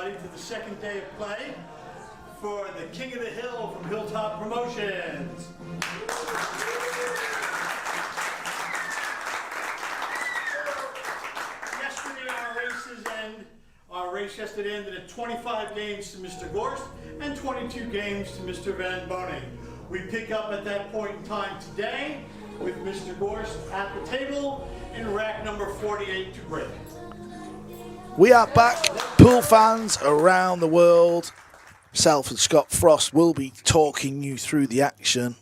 everybody, to the second day of play for the King of the Hill from Hilltop Promotions. Our race yesterday ended at 25 games to Mr. Gorst and 22 games to Mr. Boening. We pick up at that point in time today with Mr. Gorst at the table in rack number 48 to break. We are back. Pool fans around the world. Myself and Scott Frost will be talking you through the action.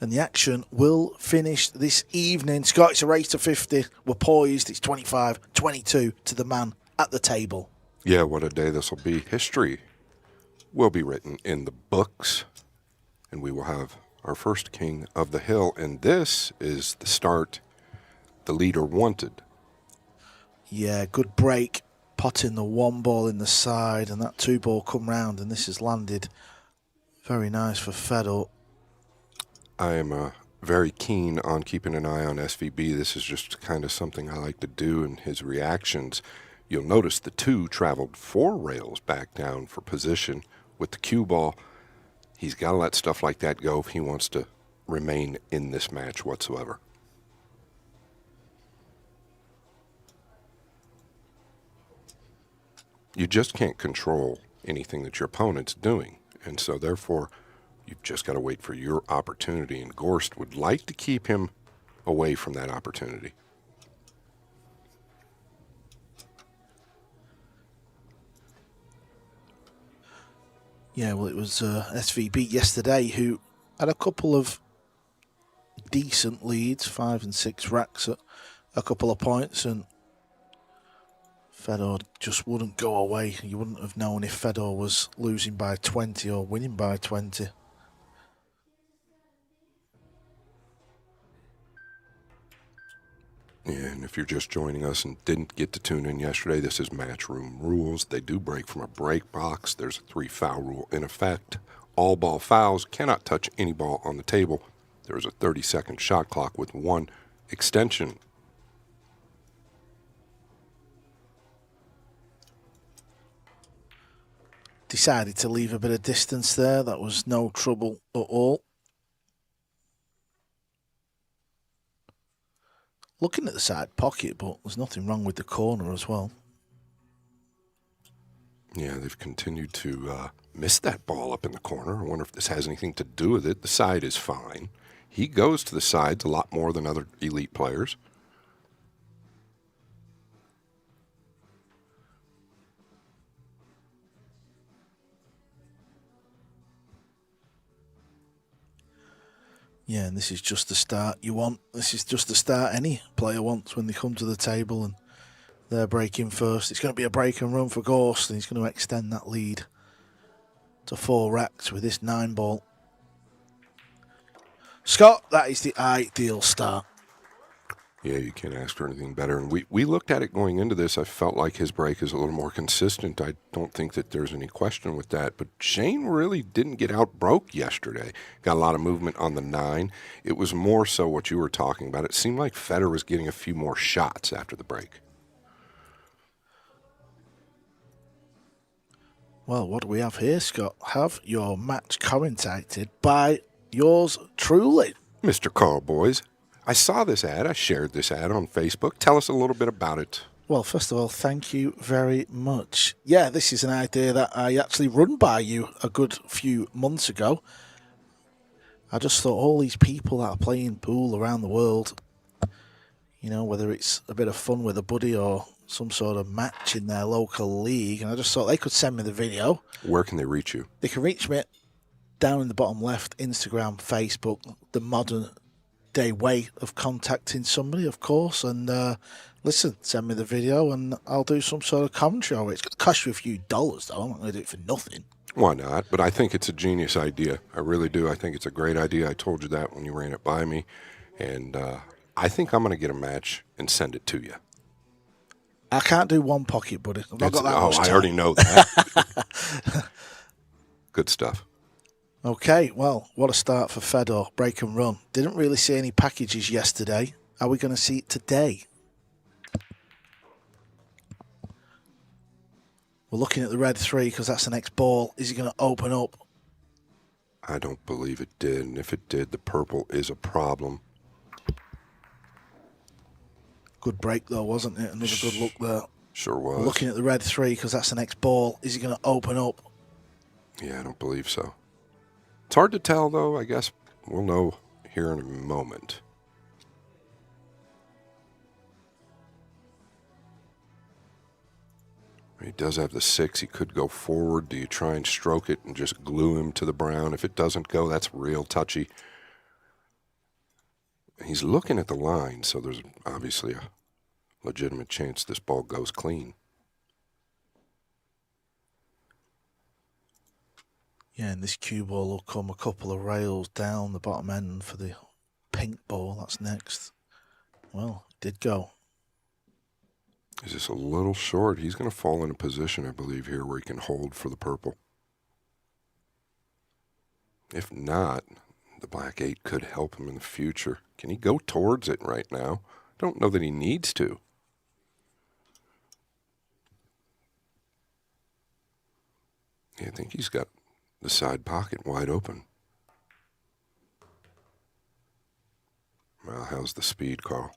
And the action will finish this evening. Scott, it's a race to 50. We're poised. It's 25-22 to the man at the table. Yeah, what a day this will be. History will be written in the books. And we will have our first King of the Hill. And this is the start the leader wanted. Yeah, good break. Potting the one ball in the side. And that two ball come round. And this has landed very nice for Fedor. I am very keen on keeping an eye on SVB. This is just kind of something I like to do, and his reactions. You'll notice the two traveled 4 rails back down for position with the cue ball. He's got to let stuff like that go if he wants to remain in this match whatsoever. You just can't control anything that your opponent's doing, and so therefore you've just got to wait for your opportunity, and Gorst would like to keep him away from that opportunity. Yeah, well, it was SVB yesterday who had a couple of decent leads, 5 and 6 racks at a couple of points, and Fedor just wouldn't go away. You wouldn't have known if Fedor was losing by 20 or winning by 20. And if you're just joining us and didn't get to tune in yesterday, this is Matchroom Rules. They do break from a break box. There's a 3-foul rule in effect. All ball fouls cannot touch any ball on the table. There is a 30-second shot clock with 1 extension. Decided to leave a bit of distance there. That was no trouble at all. Looking at the side pocket, but there's nothing wrong with the corner as well. Yeah, they've continued to miss that ball up in the corner. I wonder if this has anything to do with it. The side is fine. He goes to the sides a lot more than other elite players. Yeah, and this is just the start you want. This is just the start any player wants when they come to the table and they're breaking first. It's going to be a break and run for Gorst, and he's going to extend that lead to 4 racks with this 9 ball. Scott, that is the ideal start. Yeah, you can't ask for anything better. And we looked at it going into this. I felt like his break is a little more consistent. I don't think that there's any question with that. But Shane really didn't get out broke yesterday. Got a lot of movement on the 9. It was more so what you were talking about. It seemed like Fedor was getting a few more shots after the break. Well, what do we have here, Scott? Have your match commentated by yours truly. Mr. Karl, boys. I saw this ad. I shared this ad on Facebook. Tell us a little bit about it. Well, first of all, thank you very much. Yeah, this is an idea that I actually run by you a good few months ago. I just thought all these people that are playing pool around the world, you know, whether it's a bit of fun with a buddy or some sort of match in their local league, and I just thought they could send me the video. Where can they reach you? They can reach me down in the bottom left, Instagram, Facebook, the modern day way of contacting somebody, of course, and listen, send me the video and I'll do some sort of commentary on it. It's going to cost you a few dollars, though. I'm not going to do it for nothing. Why not? But I think it's a genius idea. I really do. I think it's a great idea. I told you that when you ran it by me, and I think I'm going to get a match and send it to you. I can't do one pocket, buddy. I've not got that much time. I already know that. Good stuff. Okay, well, what a start for Fedor. Break and run. Didn't really see any packages yesterday. Are we going to see it today? We're looking at the red 3 because that's the next ball. Is he going to open up? I don't believe it did, and if it did, the purple is a problem. Good break, though, wasn't it? Another good look there. Sure was. We're looking at the red 3 because that's the next ball. Is he going to open up? Yeah, I don't believe so. It's hard to tell, though. I guess we'll know here in a moment. He does have the 6. He could go forward. Do you try and stroke it and just glue him to the brown? If it doesn't go, that's real touchy. He's looking at the line, so there's obviously a legitimate chance this ball goes clean. Yeah, and this cue ball will come a couple of rails down the bottom end for the pink ball. That's next. Well, it did go. Is this a little short? He's going to fall in a position, I believe, here where he can hold for the purple. If not, the black 8 could help him in the future. Can he go towards it right now? I don't know that he needs to. Yeah, I think he's got the side pocket wide open. Well, how's the speed, Karl?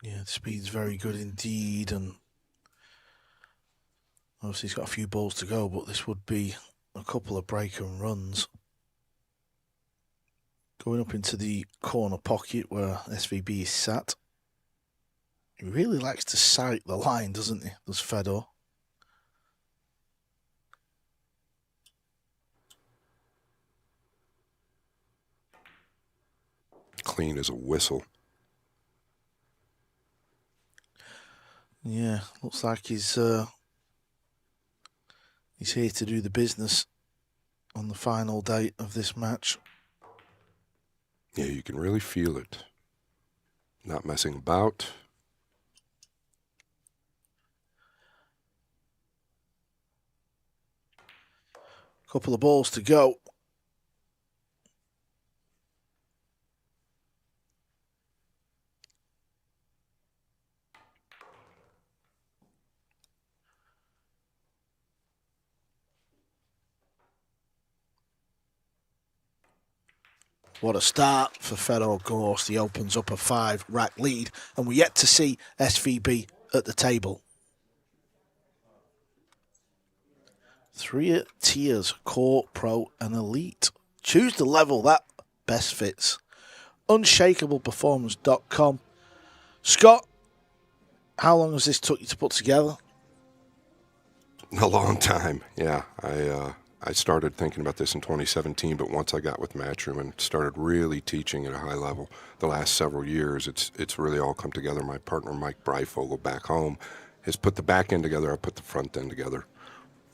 Yeah, the speed's very good indeed, and obviously he's got a few balls to go, but this would be a couple of break and runs. Going up into the corner pocket where SVB is sat. He really likes to sight the line, doesn't he? Does Fedor. Clean as a whistle. Yeah, looks like he's here to do the business on the final day of this match. Yeah, you can really feel it. Not messing about. Couple of balls to go. What a start for Fedor Gorst. He opens up a 5-rack lead, and we're yet to see SVB at the table. 3 tiers, Core, Pro, and Elite. Choose the level that best fits. Unshakableperformance.com. Scott, how long has this took you to put together? A long time, yeah. I started thinking about this in 2017, but once I got with Matchroom and started really teaching at a high level the last several years, it's really all come together. My partner, Mike Breifogel, back home, has put the back end together. I put the front end together.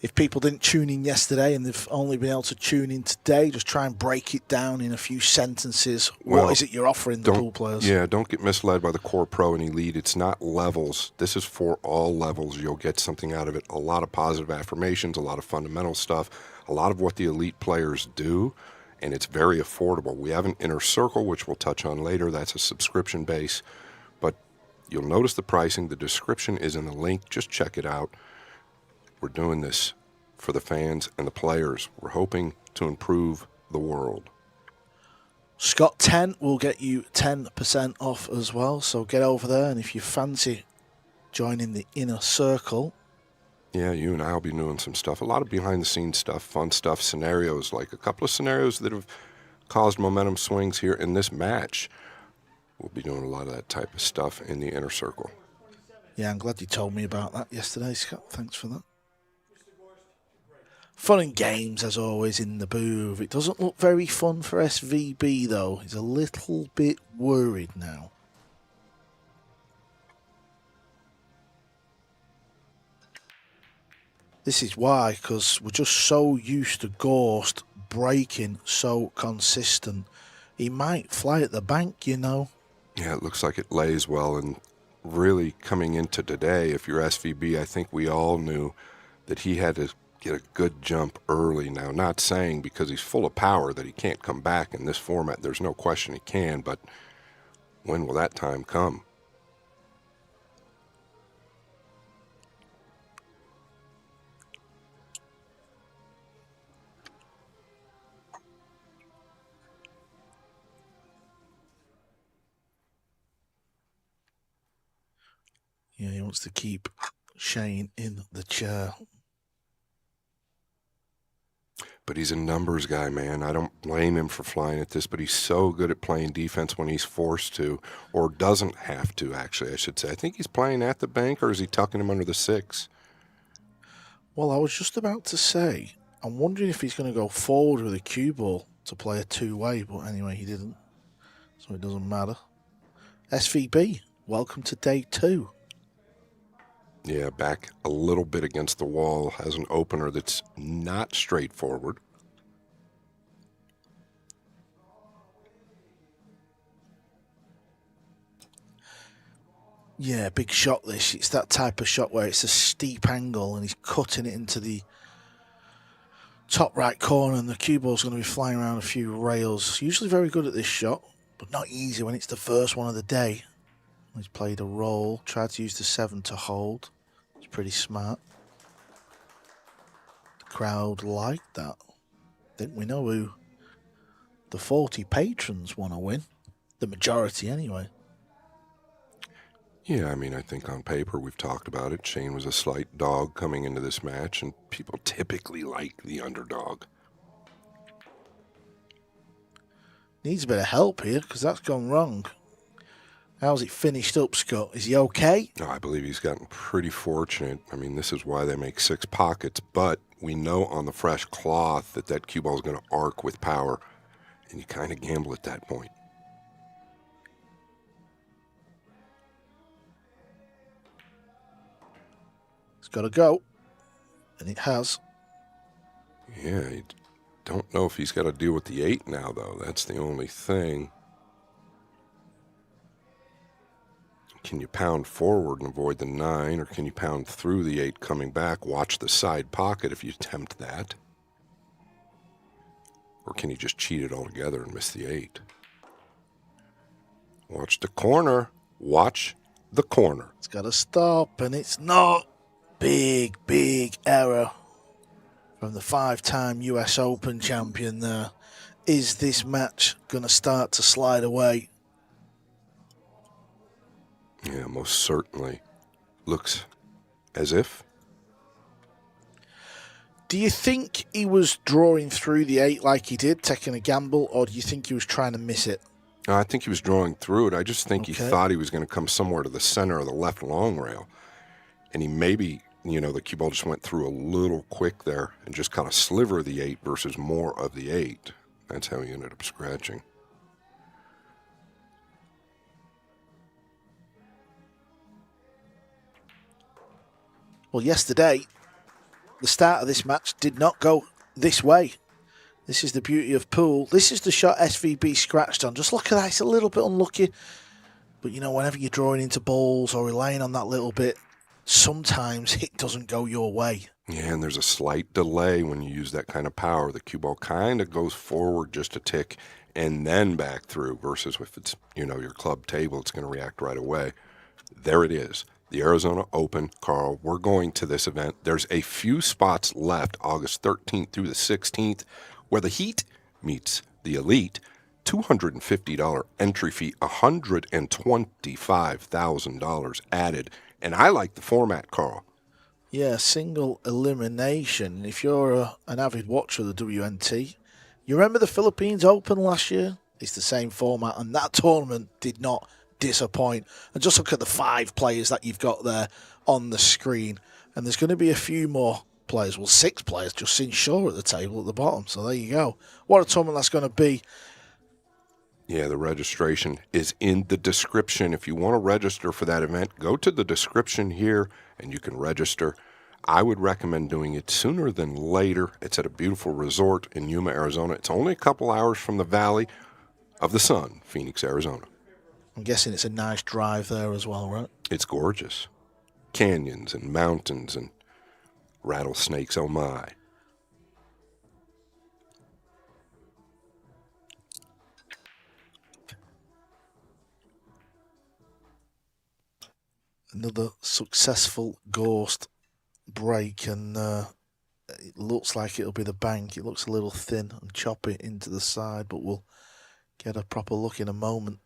If people didn't tune in yesterday and they've only been able to tune in today, just try and break it down in a few sentences. What is it you're offering the pool players? Yeah, don't get misled by the Core, Pro, and Elite. It's not levels. This is for all levels. You'll get something out of it. A lot of positive affirmations, a lot of fundamental stuff, a lot of what the elite players do, and it's very affordable. We have an inner circle, which we'll touch on later. That's a subscription base, but you'll notice the pricing. The description is in the link. Just check it out. We're doing this for the fans and the players. We're hoping to improve the world. Scott 10 will get you 10% off as well, so get over there, and if you fancy joining the inner circle. Yeah, you and I will be doing some stuff, a lot of behind-the-scenes stuff, fun stuff, scenarios, like a couple of scenarios that have caused momentum swings here in this match. We'll be doing a lot of that type of stuff in the inner circle. Yeah, I'm glad you told me about that yesterday, Scott. Thanks for that. Fun and games, as always, in the booth. It doesn't look very fun for SVB, though. He's a little bit worried now. This is why, because we're just so used to Gorst breaking so consistent. He might fly at the bank, you know. Yeah, it looks like it lays well, and really coming into today, if you're SVB, I think we all knew that he had to get a good jump early. Now, not saying because he's full of power that he can't come back in this format. There's no question he can, but when will that time come? Yeah, he wants to keep Shane in the chair. But he's a numbers guy, man. I don't blame him for flying at this, but he's so good at playing defense when he's forced to, or doesn't have to, actually, I should say. I think he's playing at the bank, or is he tucking him under the 6? Well, I was just about to say, I'm wondering if he's going to go forward with a cue ball to play a two-way, but anyway, he didn't, so it doesn't matter. SVB, welcome to day 2. Yeah, back a little bit against the wall, has an opener that's not straightforward. Yeah, big shot this. It's that type of shot where it's a steep angle and he's cutting it into the top right corner and the cue ball's going to be flying around a few rails. Usually very good at this shot, but not easy when it's the first one of the day. He's played a roll, tried to use the 7 to hold. It's pretty smart. The crowd liked that. I think we know who the 40 patrons want to win. The majority anyway. Yeah, I mean, I think on paper we've talked about it. Shane was a slight dog coming into this match, and people typically like the underdog. Needs a bit of help here because that's gone wrong. How's it finished up, Scott? Is he okay? No, I believe he's gotten pretty fortunate. I mean, this is why they make 6 pockets, but we know on the fresh cloth that that cue ball is going to arc with power, and you kind of gamble at that point. It's got to go, and it has. Yeah, I don't know if he's got to deal with the 8 now, though. That's the only thing. Can you pound forward and avoid the 9, or can you pound through the 8 coming back? Watch the side pocket if you attempt that. Or can you just cheat it altogether and miss the 8? Watch the corner. Watch the corner. It's got to stop, and it's not. Big, big error from the 5-time US Open champion there. Is this match going to start to slide away? Yeah, most certainly. Looks as if. Do you think he was drawing through the 8 like he did, taking a gamble, or do you think he was trying to miss it? No, I think he was drawing through it. I just think he thought he was going to come somewhere to the center of the left long rail. And he maybe, the cue ball just went through a little quick there and just kind of sliver the 8 versus more of the 8. That's how he ended up scratching. Well, yesterday, the start of this match did not go this way. This is the beauty of pool. This is the shot SVB scratched on. Just look at that. It's a little bit unlucky. But, whenever you're drawing into balls or relying on that little bit, sometimes it doesn't go your way. Yeah, and there's a slight delay when you use that kind of power. The cue ball kind of goes forward just a tick and then back through, versus if it's, your club table, it's going to react right away. There it is. The Arizona Open. Karl, we're going to this event. There's a few spots left, August 13th through the 16th, where the Heat meets the Elite. $250 entry fee, $125,000 added. And I like the format, Karl. Yeah, single elimination. If you're an avid watcher of the WNT, you remember the Philippines Open last year? It's the same format, and that tournament did not disappoint. And just look at the 5 players that you've got there on the screen. And there's going to be a few more players. Well, 6 players just seen Shaw at the table at the bottom. So there you go. What a tournament that's going to be. Yeah, the registration is in the description. If you want to register for that event, go to the description here and you can register. I would recommend doing it sooner than later. It's at a beautiful resort in Yuma, Arizona. It's only a couple hours from the Valley of the Sun, Phoenix, Arizona. I'm guessing it's a nice drive there as well, right? It's gorgeous. Canyons and mountains and rattlesnakes, oh my. Another successful Gorst break, and it looks like it'll be the bank. It looks a little thin and choppy into the side, but we'll get a proper look in a moment.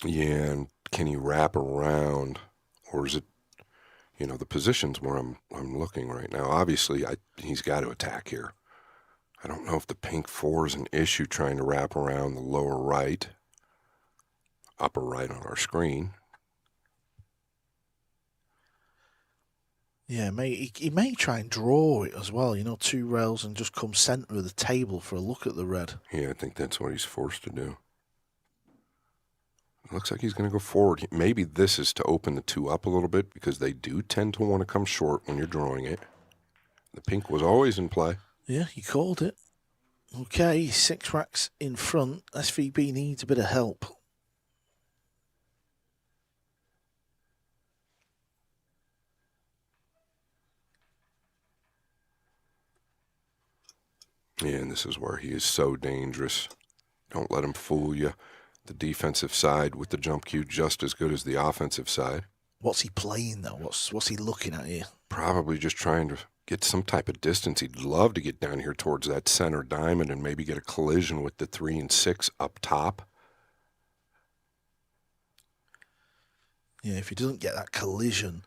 Yeah, and can he wrap around, or is it, the positions where I'm looking right now? Obviously, he's got to attack here. I don't know if the pink 4 is an issue trying to wrap around the lower right, upper right on our screen. Yeah, he may try and draw it as well, 2 rails and just come centre of the table for a look at the red. Yeah, I think that's what he's forced to do. It looks like he's going to go forward. Maybe this is to open the 2 up a little bit because they do tend to want to come short when you're drawing it. The pink was always in play. Yeah, he called it. Okay, 6 racks in front. SVB needs a bit of help. Yeah, and this is where he is so dangerous. Don't let him fool you. The defensive side with the jump cue just as good as the offensive side. What's he playing, though? What's he looking at here? Probably just trying to get some type of distance. He'd love to get down here towards that center diamond and maybe get a collision with the 3 and 6 up top. Yeah, if he doesn't get that collision,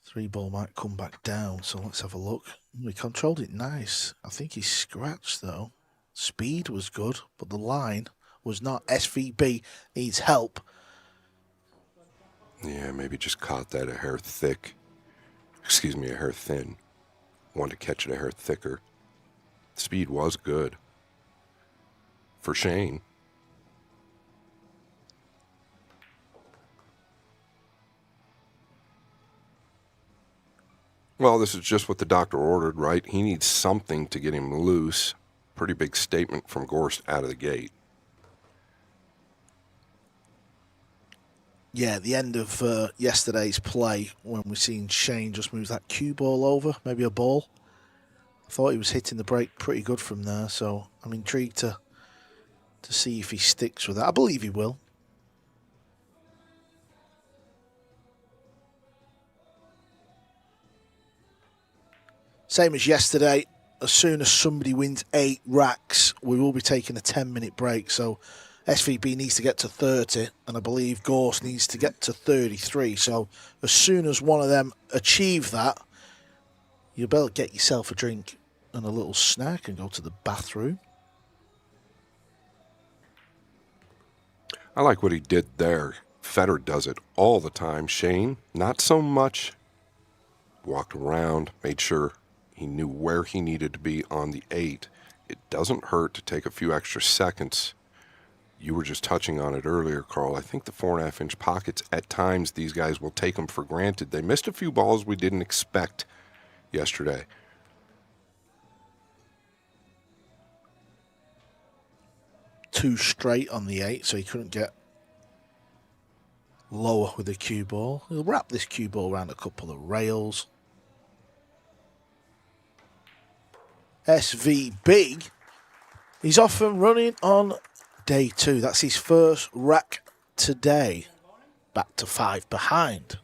3 ball might come back down. So let's have a look. He controlled it nice. I think he scratched, though. Speed was good, but the line was not. SVB needs help. Yeah, maybe just caught that a hair thick. Excuse me, a hair thin. Wanted to catch it a hair thicker. Speed was good for Shane. Well, this is just what the doctor ordered, right? He needs something to get him loose. Pretty big statement from Gorst out of the gate. Yeah, at the end of yesterday's play, when we seen Shane just move that cue ball over, maybe a ball, I thought he was hitting the break pretty good from there. So I'm intrigued to see if he sticks with that. I believe he will. Same as yesterday, as soon as somebody wins 8 racks, we will be taking a 10-minute break. So SVB needs to get to 30, and I believe Gorst needs to get to 33. So as soon as one of them achieve that, you'll be able to get yourself a drink and a little snack and go to the bathroom. I like what he did there. Fedor does it all the time. Shane, not so much. Walked around, made sure he knew where he needed to be on the 8. It doesn't hurt to take a few extra seconds. You were just touching on it earlier, Karl. I think the 4.5-inch pockets, at times, these guys will take them for granted. They missed a few balls we didn't expect yesterday. Too straight on the 8, so he couldn't get lower with the cue ball. He'll wrap this cue ball around a couple of rails. SVB, he's off and running on day 2. That's his first rack today. Back to 5 behind.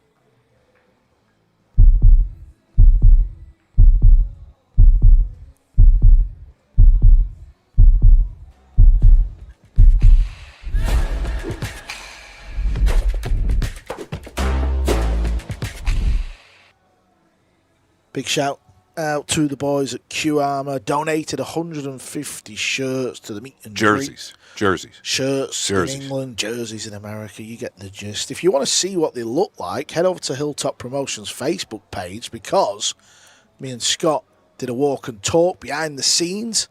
Big shout out to the boys at Q Armour. Donated 150 shirts to the meet and Jerseys. Shirts in England, jerseys in America. You get the gist. If you want to see what they look like, head over to Hilltop Promotions Facebook page, because me and Scott did a walk and talk behind the scenes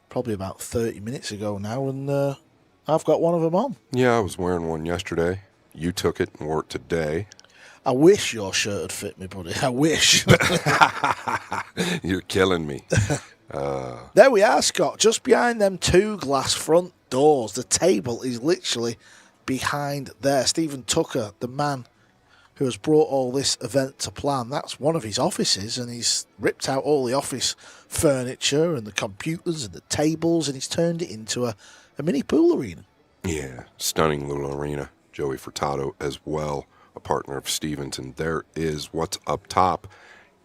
probably about 30 minutes ago now, and I've got one of them on. Yeah, I was wearing one yesterday. You took it and wore it today. I wish your shirt had fit me, buddy. I wish. You're killing me. There we are, Scott. Just behind them 2 glass front doors. The table is literally behind there. Stephen Tucker, the man who has brought all this event to plan, that's one of his offices, and he's ripped out all the office furniture and the computers and the tables, and he's turned it into a mini pool arena. Yeah, stunning little arena. Joey Furtado as well, a partner of Stevens, and there is what's up top.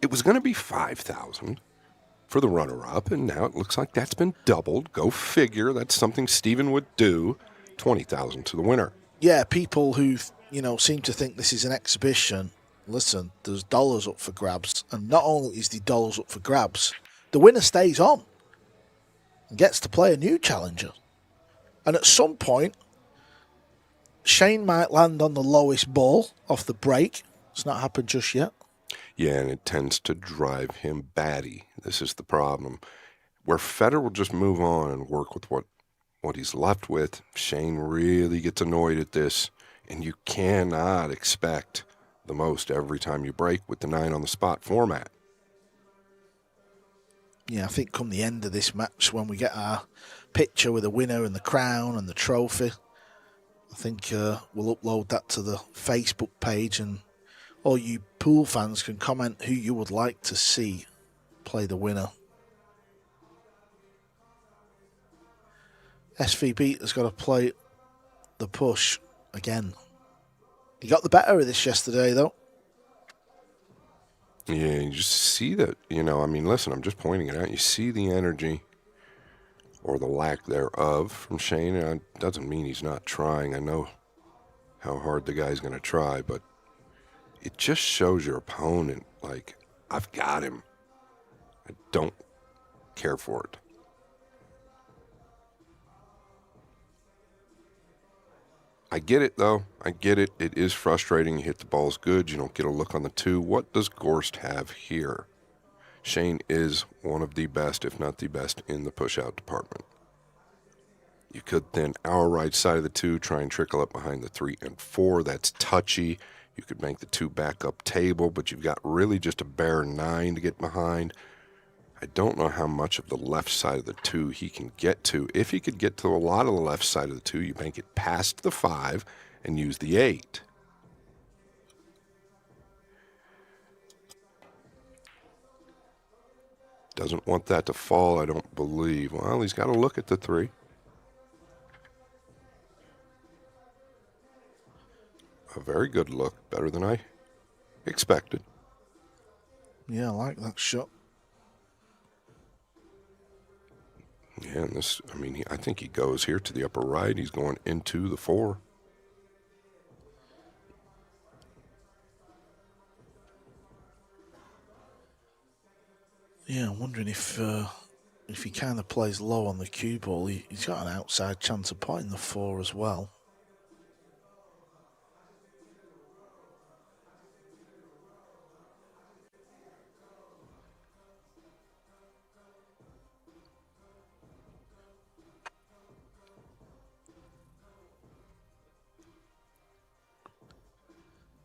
It was going to be $5,000 for the runner-up, and now it looks like that's been doubled. Go figure. That's something Steven would do. $20,000 to the winner. yeah, people who, seem to think this is an exhibition, listen, there's dollars up for grabs. And not only is the dollars up for grabs, the winner stays on and gets to play a new challenger. And at some point, Shane might land on the lowest ball off the break. It's not happened just yet. Yeah, and it tends to drive him batty. This is the problem. Where Fedor will just move on and work with what he's left with, Shane really gets annoyed at this, and you cannot expect the most every time you break with the 9 on the spot format. Yeah, I think come the end of this match, when we get our picture with the winner and the crown and the trophy, I think we'll upload that to the Facebook page, and all you pool fans can comment who you would like to see play the winner. SVB has got to play the push again. He got the better of this yesterday, though. Yeah, you just see that, listen, I'm just pointing it out. You see the energy or the lack thereof from Shane. And it doesn't mean he's not trying. I know how hard the guy's going to try, but it just shows your opponent, like, I've got him. I don't care for it. I get it, though. I get it. It is frustrating. You hit the balls good. You don't get a look on the 2. What does Gorst have here? Shane is one of the best, if not the best, in the push-out department. You could then our right side of the 2, try and trickle up behind the 3 and 4. That's touchy. You could make the 2 back up table, but you've got really just a bare 9 to get behind. I don't know how much of the left side of the 2 he can get to. If he could get to a lot of the left side of the 2, you make it past the 5 and use the 8. Doesn't want that to fall, I don't believe. Well, he's got to look at the 3. A very good look, better than I expected. Yeah, I like that shot. Yeah, and I think he goes here to the upper right. He's going into the 4. Yeah, I'm wondering if he kind of plays low on the cue ball, he's got an outside chance of potting the 4 as well.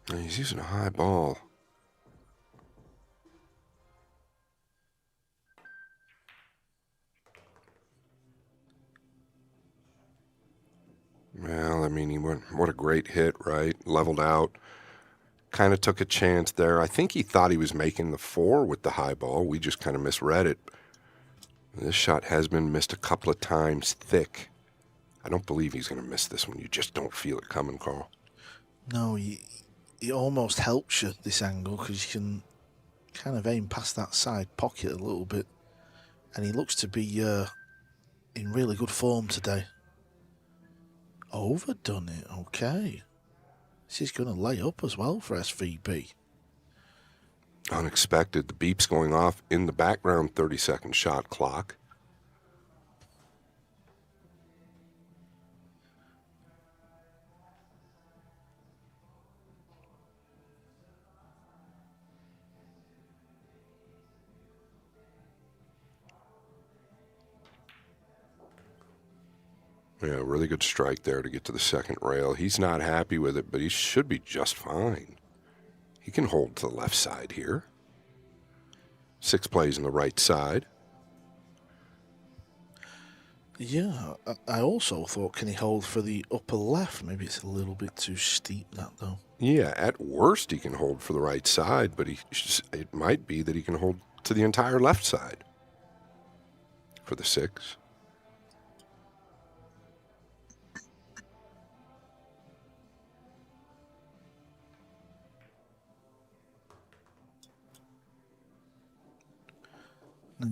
And he's using a high ball. Well, he went, what a great hit, right? Leveled out. Kind of took a chance there. I think he thought he was making the 4 with the high ball. We just kind of misread it. This shot has been missed a couple of times thick. I don't believe he's going to miss this one. You just don't feel it coming, Karl. No, it almost helps you, this angle, because you can kind of aim past that side pocket a little bit. And he looks to be in really good form today. Overdone it, okay. This is going to lay up as well for SVB. Unexpected. The beep's going off in the background, 30-second shot clock. Yeah, really good strike there to get to the second rail. He's not happy with it, but he should be just fine. He can hold to the left side here. 6 plays on the right side. Yeah, I also thought, can he hold for the upper left? Maybe it's a little bit too steep, that, though. Yeah, at worst he can hold for the right side, but it might be that he can hold to the entire left side for the 6.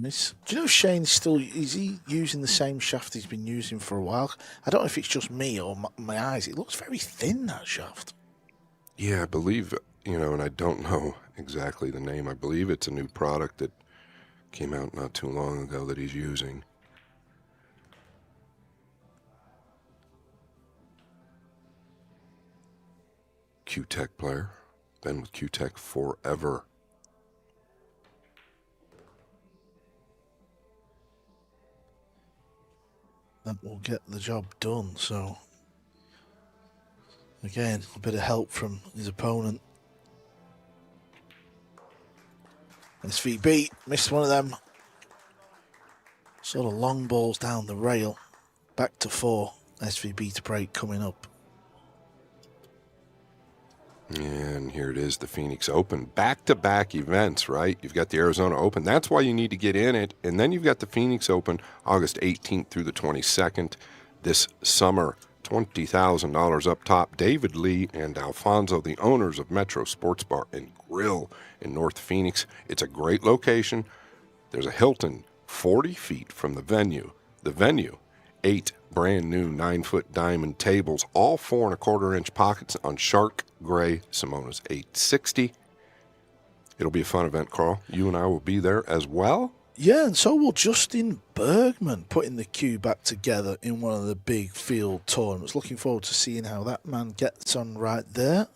Nice. Do you know Shane's still, is he using the same shaft he's been using for a while? I don't know if it's just me or my eyes. It looks very thin, that shaft. Yeah, I believe, and I don't know exactly the name. I believe it's a new product that came out not too long ago that he's using. Q-Tech player. Been with Q-Tech forever. That will get the job done, so... Again, a bit of help from his opponent. SVB missed one of them. Sort of long balls down the rail. Back to 4. SVB to break coming up. And here it is, the Phoenix Open. Back-to-back events, right? You've got the Arizona Open. That's why you need to get in it. And then you've got the Phoenix Open, August 18th through the 22nd this summer. $20,000 up top. David Lee and Alfonso, the owners of Metro Sports Bar and Grill in North Phoenix. It's a great location. There's a Hilton 40 feet from the venue. The venue, 8 brand new 9-foot diamond tables, all 4 1/4-inch pockets on Shark Gray Simona's 860. It'll be a fun event, Karl. You and I will be there as well. Yeah, and so will Justin Bergman, putting the queue back together in one of the big field tournaments. Looking forward to seeing how that man gets on right there.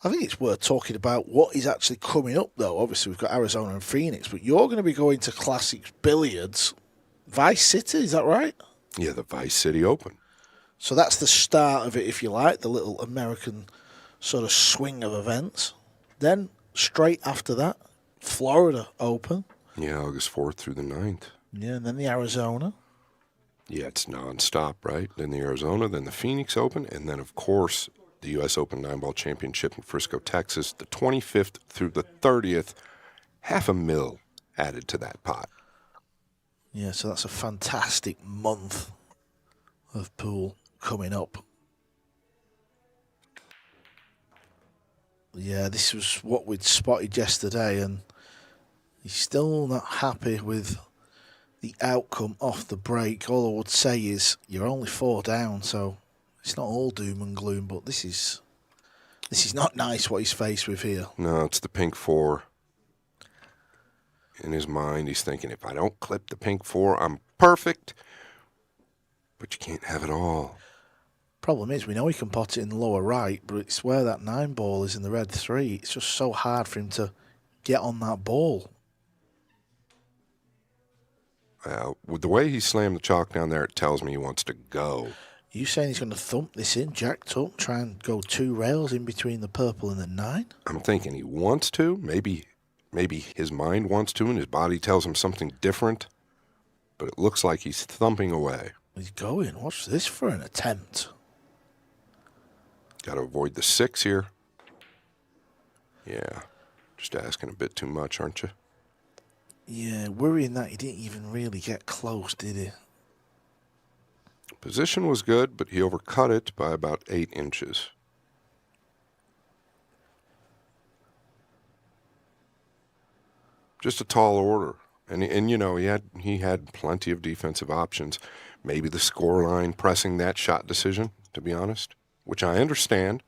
I think it's worth talking about what is actually coming up, though. Obviously, we've got Arizona and Phoenix, but you're going to be going to Classics Billiards, Vice City, is that right? Yeah, the Vice City Open. So that's the start of it, if you like, the little American sort of swing of events. Then, straight after that, Florida Open. Yeah, August 4th through the 9th. Yeah, and then the Arizona. Yeah, it's nonstop, right? Then the Arizona, then the Phoenix Open, and then, of course, the U.S. Open 9-Ball Championship in Frisco, Texas, the 25th through the 30th. $500,000 added to that pot. Yeah, so that's a fantastic month of pool coming up. Yeah, this was what we'd spotted yesterday, and he's still not happy with the outcome off the break. All I would say is you're only 4 down, so it's not all doom and gloom, but this is not nice what he's faced with here. No, it's the pink 4. In his mind, he's thinking, if I don't clip the pink 4, I'm perfect. But you can't have it all. Problem is, we know he can pot it in the lower right, but it's where that 9 ball is in the red 3. It's just so hard for him to get on that ball. With the way he slammed the chalk down there, it tells me he wants to go. You saying he's going to thump this in, jacked up, try and go 2 rails in between the purple and the 9? I'm thinking he wants to. Maybe his mind wants to and his body tells him something different. But it looks like he's thumping away. He's going. What's this for an attempt? Got to avoid the 6 here. Yeah, just asking a bit too much, aren't you? Yeah, worrying that he didn't even really get close, did he? Position was good, but he overcut it by about 8 inches. Just a tall order. And you know, he had plenty of defensive options. Maybe the scoreline pressing that shot decision, to be honest, which I understand.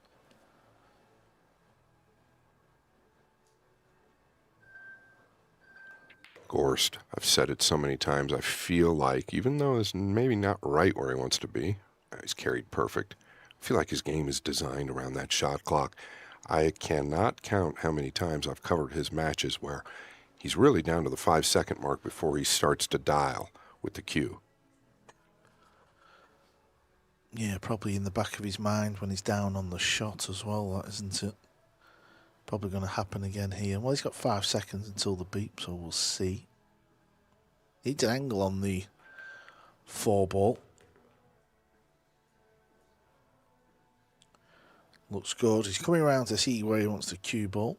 Gorst, I've said it so many times, I feel like, even though it's maybe not right where he wants to be, he's carried perfect. I feel like his game is designed around that shot clock. I cannot count how many times I've covered his matches where he's really down to the 5-second mark before he starts to dial with the cue. Yeah, probably in the back of his mind when he's down on the shot as well, that isn't it? Probably going to happen again here. Well, he's got 5 seconds until the beep, so we'll see. Needs an angle on the 4 ball. Looks good. He's coming around to see where he wants the cue ball.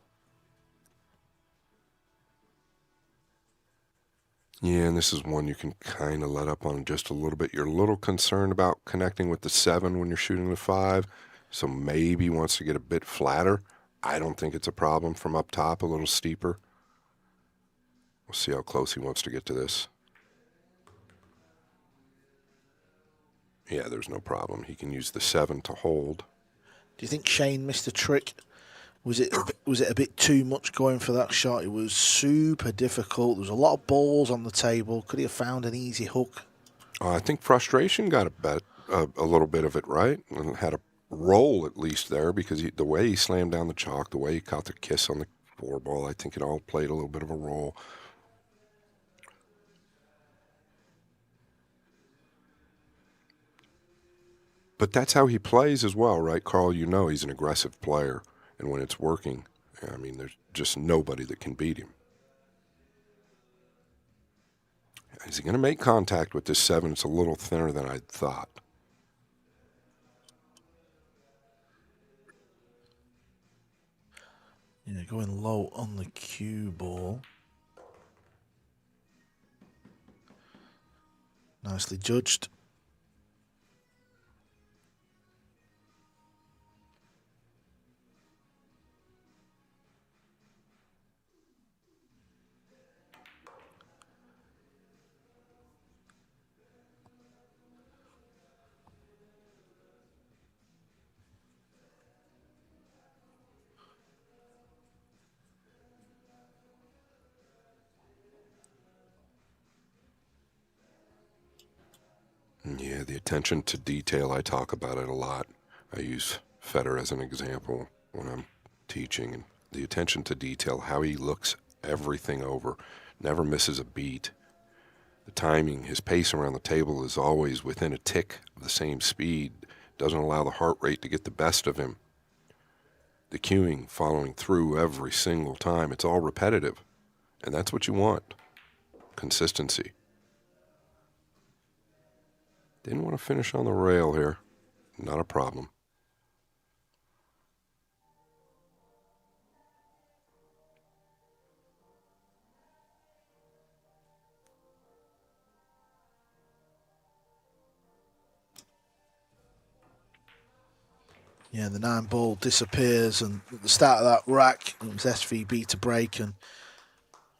Yeah, and this is one you can kind of let up on just a little bit. You're a little concerned about connecting with the 7 when you're shooting the 5, so maybe he wants to get a bit flatter. I don't think it's a problem from up top, a little steeper. We'll see how close he wants to get to this. Yeah, there's no problem. He can use the 7 to hold. Do you think Shane missed a trick? Was it a bit too much going for that shot? It was super difficult. There was a lot of balls on the table. Could he have found an easy hook? I think frustration got a little bit of it right, and had a roll at least there, because the way he slammed down the chalk, the way he caught the kiss on the 4-ball, I think it all played a little bit of a role. But that's how he plays as well, right, Karl? You know he's an aggressive player, and when it's working, I mean, there's just nobody that can beat him. Is he going to make contact with this 7? It's a little thinner than I thought. Yeah, going low on the cue ball. Nicely judged. Yeah, the attention to detail, I talk about it a lot. I use Fedor as an example when I'm teaching. And the attention to detail, how he looks everything over, never misses a beat. The timing, his pace around the table is always within a tick of the same speed. Doesn't allow the heart rate to get the best of him. The cueing, following through every single time. It's all repetitive. And that's what you want. Consistency. Didn't want to finish on the rail here. Not a problem. Yeah, the 9-ball disappears, and at the start of that rack, it was SVB to break, and,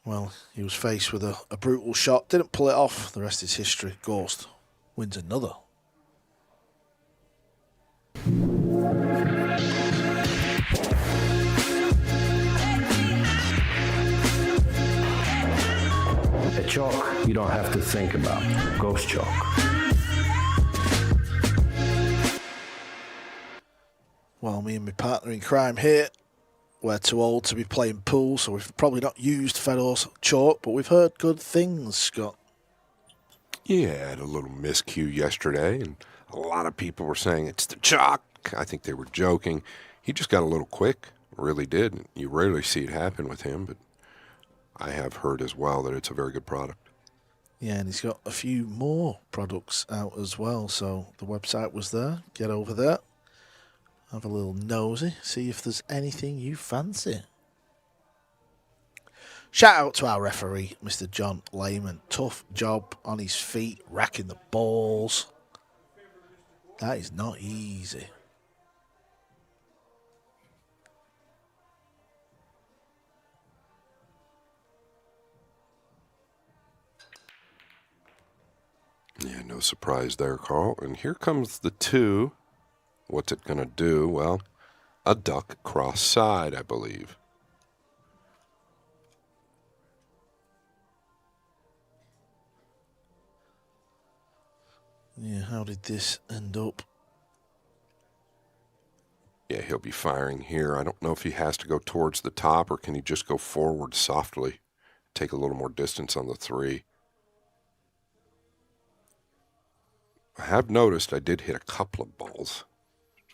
well, he was faced with a brutal shot. Didn't pull it off. The rest is history. Gorst wins another. A chalk you don't have to think about. Ghost chalk. Well, me and my partner in crime here, we're too old to be playing pool, so we've probably not used Fedor's chalk, but we've heard good things, Scott. Yeah, I had a little miscue yesterday, and a lot of people were saying it's the chalk. I think they were joking. He just got a little quick, really did. You rarely see it happen with him, but I have heard as well that it's a very good product. Yeah, and he's got a few more products out as well, so the website was there. Get over there. Have a little nosy, see if there's anything you fancy. Shout out to our referee, Mr. John Lehman. Tough job on his feet, racking the balls. That is not easy. Yeah, no surprise there, Karl. And here comes the 2. What's it going to do? Well, a duck cross side, I believe. Yeah, how did this end up? Yeah, he'll be firing here. I don't know if he has to go towards the top, or can he just go forward softly, take a little more distance on the 3. I have noticed I did hit a couple of balls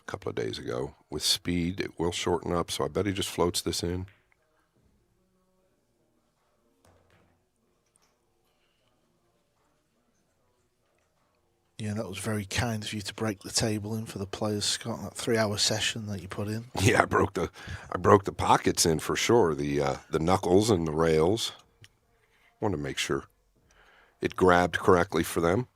a couple of days ago. With speed, it will shorten up, so I bet he just floats this in. Yeah, that was very kind of you to break the table in for the players, Scott. That 3-hour session that you put in. Yeah, I broke the pockets in for sure. The knuckles and the rails. Wanted to make sure it grabbed correctly for them.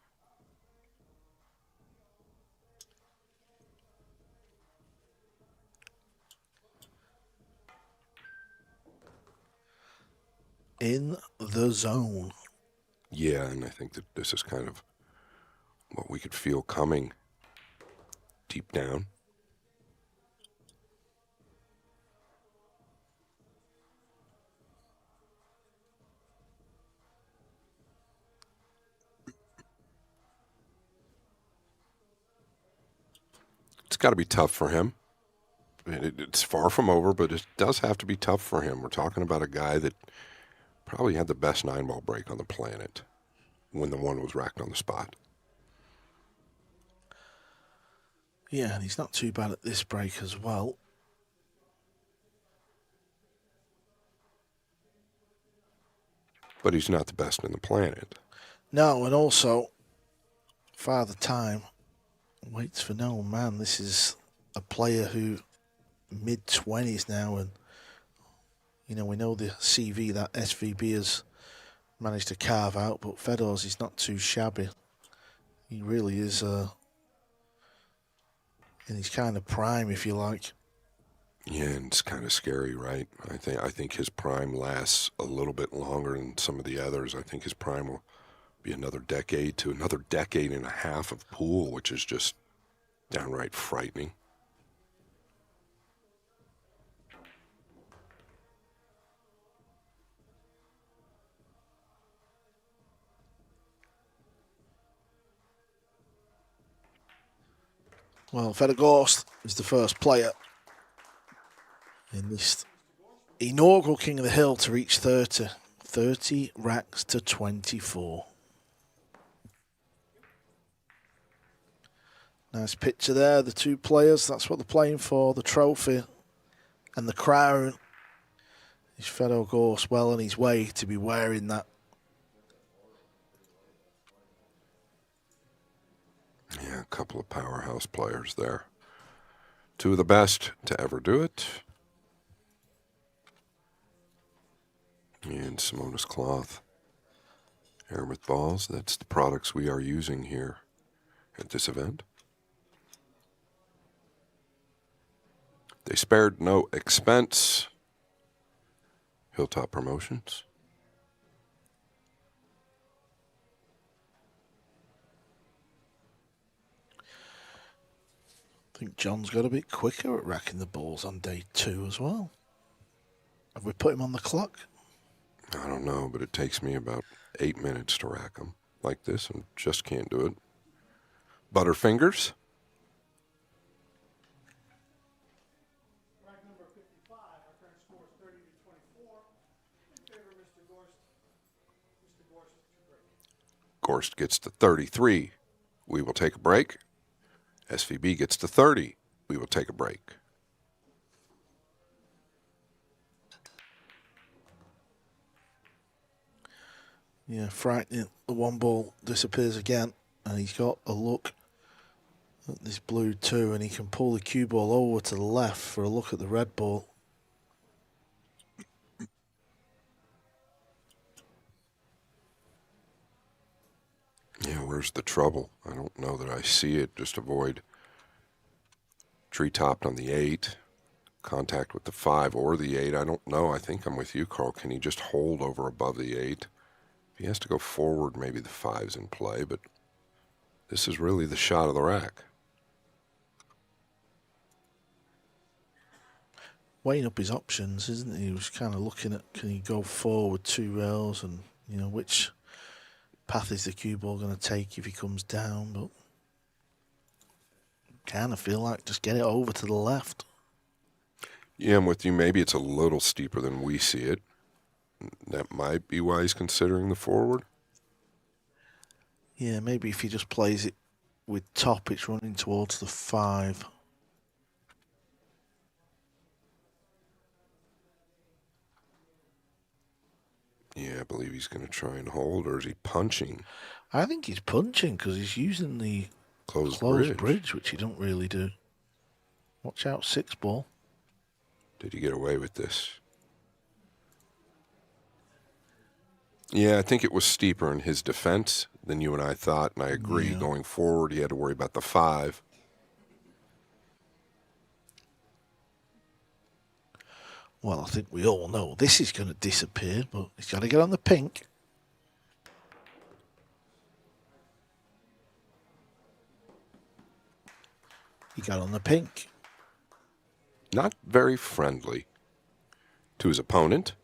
in the zone. Yeah, and I think that this is kind of what we could feel coming deep down. It's got to be tough for him. It's far from over, but it does have to be tough for him. We're talking about a guy that probably had the best 9-ball break on the planet when the one was racked on the spot. Yeah, and he's not too bad at this break as well. But he's not the best in the planet. No, and also, Father Time waits for no man. This is a player who mid-20s now, and you know, we know the CV that SVB has managed to carve out, but Fedor's is not too shabby. He really is in his kind of prime, if you like. Yeah, and it's kind of scary, right? I think his prime lasts a little bit longer than some of the others. I think his prime will be another decade to another decade and a half of pool, which is just downright frightening. Well, Fedor Gorst is the first player in this inaugural King of the Hill to reach 30. 30 racks to 24. Nice picture there, the two players. That's what they're playing for, the trophy and the crown. Is Fedor Gorst well on his way to be wearing that? Yeah, a couple of powerhouse players there. Two of the best to ever do it. And Simonis cloth. Aramith balls, that's the products we are using here at this event. They spared no expense. Hilltop Promotions. I think John's got a bit quicker at racking the balls on day 2 as well. Have we put him on the clock? I don't know, but it takes me about 8 minutes to rack them like this and just can't do it. Butterfingers. Rack number 55, our current score is 30 to 24. In favor of Mr. Gorst. Mr. Gorst to break. Gorst gets to 33. We will take a break. SVB gets to 30. We will take a break. Yeah, frightening. The one ball disappears again, and he's got a look at this blue too, and he can pull the cue ball over to the left for a look at the red ball. Yeah, where's the trouble? I don't know that I see it. Just avoid tree-topped on the 8, contact with the 5 or the 8. I don't know. I think I'm with you, Karl. Can he just hold over above the 8? If he has to go forward, maybe the 5's in play, but this is really the shot of the rack. Weighing up his options, isn't he? He was kind of looking at, can he go forward 2 rails, and you know, which path is the cue ball going to take if he comes down, but kind of feel like just get it over to the left. Yeah, I'm with you. Maybe it's a little steeper than we see it. That might be why he's considering the forward. Yeah, maybe if he just plays it with top, it's running towards the 5. Yeah, I believe he's going to try and hold, or is he punching? I think he's punching because he's using the Closed bridge, which he don't really do. Watch out, 6 ball. Did he get away with this? Yeah, I think it was steeper in his defense than you and I thought, and I agree. Yeah. Going forward, he had to worry about the 5. Well, I think we all know this is going to disappear, but he's got to get on the pink. He got on the pink. Not very friendly to his opponent.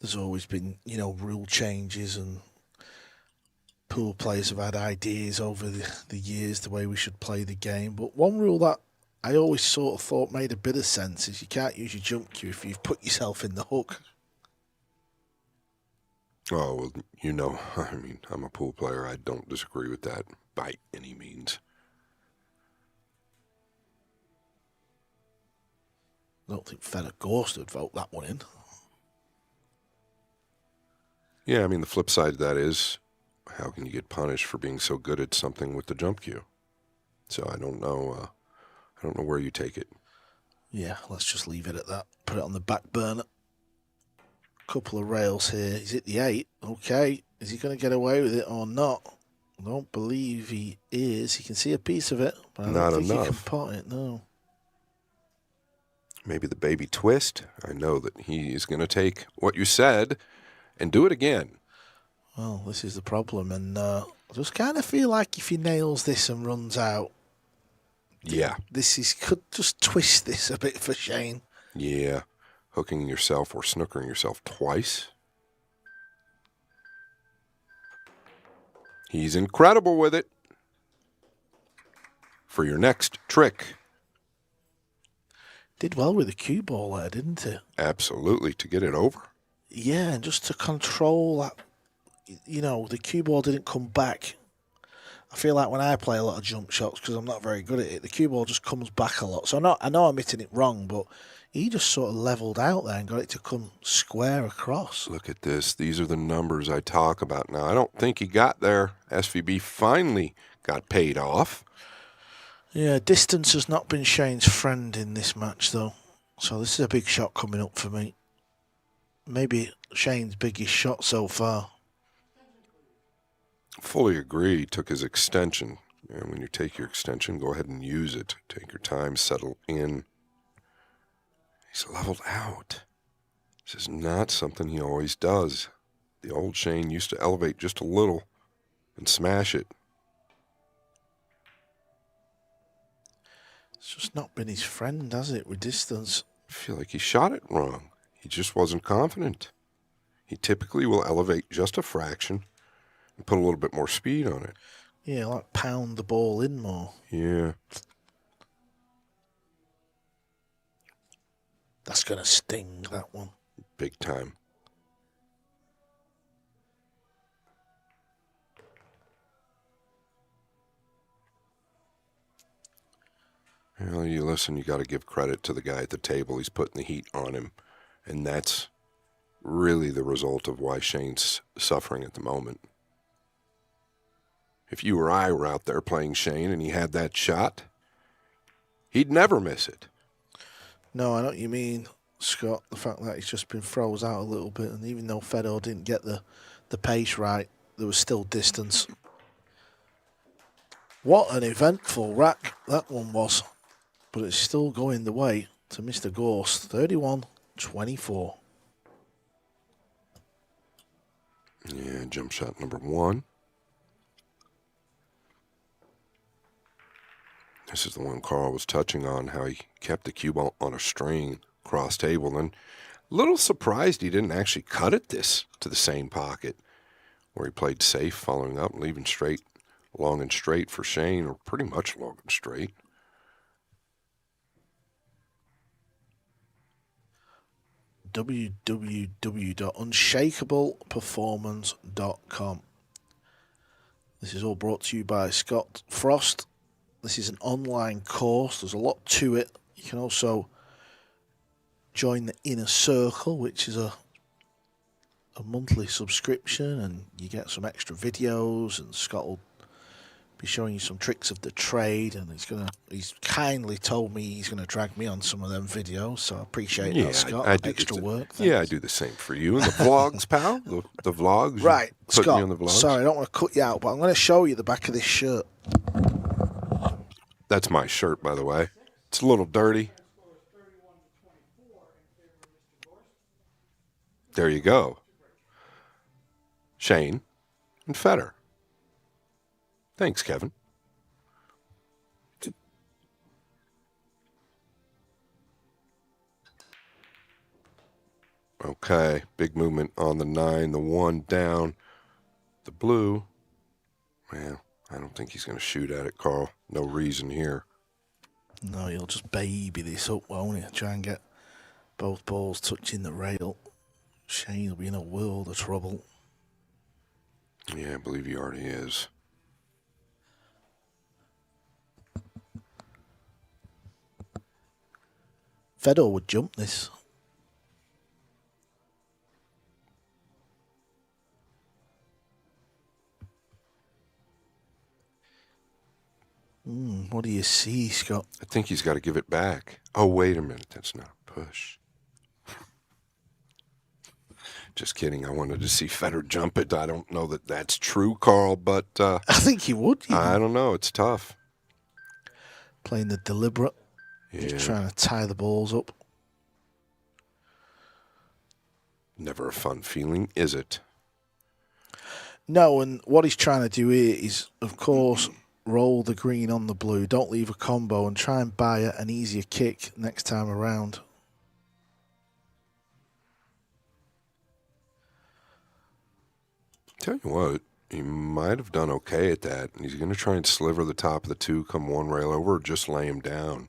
There's always been, rule changes, and pool players have had ideas over the years the way we should play the game. But one rule that I always sort of thought made a bit of sense is you can't use your jump cue if you've put yourself in the hook. Oh, well, I'm a pool player. I don't disagree with that by any means. I don't think Fedor Gorst would vote that one in. Yeah, the flip side of that is, how can you get punished for being so good at something with the jump cue? So I don't know. I don't know where you take it. Yeah, let's just leave it at that. Put it on the back burner. Couple of rails here. He's hit the 8. Okay. Is he going to get away with it or not? I don't believe he is. He can see a piece of it, but I don't think he can pot it, no. Maybe the baby twist. I know that he is going to take what you said and do it again. Well, this is the problem, and I just kind of feel like if he nails this and runs out, yeah, could just twist this a bit for Shane. Yeah, hooking yourself or snookering yourself twice. He's incredible with it. For your next trick. Did well with the cue ball there, didn't he? Absolutely, to get it over. Yeah, and just to control that, the cue ball didn't come back. I feel like when I play a lot of jump shots, because I'm not very good at it, the cue ball just comes back a lot. So I know I'm hitting it wrong, but he just sort of leveled out there and got it to come square across. Look at this. These are the numbers I talk about. Now, I don't think he got there. SVB finally got paid off. Yeah, distance has not been Shane's friend in this match, though. So this is a big shot coming up for me. Maybe Shane's biggest shot so far. Fully agree. He took his extension. And when you take your extension, go ahead and use it. Take your time, settle in. He's leveled out. This is not something he always does. The old Shane used to elevate just a little and smash it. It's just not been his friend, has it, with distance? I feel like he shot it wrong. He just wasn't confident. He typically will elevate just a fraction and put a little bit more speed on it. Yeah, like pound the ball in more. Yeah. That's going to sting, that one. Big time. Well, you listen, you got to give credit to the guy at the table. He's putting the heat on him. And that's really the result of why Shane's suffering at the moment. If you or I were out there playing Shane and he had that shot, he'd never miss it. No, I know what you mean, Scott. The fact that he's just been froze out a little bit, and even though Fedor didn't get the pace right, there was still distance. What an eventful rack that one was. But it's still going the way to Mr. Gorst, 31-24. Yeah, jump shot number 1. This is the one Karl was touching on, how he kept the cue ball on a string cross table. And a little surprised he didn't actually cut it this to the same pocket, where he played safe, following up, leaving straight, long and straight for Shane, or pretty much long and straight. www.unshakableperformance.com. This is all brought to you by Scott Frost. This is an online course. There's a lot to it. You can also join the Inner Circle, which is a monthly subscription, and you get some extra videos, and Scott will be showing you some tricks of the trade, and he's kindly told me he's gonna drag me on some of them videos, so I appreciate that, Scott. I do extra work. Thanks. Yeah, I do the same for you. And the vlogs, pal, the vlogs. Right, Scott. Me on the Scott. vlogs. Sorry, I don't want to cut you out, but I'm going to show you the back of this shirt. That's my shirt, by the way. It's a little dirty. There you go. Shane and Fedor. Thanks, Kevin. Okay, big movement on the 9, the 1 down. The blue, well, I don't think he's going to shoot at it, Karl. No reason here. No, he'll just baby this up, won't he? Try and get both balls touching the rail. Shane will be in a world of trouble. Yeah, I believe he already is. Fedor would jump this. What do you see, Scott? I think he's got to give it back. Oh, wait a minute. That's not a push. Just kidding. I wanted to see Fedor jump it. I don't know that that's true, Karl, but I think he would. I don't know. It's tough. Playing the deliberate. Yeah. Just trying to tie the balls up. Never a fun feeling, is it? No, and what he's trying to do here is, of course, roll the green on the blue. Don't leave a combo and try and buy an easier kick next time around. Tell you what, he might have done okay at that. He's going to try and sliver the top of the 2, come one rail over, or just lay him down.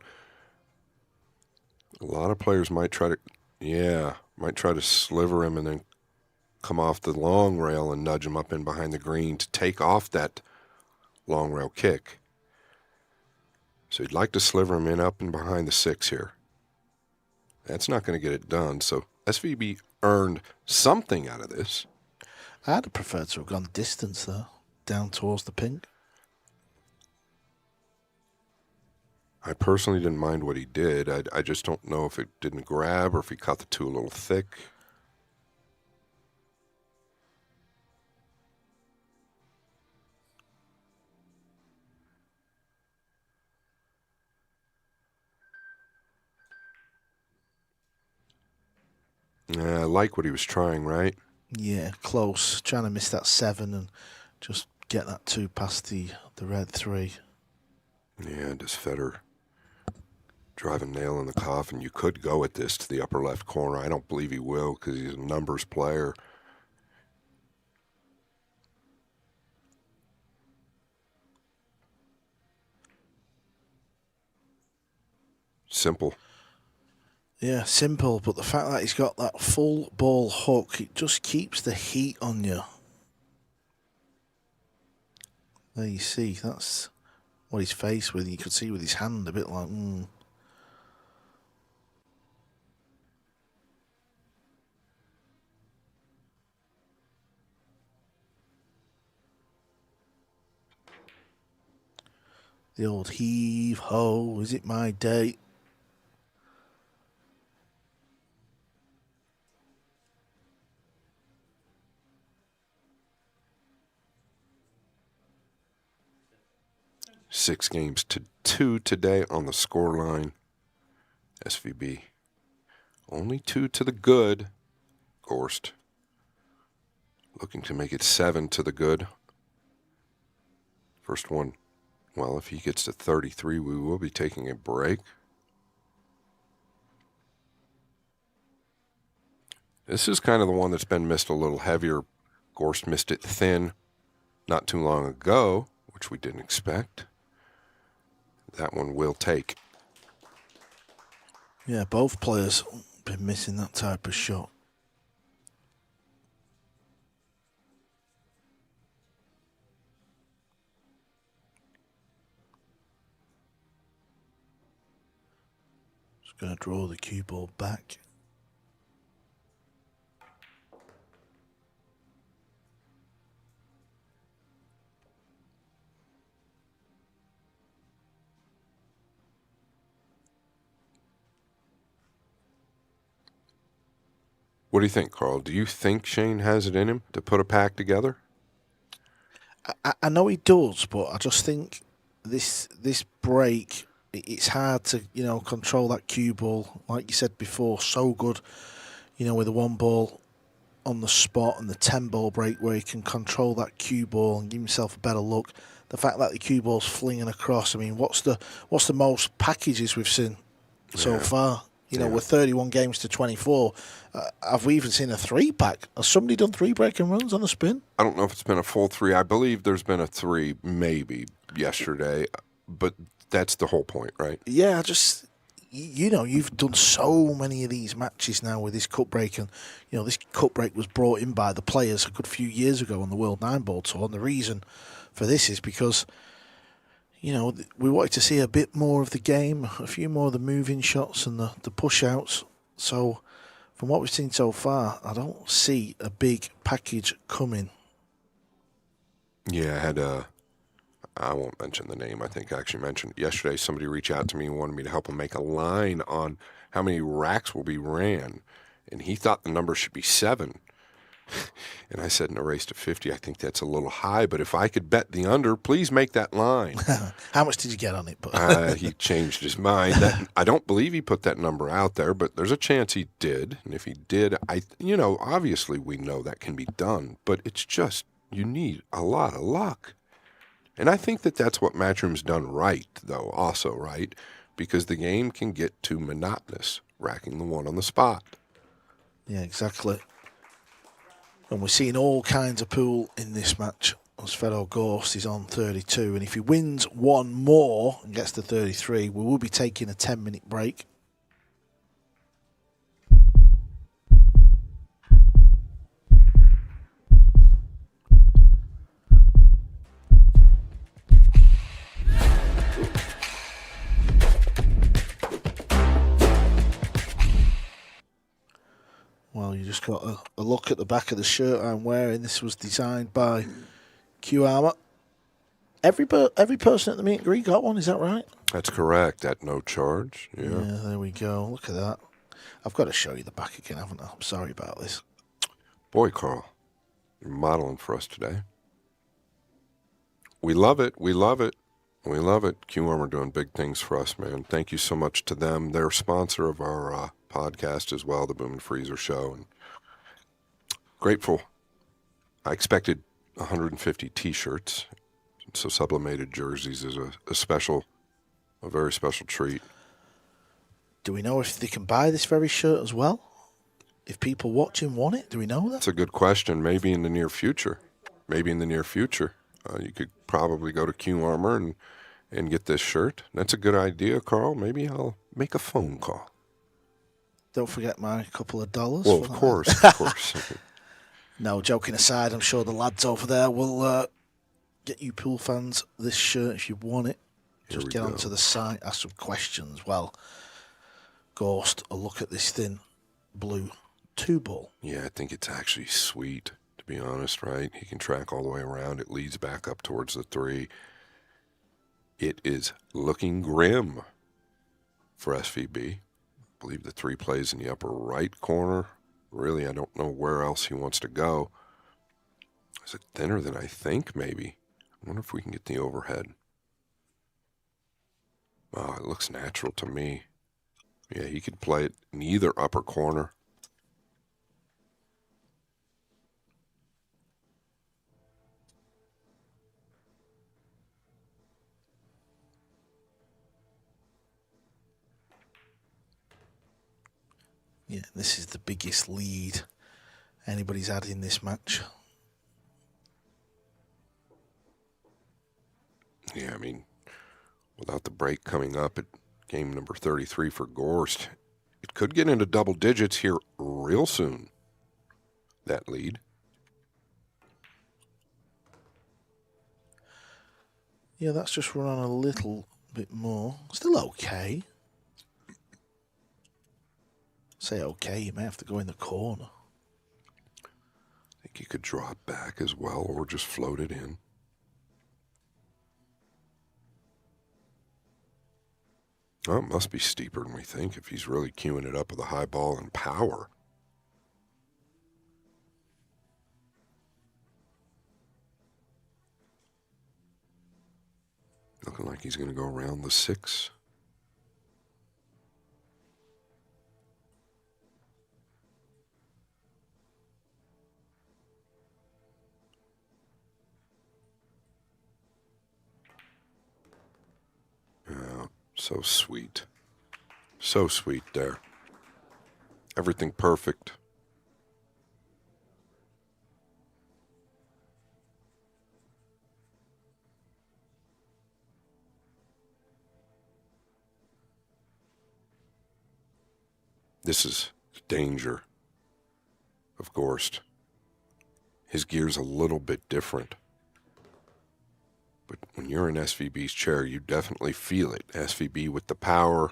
A lot of players might try to sliver him and then come off the long rail and nudge him up in behind the green to take off that long rail kick. So you'd like to sliver him in up and behind the 6 here. That's not going to get it done. So SVB earned something out of this. I'd have preferred to have gone distance, though, down towards the pink. I personally didn't mind what he did. I just don't know if it didn't grab or if he caught the 2 a little thick. I like what he was trying, right? Yeah, close. Trying to miss that 7 and just get that 2 past the red 3. Yeah, does Fedor drive a nail in the coffin? You could go at this to the upper left corner. I don't believe he will because he's a numbers player. Simple. Yeah, simple, but the fact that he's got that full ball hook, it just keeps the heat on you. There you see, that's what he's faced with. You could see with his hand a bit like, The old heave-ho, is it my day? Six games to 2 today on the scoreline. SVB. Only 2 to the good. Gorst. Looking to make it 7 to the good. First one. Well, if he gets to 33, we will be taking a break. This is kind of the one that's been missed a little heavier. Gorst missed it thin not too long ago, which we didn't expect. That one will take. Yeah, both players been missing that type of shot. Just going to draw the cue ball back. What do you think, Karl? Do you think Shane has it in him to put a pack together? I know he does, but I just think this break, it's hard to control that cue ball. Like you said before, so good, with the one ball on the spot and the 10 ball break where he can control that cue ball and give himself a better look. The fact that the cue ball's flinging across. I mean, what's the most packages we've seen so far? We're 31 games to 24. Have we even seen a 3-pack? Has somebody done 3 breaking runs on the spin? I don't know if it's been a full 3. I believe there's been a 3 maybe yesterday, but that's the whole point, right? Yeah, you've done so many of these matches now with this cup break, and this cup break was brought in by the players a good few years ago on the World 9-Ball Tour, and the reason for this is because we wanted to see a bit more of the game, a few more of the moving shots and the push-outs. So from what we've seen so far, I don't see a big package coming. Yeah, I won't mention the name. I think I actually mentioned it yesterday. Somebody reached out to me and wanted me to help him make a line on how many racks will be ran. And he thought the number should be 7. And I said, in a race to 50, I think that's a little high. But if I could bet the under, please make that line. How much did you get on it? He changed his mind. I don't believe he put that number out there, but there's a chance he did. And if he did, obviously we know that can be done. But it's just, you need a lot of luck. And I think that's what Matchroom's done right, though, also, right? Because the game can get too monotonous, racking the one on the spot. Yeah, exactly. And we're seeing all kinds of pool in this match. As Fedor Gorst is on 32, and if he wins one more and gets to 33, we will be taking a 10-minute break. Well, you just got a look at the back of the shirt I'm wearing. This was designed by Q Armour. Every person at the meet and greet got one, is that right? That's correct, at no charge. Yeah, there we go. Look at that. I've got to show you the back again, haven't I? I'm sorry about this. Boy, Karl, you're modeling for us today. We love it. We love it. We love it. Q Armour doing big things for us, man. Thank you so much to them. They're a sponsor of our podcast as well, the Boom and Freezer Show. And grateful. I expected 150 T-shirts. So sublimated jerseys is a very special treat. Do we know if they can buy this very shirt as well? If people watching want it, do we know that? That's a good question. Maybe in the near future. You could probably go to Q Armour and get this shirt. That's a good idea, Karl. Maybe I'll make a phone call. Don't forget my couple of dollars. Well, of course. No, joking aside, I'm sure the lads over there will get you pool fans this shirt if you want it. Just get onto the site, ask some questions. Well, Gorst, a look at this thin blue 2-ball. Yeah, I think it's actually sweet, to be honest, right? He can track all the way around. It leads back up towards the 3. It is looking grim for SVB. I believe the 3 plays in the upper right corner. Really, I don't know where else he wants to go. Is it thinner than I think, maybe? I wonder if we can get the overhead. Oh, it looks natural to me. Yeah, he could play it in either upper corner. Yeah, this is the biggest lead anybody's had in this match. Yeah, I mean, without the break coming up at game number 33 for Gorst, it could get into double digits here real soon, that lead. Yeah, that's just run on a little bit more. Still okay. Say okay, you may have to go in the corner. I think you could draw it back as well or just float it in. Oh, it must be steeper than we think if he's really queuing it up with a high ball and power. Looking like he's going to go around the 6. Yeah, so sweet. So sweet there. Everything perfect. This is the danger of Gorst. His gear's a little bit different. But when you're in SVB's chair, you definitely feel it. SVB with the power,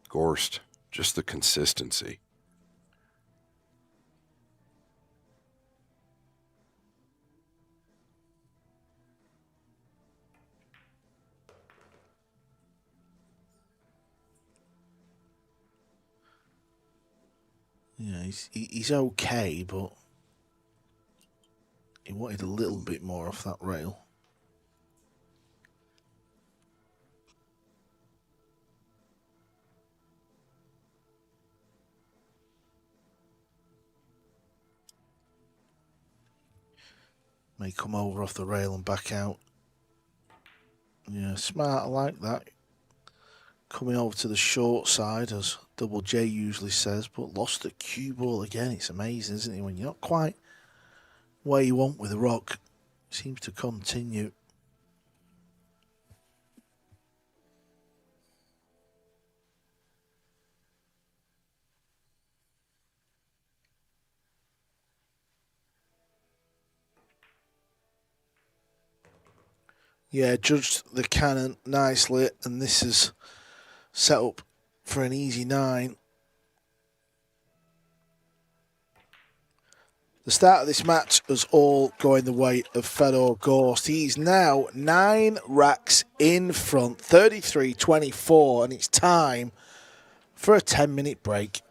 Gorst, just the consistency. Yeah, he's okay, but he wanted a little bit more off that rail. May come over off the rail and back out. Yeah, smart, I like that. Coming over to the short side, as Double J usually says, but lost the cue ball again. It's amazing, isn't it? When you're not quite where you want with the rock, it seems to continue. Yeah, judged the cannon nicely, and this is set up for an easy 9. The start of this match was all going the way of Fedor Gorst. He's now 9 racks in front, 33-24, and it's time for a 10-minute break.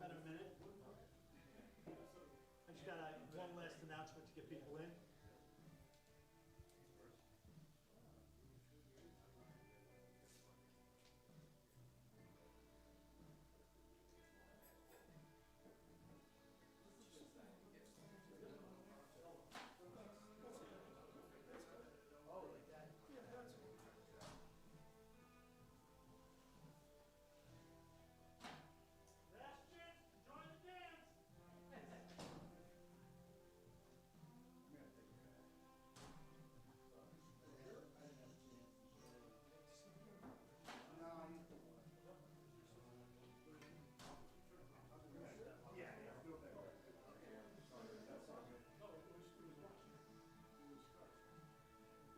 About a minute. I just got one last announcement to get people in.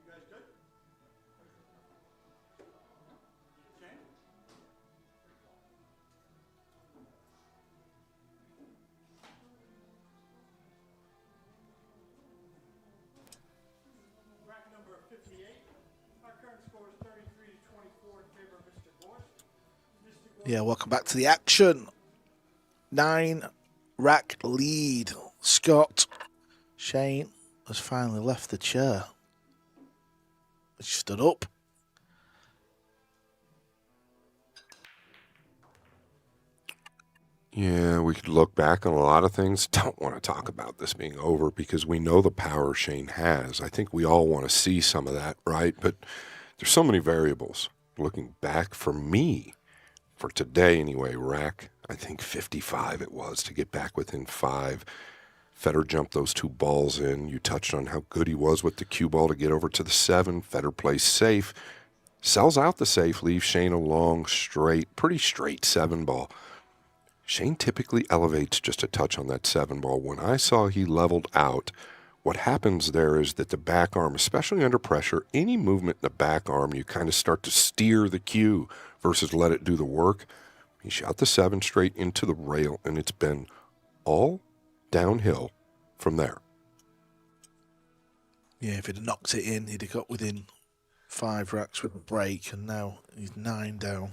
You guys good? Shane? Rack number 58. Our current score is 33 to 24 in favor of Mr. Gorst. Mr. Gorst. Yeah, welcome back to the action. 9-rack lead. Scott. Shane has finally left the chair. He stood up. Yeah, we could look back on a lot of things. Don't want to talk about this being over because we know the power Shane has. I think we all want to see some of that, right? But there's so many variables. Looking back for me, for today anyway, rack, I think 55 it was to get back within 5. Fedor jumped those 2 balls in. You touched on how good he was with the cue ball to get over to the 7. Fedor plays safe, sells out the safe, leaves Shane a long, straight, pretty straight 7 ball. Shane typically elevates just a touch on that 7 ball. When I saw he leveled out, what happens there is that the back arm, especially under pressure, any movement in the back arm, you kind of start to steer the cue versus let it do the work. He shot the 7 straight into the rail, and it's been all downhill from there. Yeah, if he'd have knocked it in, he'd have got within 5 racks with a break, and now he's 9 down.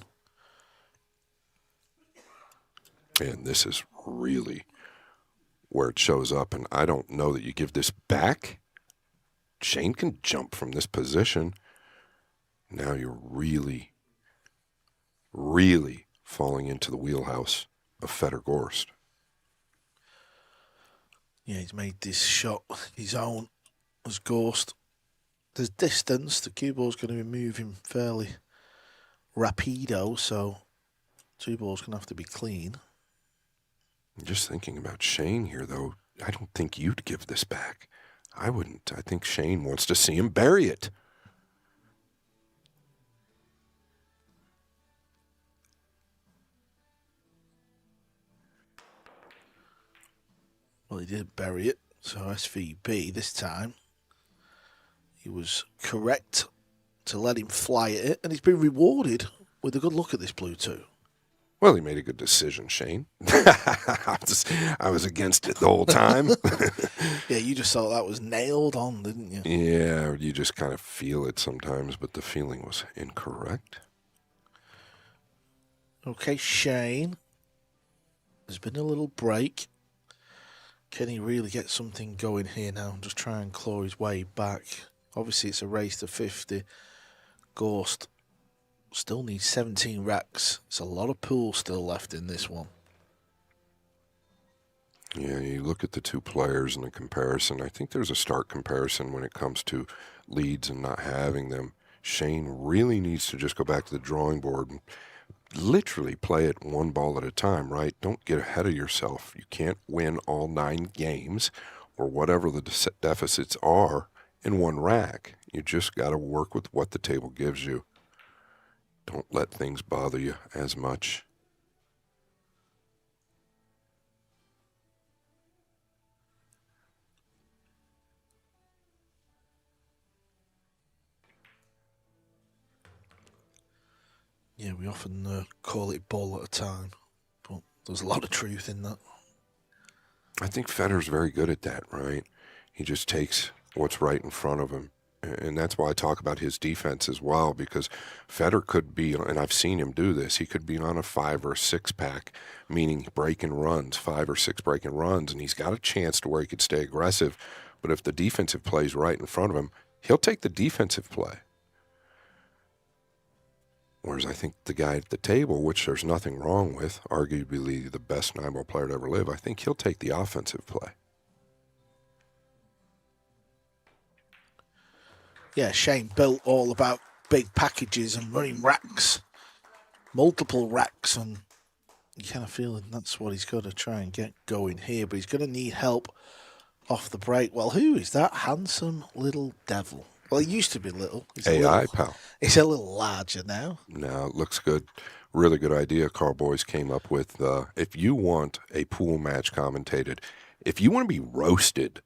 And this is really where it shows up, and I don't know that you give this back. Shane can jump from this position. Now you're really, really falling into the wheelhouse of Fedor Gorst. Yeah, he's made this shot his own as Gorst. There's distance. The cue ball's going to be moving fairly rapido, so 2 balls going to have to be clean. Just thinking about Shane here, though, I don't think you'd give this back. I wouldn't. I think Shane wants to see him bury it. Well, he didn't bury it, so SVB this time, he was correct to let him fly at it, and he's been rewarded with a good look at this blue 2. Well, he made a good decision, Shane. I was against it the whole time. Yeah, you just thought that was nailed on, didn't you? Yeah, you just kind of feel it sometimes, but the feeling was incorrect. Okay, Shane. There's been a little break. Can he really get something going here now? Just try and claw his way back. Obviously, it's a race to 50. Gorst still needs 17 racks. It's a lot of pool still left in this one. Yeah, you look at the 2 players and the comparison. I think there's a stark comparison when it comes to leads and not having them. Shane really needs to just go back to the drawing board and literally play it one ball at a time, right? Don't get ahead of yourself. You can't win all 9 games or whatever the deficits are in one rack. You just got to work with what the table gives you. Don't let things bother you as much. Yeah, we often call it ball at a time, but there's a lot of truth in that. I think Fedor's very good at that, right? He just takes what's right in front of him. And that's why I talk about his defense as well, because Fedor could be, and I've seen him do this, he could be on a 5 or 6 pack, meaning breaking runs, 5 or 6 breaking runs, and he's got a chance to where he could stay aggressive. But if the defensive play's right in front of him, he'll take the defensive play. Whereas I think the guy at the table, which there's nothing wrong with, arguably the best 9-ball player to ever live, I think he'll take the offensive play. Yeah, Shane built all about big packages and running racks, multiple racks, and you kind of feel that's what he's got to try and get going here. But he's going to need help off the break. Well, who is that handsome little devil? Well, he used to be little. He's AI, pal. He's a little larger now. No, it looks good. Really good idea Karl Boys came up with. If you want a pool match commentated, if you want to be roasted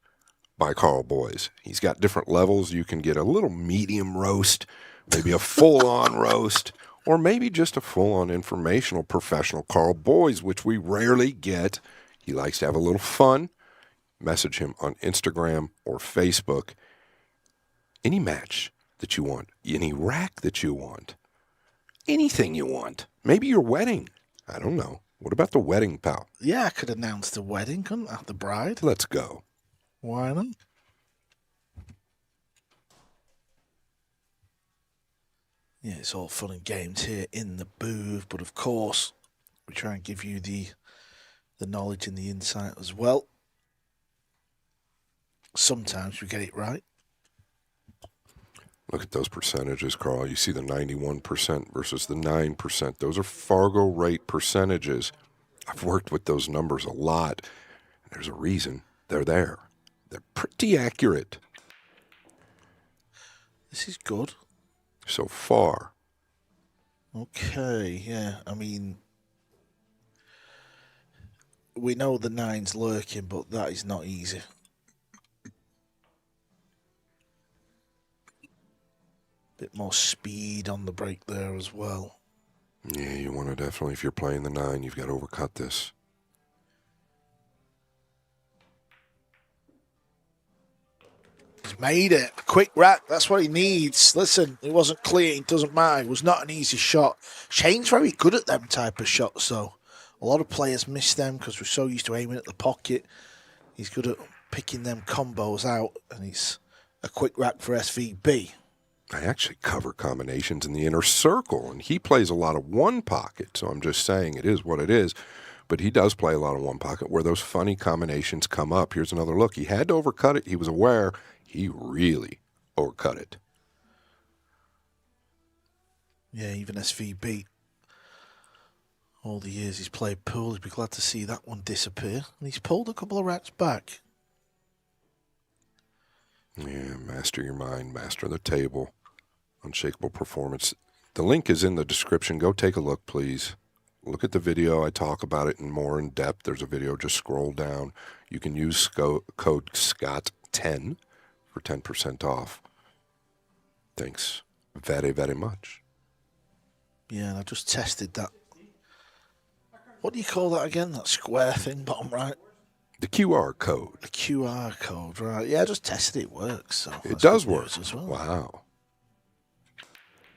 by Karl Boys, he's got different levels. You can get a little medium roast, maybe a full-on roast, or maybe just a full-on informational professional Karl Boys, which we rarely get. He likes to have a little fun. Message him on Instagram or Facebook. Any match that you want, any rack that you want, anything you want. Maybe your wedding. I don't know. What about the wedding, pal? Yeah, I could announce the wedding, couldn't I? The bride. Let's go. Why not? Yeah, it's all fun and games here in the booth, but of course, we try and give you the knowledge and the insight as well. Sometimes we get it right. Look at those percentages, Karl. You see the 91% versus the 9%. Those are Fargo rate percentages. I've worked with those numbers a lot. There's a reason they're there. They're pretty accurate. This is good. So far. Okay, yeah. I mean, we know the 9's lurking, but that is not easy. Bit more speed on the break there as well. Yeah, you want to definitely, if you're playing the 9, you've got to overcut this. He's made it. A quick rack, that's what he needs. Listen, it wasn't clear, it doesn't matter. It was not an easy shot. Shane's very good at them type of shots, though. A lot of players miss them because we're so used to aiming at the pocket. He's good at picking them combos out, and it's a quick rack for SVB. I actually cover combinations in the inner circle, and he plays a lot of one pocket, so I'm just saying it is what it is. But he does play a lot of one pocket where those funny combinations come up. Here's another look. He had to overcut it. He was aware. He really overcut it. Yeah, even SVB. All the years he's played pool, he'd be glad to see that one disappear. And he's pulled a couple of racks back. Yeah, master your mind, master the table. Unshakable performance. The link is in the description. Go take a look, please. Look at the video. I talk about it in more in depth. There's a video. Just scroll down. You can use code SCOTT10 for 10% off. Thanks very, very much. Yeah, and I just tested that. What do you call that again? That square thing, bottom right? The QR code. The QR code, right. Yeah, I just tested it. Works. So it does work. As well. Wow.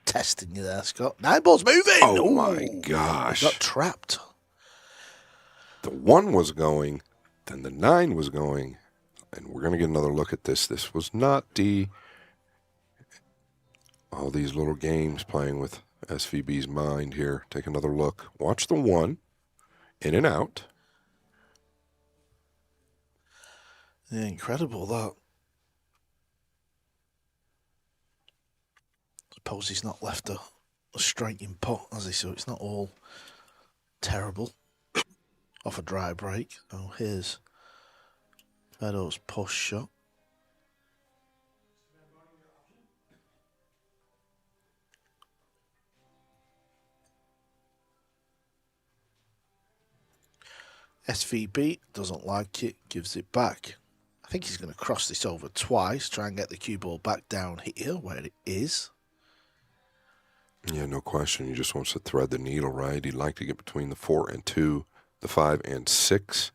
Testing you there, Scott. 9-ball's moving. Oh, my gosh. Got trapped. The 1 was going, then the 9 was going, and we're going to get another look at this. This was not all these little games playing with SVB's mind here. Take another look. Watch the 1, in and out. Yeah, incredible, that. Suppose he's not left a a straight in pot, as he so it's not all terrible off a dry break. So here's Fedor's push shot. SVB doesn't like it, gives it back. I think he's going to cross this over twice, try and get the cue ball back down here where it is. Yeah, no question. He just wants to thread the needle, right? He'd like to get between the 4 and 2, the 5 and 6.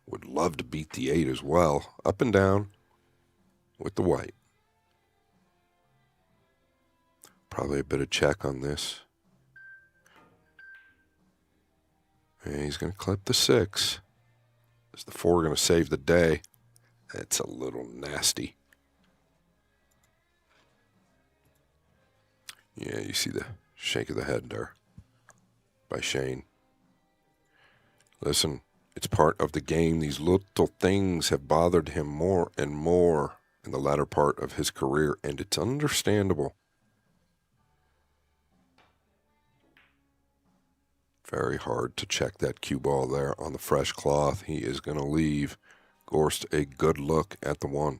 Would love to beat the 8 as well. Up and down with the white. Probably a bit of check on this. And he's going to clip the 6. Is the 4 going to save the day? That's a little nasty. Yeah, you see the shake of the head there by Shane. Listen, it's part of the game. These little things have bothered him more and more in the latter part of his career, and it's understandable. Very hard to check that cue ball there on the fresh cloth. He is going to leave Gorst a good look at the 1.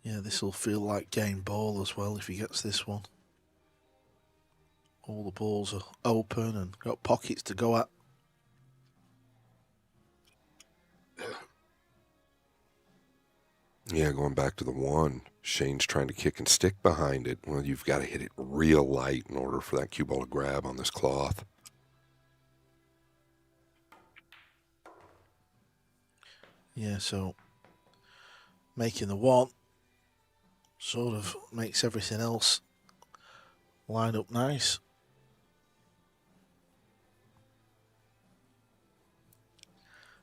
Yeah, this will feel like game ball as well if he gets this one. All the balls are open and got pockets to go at. Yeah, going back to the 1. Shane's trying to kick and stick behind it. Well, you've got to hit it real light in order for that cue ball to grab on this cloth. Yeah, so making the 1 sort of makes everything else line up nice.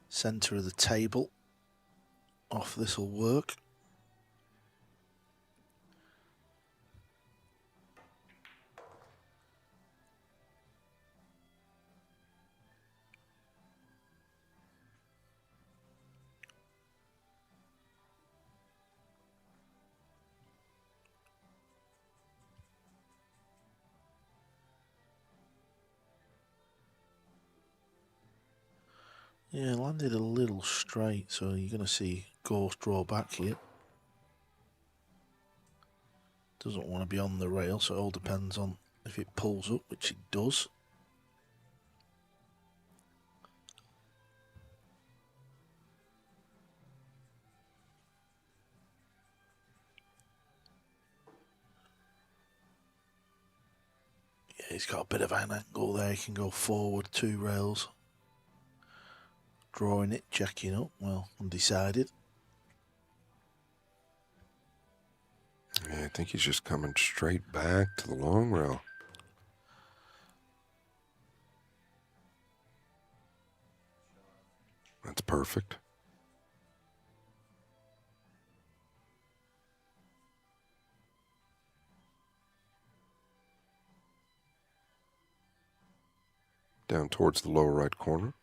Centre of the table. Off this will work. Yeah, landed a little straight, so you're going to see Gorst draw back here. Doesn't want to be on the rail, so it all depends on if it pulls up, which it does. Yeah, he's got a bit of an angle there. He can go forward 2 rails. Drawing it, checking up, well, undecided. Yeah, I think he's just coming straight back to the long rail. That's perfect. Down towards the lower right corner.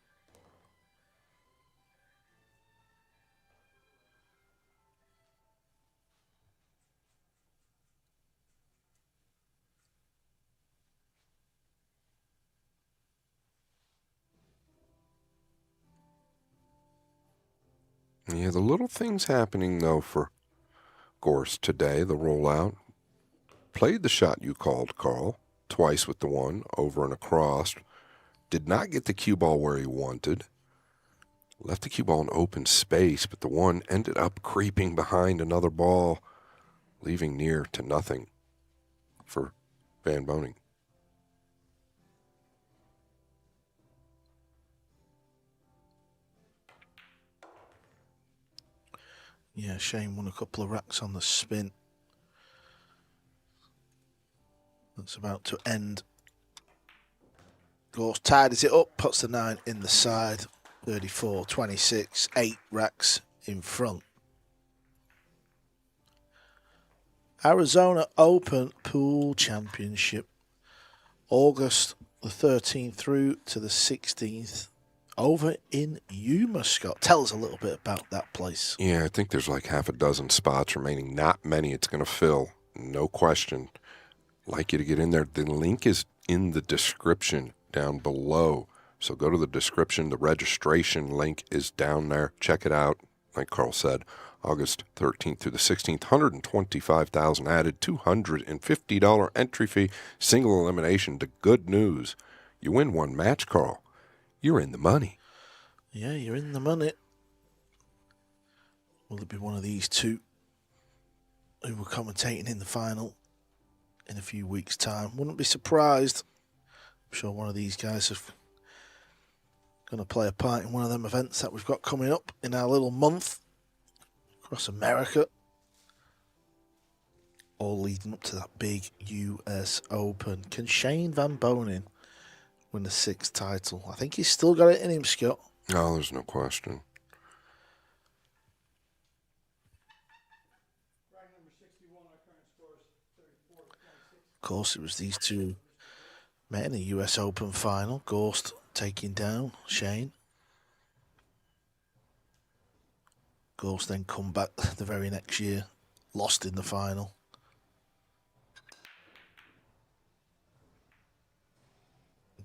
Yeah, the little things happening, though, for Gorst today, the rollout. Played the shot you called, Karl, twice with the 1, over and across. Did not get the cue ball where he wanted. Left the cue ball in open space, but the 1 ended up creeping behind another ball, leaving near to nothing for Van Boening. Yeah, Shane won a couple of racks on the spin. That's about to end. Gorst tidies it up, puts the 9 in the side. 34-26, 8 racks in front. Arizona Open Pool Championship. August the 13th through to the 16th over in Yuma, Scott. Tell us a little bit about that place. Yeah, I think there's like half a dozen spots remaining. Not many it's going to fill, no question. Like you to get in there. The link is in the description down below. So go to the description. The registration link is down there. Check it out. Like Karl said, August 13th through the 16th, 125,000 added, $250 entry fee, single elimination. The good news, you win one match, Karl, you're in the money. Yeah, you're in the money. Will it be one of these two who were commentating in the final in a few weeks' time? Wouldn't be surprised. I'm sure one of these guys is going to play a part in one of them events that we've got coming up in our little month across America. All leading up to that big US Open. Can Shane Van Boening win the 6th title? I think he's still got it in him, Scott. Oh, there's no question. Of course, it was these two met in the US Open final. Gorst taking down Shane. Gorst then come back the very next year, lost in the final.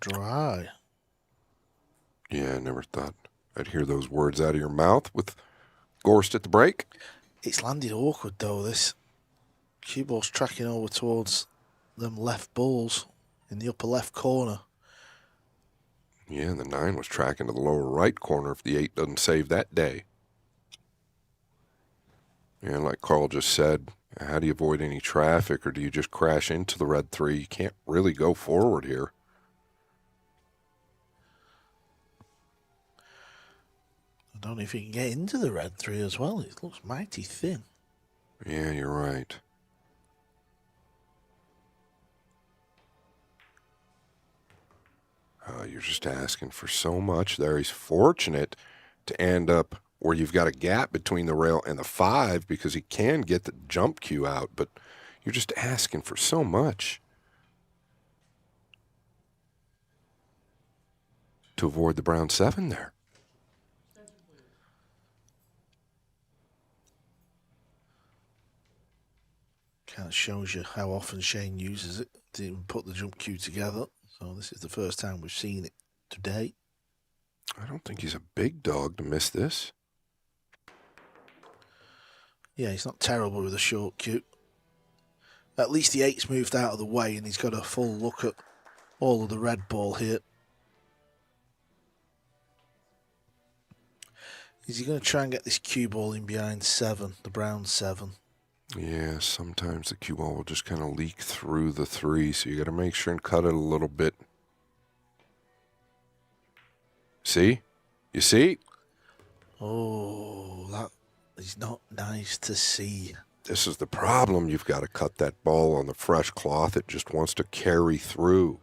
Dry. Yeah, I never thought I'd hear those words out of your mouth with Gorst at the break. It's landed awkward though, this. Cue ball's tracking over towards them left balls in the upper left corner. Yeah, and the 9 was tracking to the lower right corner if the 8 doesn't save that day. Yeah, like Karl just said, how do you avoid any traffic, or do you just crash into the red 3? You can't really go forward here. I don't know if you can get into the red 3 as well. It looks mighty thin. Yeah, you're right. You're just asking for so much there. He's fortunate to end up where you've got a gap between the rail and the 5 because he can get the jump cue out, but you're just asking for so much to avoid the brown 7 there. Kind of shows you how often Shane uses it to even put the jump cue together. So this is the first time we've seen it today. I don't think he's a big dog to miss this. Yeah, he's not terrible with a short cue. At least the 8's moved out of the way and he's got a full look at all of the red ball here. Is he going to try and get this cue ball in behind 7, the brown 7? Yeah, sometimes the cue ball will just kind of leak through the 3, so you got to make sure and cut it a little bit. See? You see? Oh, that is not nice to see. This is the problem. You've got to cut that ball on the fresh cloth. It just wants to carry through.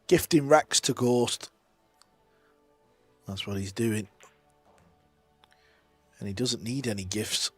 Gifting racks to Gorst. That's what he's doing. And he doesn't need any gifts.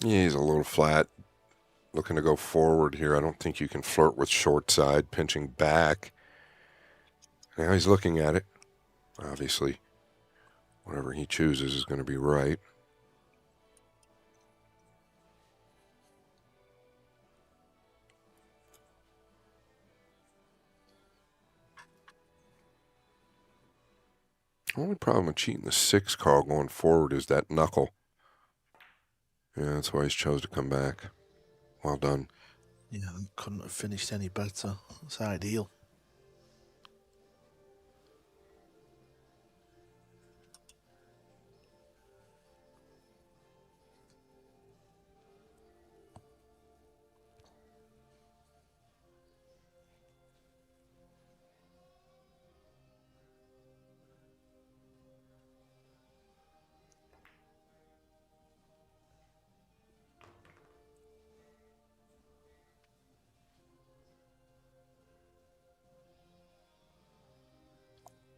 Yeah, he's a little flat, looking to go forward here. I don't think you can flirt with short side, pinching back. Now he's looking at it. Obviously, whatever he chooses is going to be right. The only problem with cheating the 6, Karl, going forward is that knuckle. Yeah, that's why he's chose to come back. Well done. Yeah, couldn't have finished any better. It's ideal.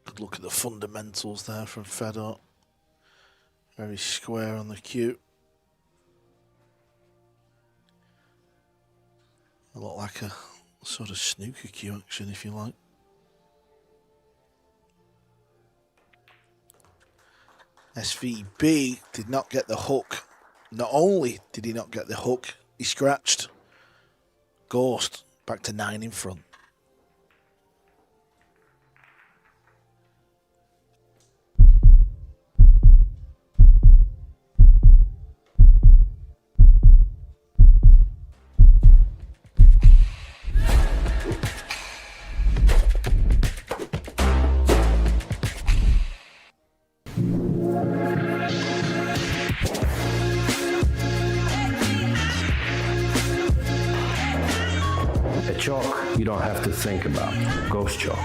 Good look at the fundamentals there from Fedor. Very square on the cue. A lot like a sort of snooker cue action, if you like. SVB did not get the hook. Not only did he not get the hook, he scratched. Gorst back to 9 in front. A chalk you don't have to think about. Ghost chalk.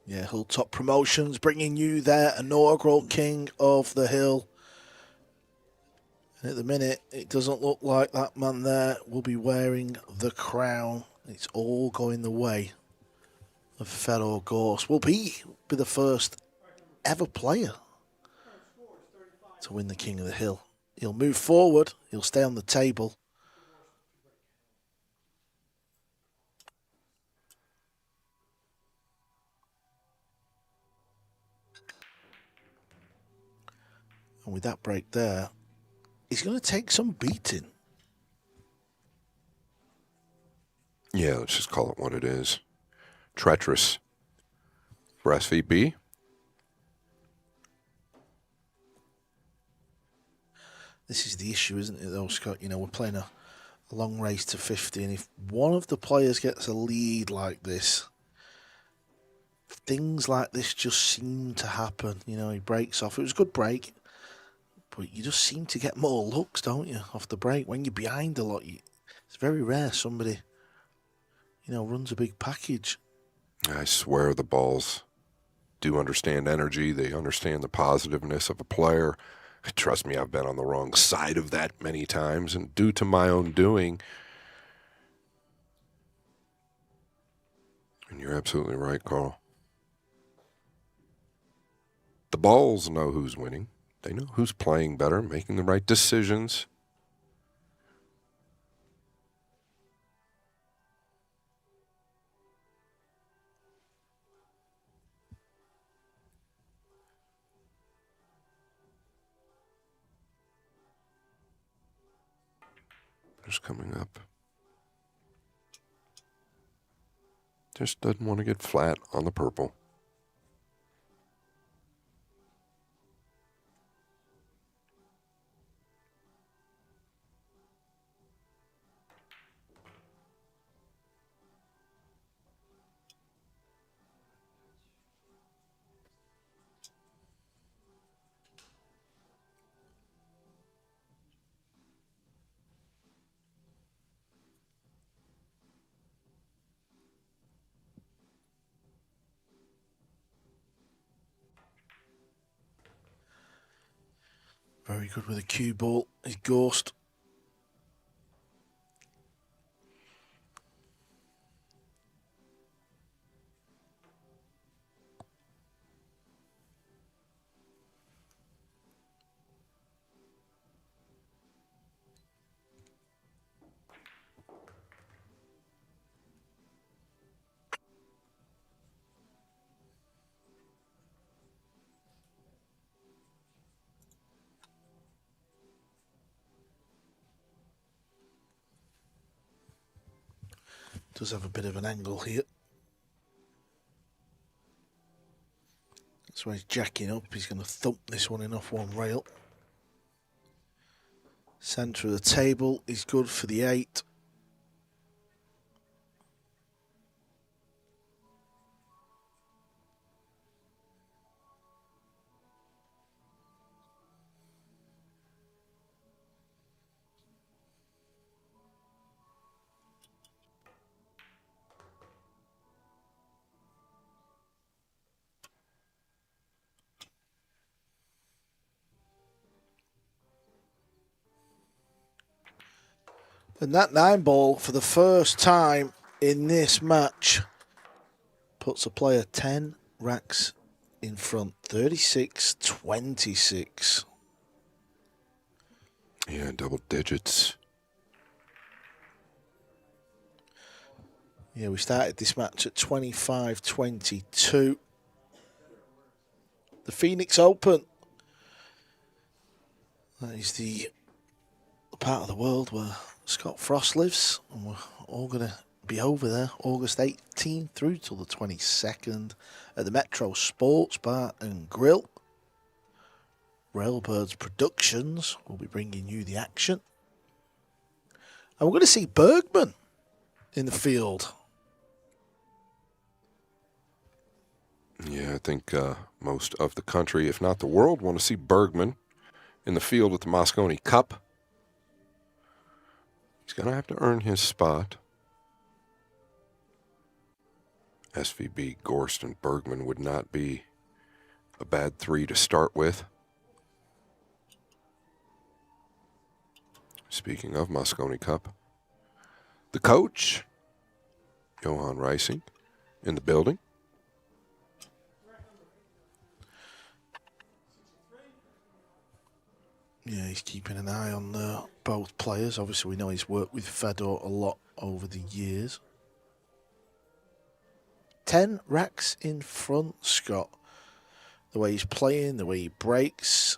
Yeah, Hilltop Promotions bringing you their inaugural King of the Hill. And at the minute, it doesn't look like that man there will be wearing the crown. It's all going the way of Fedor Gorst. Will be the first ever player to win the King of the Hill. He'll move forward. He'll stay on the table. And with that break there, he's going to take some beating. Yeah, let's just call it what it is. Treacherous for SVB. This is the issue, isn't it, though, Scott? You know, we're playing a long race to 50, and if one of the players gets a lead like this, things like this just seem to happen. You know, he breaks off. It was a good break, but you just seem to get more looks, don't you, off the break? When you're behind a lot, it's very rare somebody, you know, runs a big package. I swear the balls do understand energy. They understand the positiveness of a player. Trust me, I've been on the wrong side of that many times, and due to my own doing. And you're absolutely right, Karl. The balls know who's winning. They know who's playing better, making the right decisions. Just coming up. Just doesn't want to get flat on the purple. Very good with a cue ball. He's Gorst. Does have a bit of an angle here. That's why he's jacking up. He's going to thump this one in off one rail. Centre of the table is good for the 8. And that 9 ball, for the first time in this match, puts a player 10 racks in front, 36-26. Yeah, double digits. Yeah, we started this match at 25-22. The Phoenix Open. That is the part of the world where Scott Frost lives, and we're all going to be over there August 18th through till the 22nd at the Metro Sports Bar and Grill. Railbirds Productions will be bringing you the action. And we're going to see Bergman in the field. Yeah, I think most of the country, if not the world, want to see Bergman in the field at the Moscone Cup. He's going to have to earn his spot. SVB, Gorst, and Bergman would not be a bad 3 to start with. Speaking of Moscone Cup, the coach, Johan Reising, in the building. Yeah, he's keeping an eye on both players. Obviously, we know he's worked with Fedor a lot over the years. 10 racks in front, Scott. The way he's playing, the way he breaks,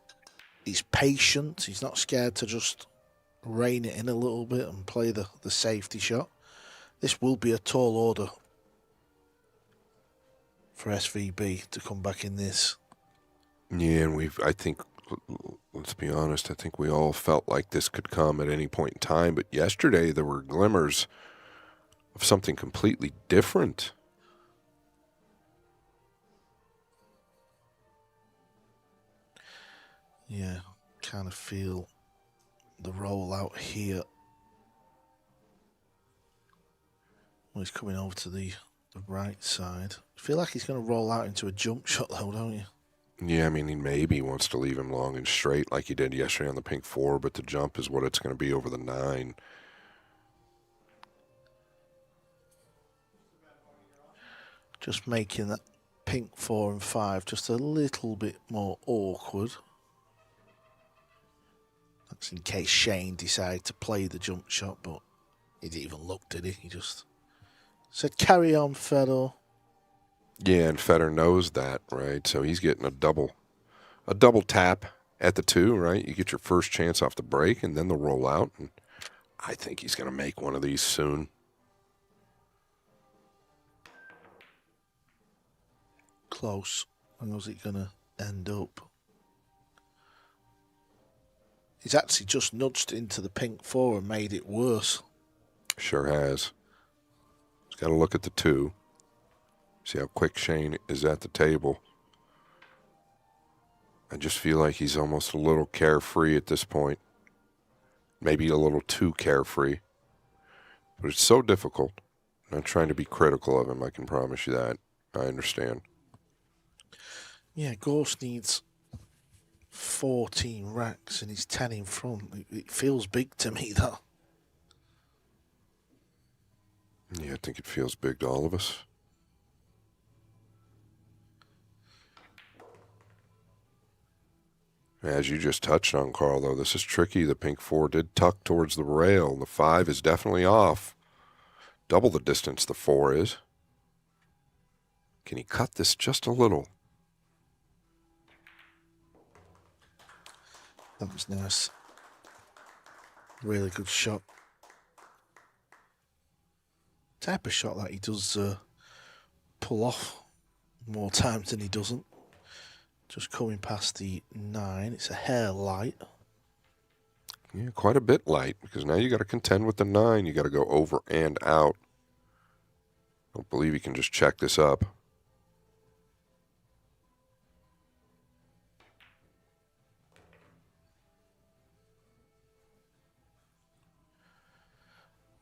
he's patient. He's not scared to just rein it in a little bit and play the safety shot. This will be a tall order for SVB to come back in this. Yeah, and I think, let's be honest, I think we all felt like this could come at any point in time, but yesterday there were glimmers of something completely different. Yeah, kind of feel the rollout here. Well, he's coming over to the right side. I feel like he's going to roll out into a jump shot, though, don't you? Yeah, I mean, he maybe wants to leave him long and straight like he did yesterday on the pink 4, but the jump is what it's going to be over the 9. Just making that pink 4 and 5 just a little bit more awkward. That's in case Shane decided to play the jump shot, but he didn't even look, did he? He just said, carry on, Fedor. Yeah, and Fedor knows that, right? So he's getting a double tap at the 2, right? You get your first chance off the break and then the roll out. And I think he's going to make one of these soon. Close. How's it going to end up? He's actually just nudged into the pink 4 and made it worse. Sure has. He's got to look at the 2. See how quick Shane is at the table. I just feel like he's almost a little carefree at this point. Maybe a little too carefree. But it's so difficult. I'm not trying to be critical of him, I can promise you that. I understand. Yeah, Gorst needs 14 racks and he's 10 in front. It feels big to me, though. Yeah, I think it feels big to all of us. As you just touched on, Karl, though, this is tricky. The pink 4 did tuck towards the rail. The 5 is definitely off. Double the distance the 4 is. Can he cut this just a little? That was nice. Really good shot. type of shot that he does pull off more times than he doesn't. Just coming past the 9. It's a hair light. Yeah, quite a bit light, because now you got to contend with the 9. You got to go over and out. Don't believe you can just check this up.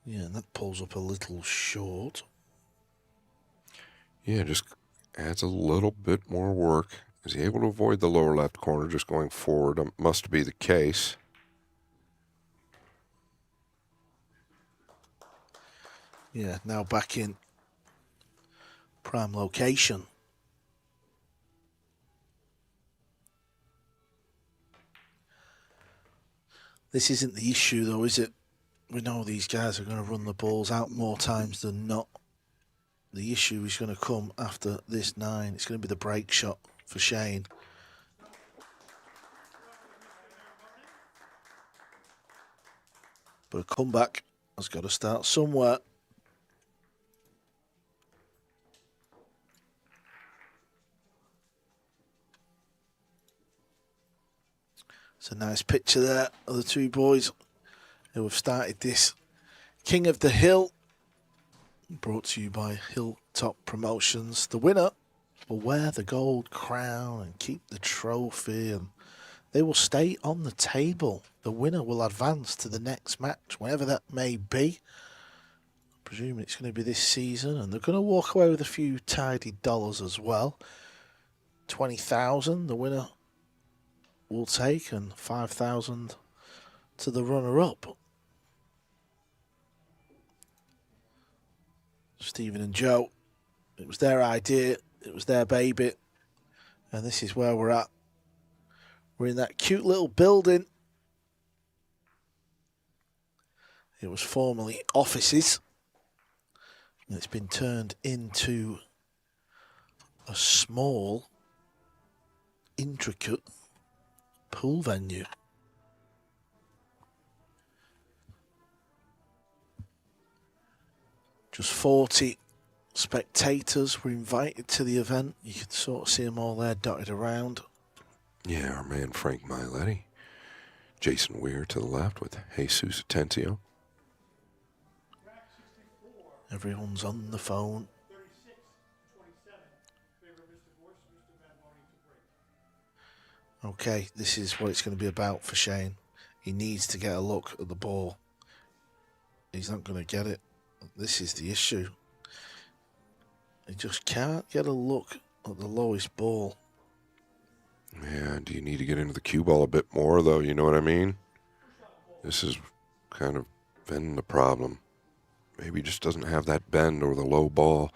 Yeah, and that pulls up a little short. Yeah, just adds a little bit more work. Is he able to avoid the lower left corner just going forward? Must be the case. Yeah, now back in prime location. This isn't the issue, though, is it? We know these guys are going to run the balls out more times than not. The issue is going to come after this 9. It's going to be the break shot for Shane. But a comeback has got to start somewhere. It's a nice picture there of the two boys who have started this King of the Hill, brought to you by Hilltop Promotions. The winner will wear the gold crown and keep the trophy, and they will stay on the table. The winner will advance to the next match, whenever that may be. Presuming it's going to be this season, and they're going to walk away with a few tidy dollars as well. 20,000 the winner will take, and 5,000 to the runner-up. Stephen and Joe, it was their idea, it was their baby, and this is where we're at. We're in that cute little building. It was formerly offices, and it's been turned into a small, intricate pool venue. Just 40 spectators were invited to the event. You can sort of see them all there dotted around. Yeah, our man Frank Miletti. Jason Weir to the left with Jesus Atencio. Everyone's on the phone. Okay, this is what it's going to be about for Shane. He needs to get a look at the ball. He's not going to get it. This is the issue. He just can't get a look at the lowest ball. Yeah, do you need to get into the cue ball a bit more, though? You know what I mean? This has kind of been the problem. Maybe he just doesn't have that bend or the low ball.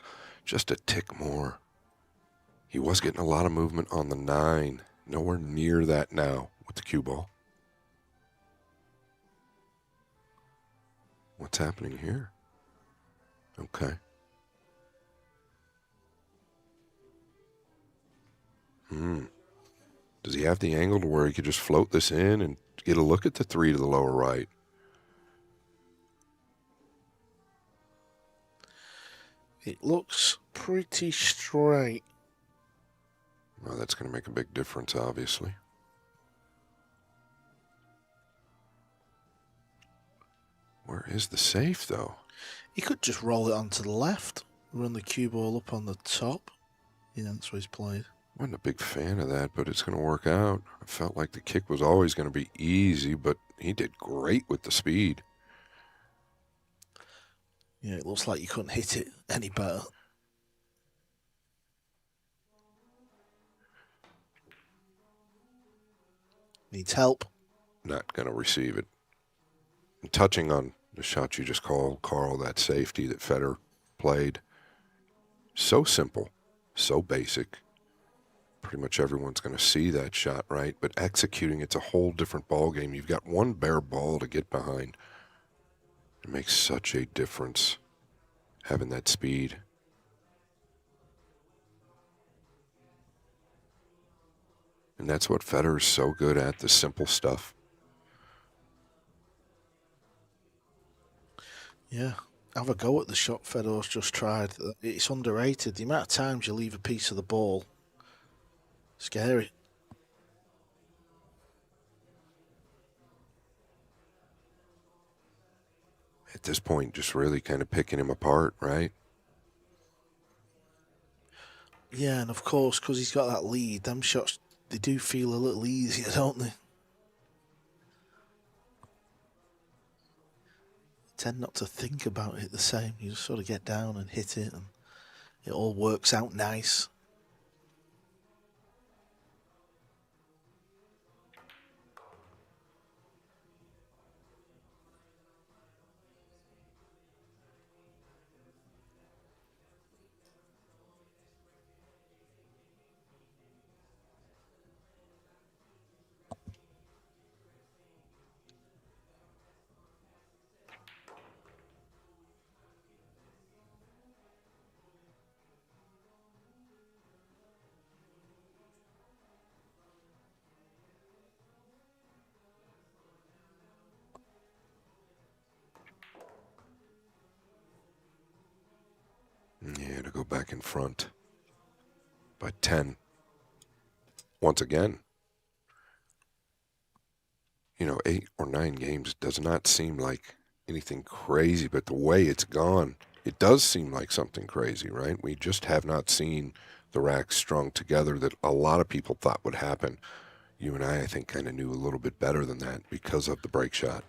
Just a tick more. He was getting a lot of movement on the 9. Nowhere near that now with the cue ball. What's happening here? Okay. Does he have the angle to where he could just float this in and get a look at the 3 to the lower right? It looks pretty straight. Well, that's going to make a big difference, obviously. Where is the safe, though? He could just roll it onto the left, run the cue ball up on the top. Yeah, that's what he's played. Wasn't a big fan of that, but it's going to work out. I felt like the kick was always going to be easy, but he did great with the speed. Yeah, it looks like you couldn't hit it any better. Needs help. Not going to receive it. And touching on the shot you just called, Karl, that safety that Fedor played. So simple, so basic. Pretty much everyone's going to see that shot, right? But executing, it's a whole different ball game. You've got one bare ball to get behind. It makes such a difference having that speed. And that's what Fedor is so good at, the simple stuff. Yeah, have a go at the shot Fedor's just tried. It's underrated. The amount of times you leave a piece of the ball. Scary. At this point, just really kind of picking him apart, right? Yeah, and of course, because he's got that lead, them shots, they do feel a little easier, don't they? Tend not to think about it the same. You just sort of get down and hit it, and it all works out nice. Yeah, to go back in front by 10. Once again, 8 or 9 games does not seem like anything crazy, but the way it's gone, it does seem like something crazy, right? We just have not seen the racks strung together that a lot of people thought would happen. You and I think, kind of knew a little bit better than that because of the break shot.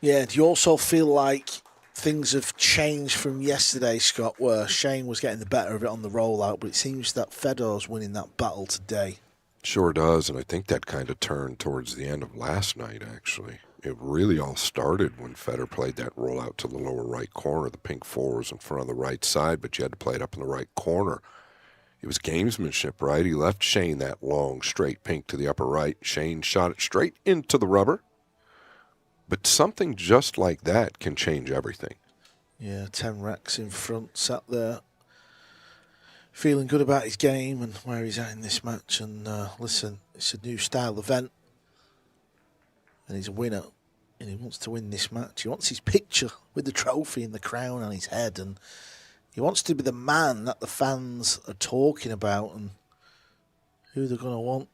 Yeah, do you also feel like things have changed from yesterday, Scott, where Shane was getting the better of it on the rollout, but it seems that Fedor's winning that battle today? Sure does, and I think that kind of turned towards the end of last night, actually. It really all started when Fedor played that rollout to the lower right corner. The pink 4 was in front of the right side, but you had to play it up in the right corner. It was gamesmanship, right? He left Shane that long, straight pink to the upper right. Shane shot it straight into the rubber. But something just like that can change everything. Yeah, 10 racks in front, sat there, feeling good about his game and where he's at in this match. And listen, it's a new style event, and he's a winner, and he wants to win this match. He wants his picture with the trophy and the crown on his head, and he wants to be the man that the fans are talking about and who they're going to want.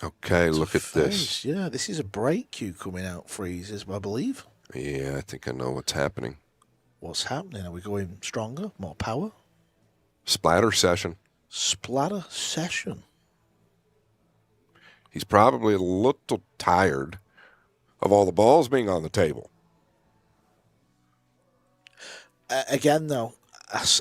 Okay, look at this. Yeah, this is a break cue coming out, Freezes, I believe. Yeah, I think I know what's happening. What's happening? Are we going stronger, more power? Splatter session. Splatter session. He's probably a little tired of all the balls being on the table. Again, though,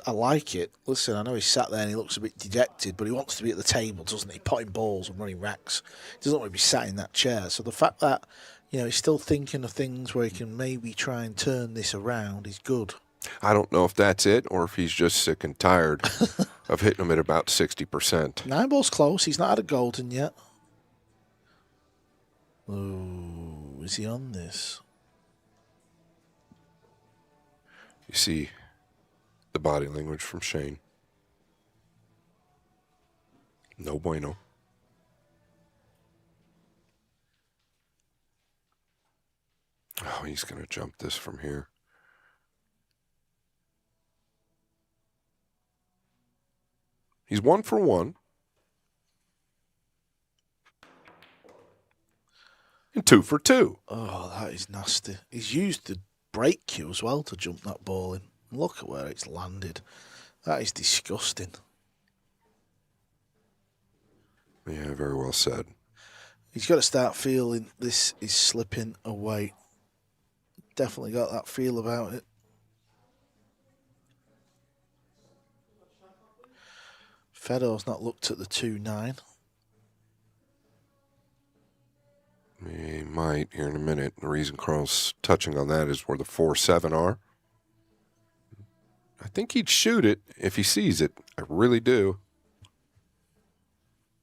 I like it. Listen, I know he's sat there and he looks a bit dejected, but he wants to be at the table, doesn't he? Potting balls and running racks. He doesn't want to be sat in that chair. So the fact that, he's still thinking of things where he can maybe try and turn this around is good. I don't know if that's it or if he's just sick and tired of hitting him at about 60%. 9 ball's close. He's not had a golden yet. Ooh, is he on this? You see the body language from Shane. No bueno. Oh, he's going to jump this from here. He's 1 for 1. And 2 for 2. Oh, that is nasty. He's used the break cue as well to jump that ball in. Look at where it's landed. That is disgusting. Yeah, very well said. He's got to start feeling this is slipping away. Definitely got that feel about it. Fedor's not looked at the 2-9. He might here in a minute. The reason Karl's touching on that is where the 4-7 are. I think he'd shoot it if he sees it. I really do.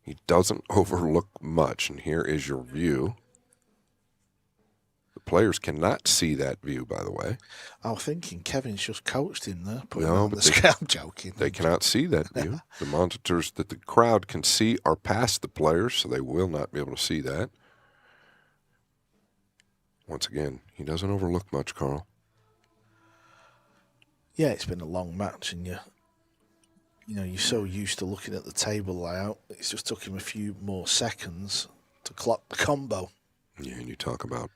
He doesn't overlook much, and here is your view. The players cannot see that view, by the way. I was thinking Kevin's just coached him there. No, but I'm joking. They cannot see that view. The monitors that the crowd can see are past the players, so they will not be able to see that. Once again, he doesn't overlook much, Karl. Yeah, it's been a long match, and you're so used to looking at the table layout. It's just took him a few more seconds to clock the combo. Yeah, and you talk about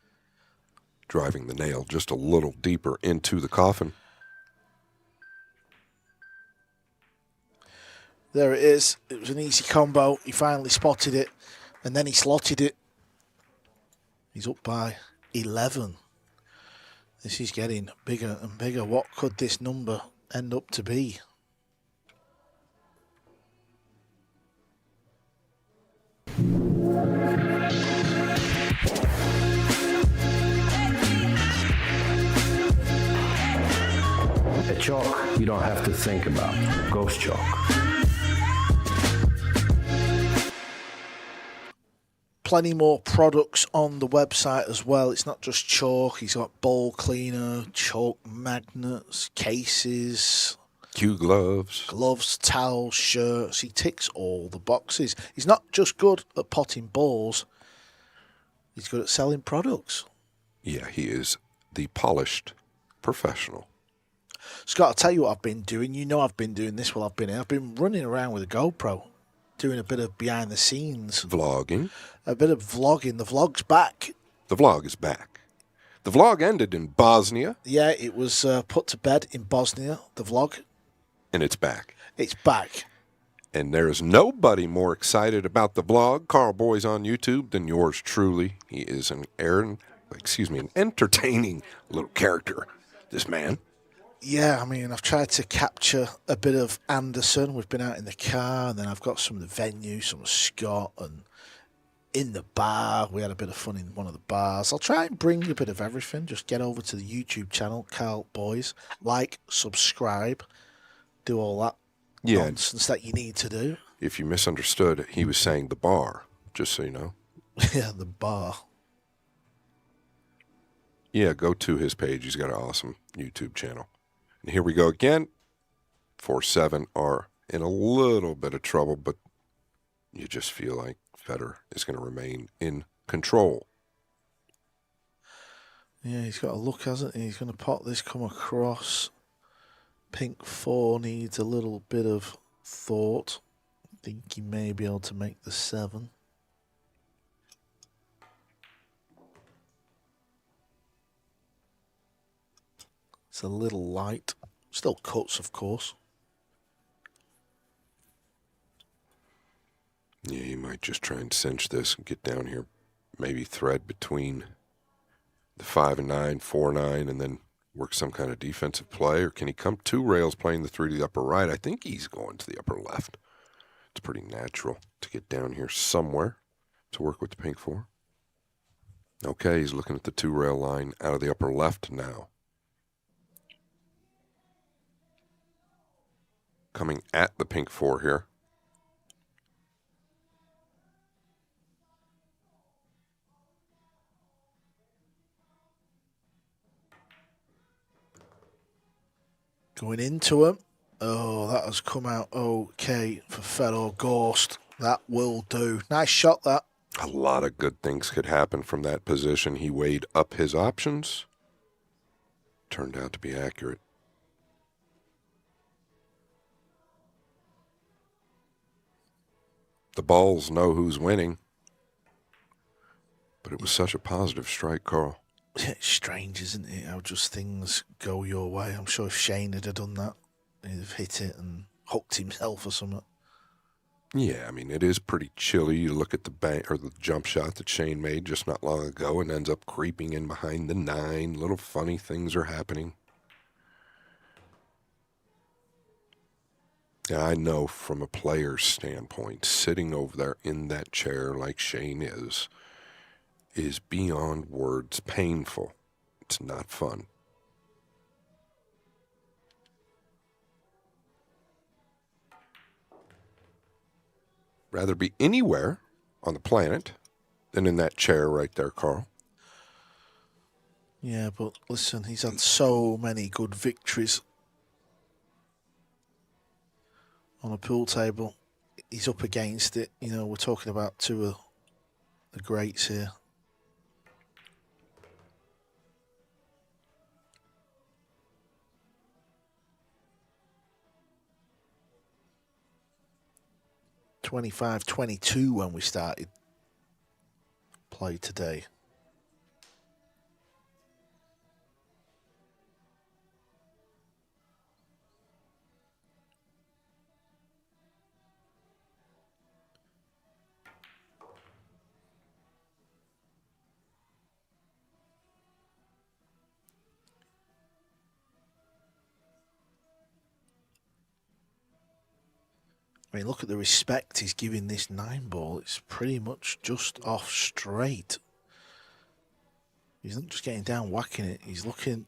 driving the nail just a little deeper into the coffin. There it is. It was an easy combo. He finally spotted it, and then he slotted it. He's up by 11. This is getting bigger and bigger. What could this number end up to be? A chalk you don't have to think about. Ghost chalk. Plenty more products on the website as well. It's not just chalk. He's got bowl cleaner, chalk magnets, cases, Cue gloves, towels, shirts. He ticks all the boxes. He's not just good at potting balls. He's good at selling products. Yeah, he is the polished professional. Scott, I'll tell you what I've been doing. You know I've been doing this while I've been here. I've been running around with a GoPro, doing a bit of behind the scenes. Vlogging. A bit of vlogging. The vlog's back. The vlog is back. The vlog ended in Bosnia. Yeah, it was put to bed in Bosnia, the vlog. And it's back. It's back. And there is nobody more excited about the vlog, Karl Boys on YouTube, than yours truly. He is an entertaining little character, this man. Yeah, I mean, I've tried to capture a bit of Anderson. We've been out in the car, and then I've got some of the venue, some of Scott, and in the bar. We had a bit of fun in one of the bars. I'll try and bring a bit of everything. Just get over to the YouTube channel, Karl Boys. Like, subscribe, do all that nonsense that you need to do. If you misunderstood, he was saying the bar, just so you know. Yeah, the bar. Yeah, go to his page. He's got an awesome YouTube channel. And here we go again. 4-7 are in a little bit of trouble, but you just feel like Fedor is going to remain in control. Yeah, he's got a look, hasn't he? He's going to pot this, come across. Pink 4 needs a little bit of thought. I think he may be able to make the 7. It's a little light. Still cuts, of course. Yeah, you might just try and cinch this and get down here. Maybe thread between the 5 and 9, 4, 9, and then work some kind of defensive play. Or can he come 2 rails playing the 3 to the upper right? I think he's going to the upper left. It's pretty natural to get down here somewhere to work with the pink 4. Okay, he's looking at the 2 rail line out of the upper left now. Coming at the pink 4 here. Going into him. Oh, that has come out okay for Fedor Gorst. That will do. Nice shot, that. A lot of good things could happen from that position. He weighed up his options. Turned out to be accurate. The balls know who's winning. But it was such a positive strike, Karl. It's strange, isn't it, how just things go your way. I'm sure if Shane had done that, he'd have hit it and hooked himself or something. Yeah, I mean, it is pretty chilly. You look at the jump shot that Shane made just not long ago and ends up creeping in behind the 9. Little funny things are happening. And I know from a player's standpoint, sitting over there in that chair like Shane is beyond words painful. It's not fun. Rather be anywhere on the planet than in that chair right there, Karl. Yeah, but listen, he's had so many good victories on a pool table. He's up against it. You know, we're talking about 2 of the greats here. 25-22 when we started play today. I mean, look at the respect he's giving this 9-ball. It's pretty much just off straight. He's not just getting down whacking it. He's looking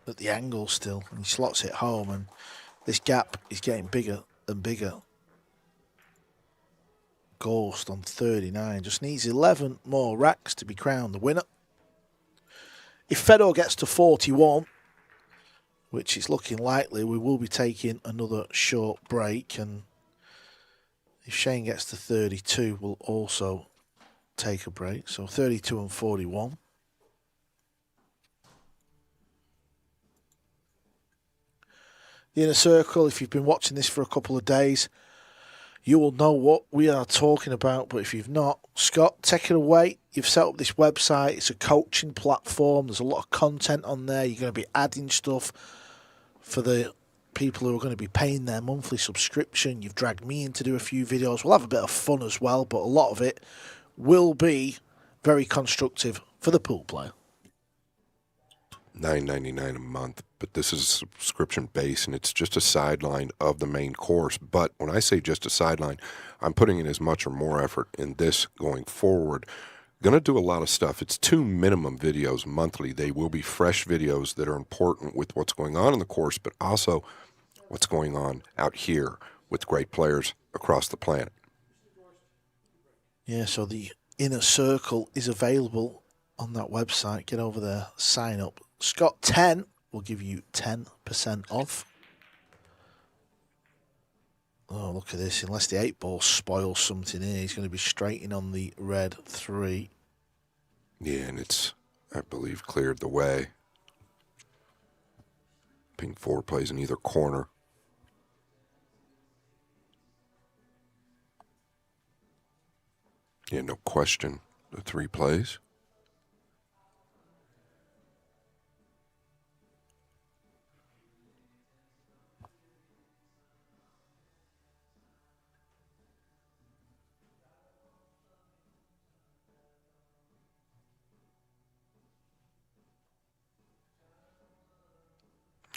at the angle still. And he slots it home. And this gap is getting bigger and bigger. Gorst on 39. Just needs 11 more racks to be crowned the winner. If Fedor gets to 41, which is looking likely, we will be taking another short break. And if Shane gets to 32, we'll also take a break. So 32 and 41. The inner circle, if you've been watching this for a couple of days, you will know what we are talking about. But if you've not, Scott, take it away. You've set up this website. It's a coaching platform. There's a lot of content on there. You're going to be adding stuff for the people who are going to be paying their monthly subscription. You've dragged me in to do a few videos. We'll have a bit of fun as well, but a lot of it will be very constructive for the pool player. $9.99 a month, but this is subscription based, and it's just a sideline of the main course. But when I say just a sideline, I'm putting in as much or more effort in this going forward. Going to do a lot of stuff. It's 2 minimum videos monthly. They will be fresh videos that are important with what's going on in the course, but also what's going on out here with great players across the planet. Yeah, so the inner circle is available on that website. Get over there, sign up. Scott 10 will give you 10% off. Oh, look at this. Unless the 8-ball spoils something here, he's going to be straight in on the red 3. Yeah, and it's, I believe, cleared the way. Pink 4 plays in either corner. Yeah, no question. The 3 plays.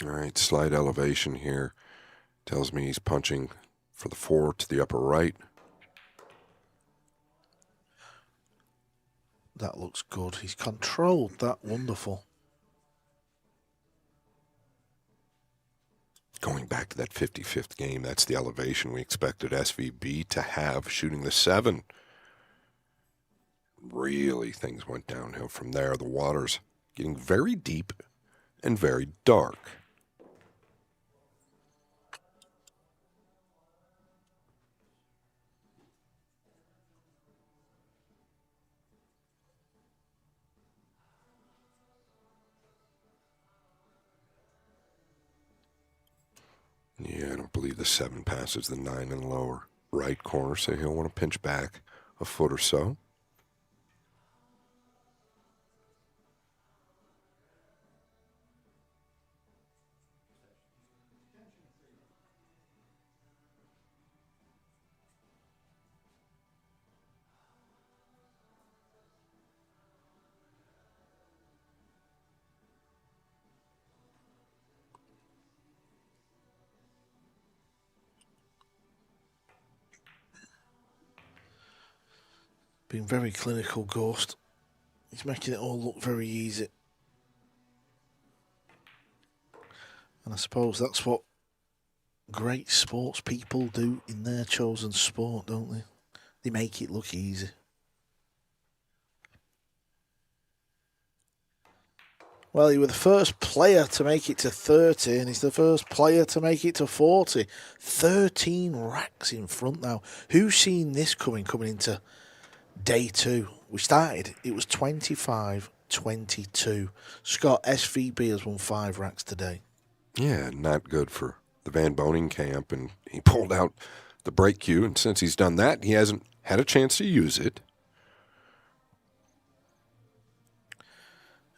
All right, slight elevation here. Tells me he's punching for the 4 to the upper right. That looks good. He's controlled that. Wonderful. Going back to that 55th game, that's the elevation we expected SVB to have shooting the 7. Really, things went downhill from there. The water's getting very deep and very dark. Yeah, I don't believe the 7 passes the 9 in the lower right corner, so he'll want to pinch back a foot or so. Being very clinical, Gorst. He's making it all look very easy. And I suppose that's what great sports people do in their chosen sport, don't they? They make it look easy. Well, he was the first player to make it to 30, and he's the first player to make it to 40. 13 racks in front now. Who's seen this coming into day 2? We started, it was 25-22. Scott, SVB has won 5 racks today. Yeah, not good for the Van Boening camp, and he pulled out the break cue, and since he's done that, he hasn't had a chance to use it.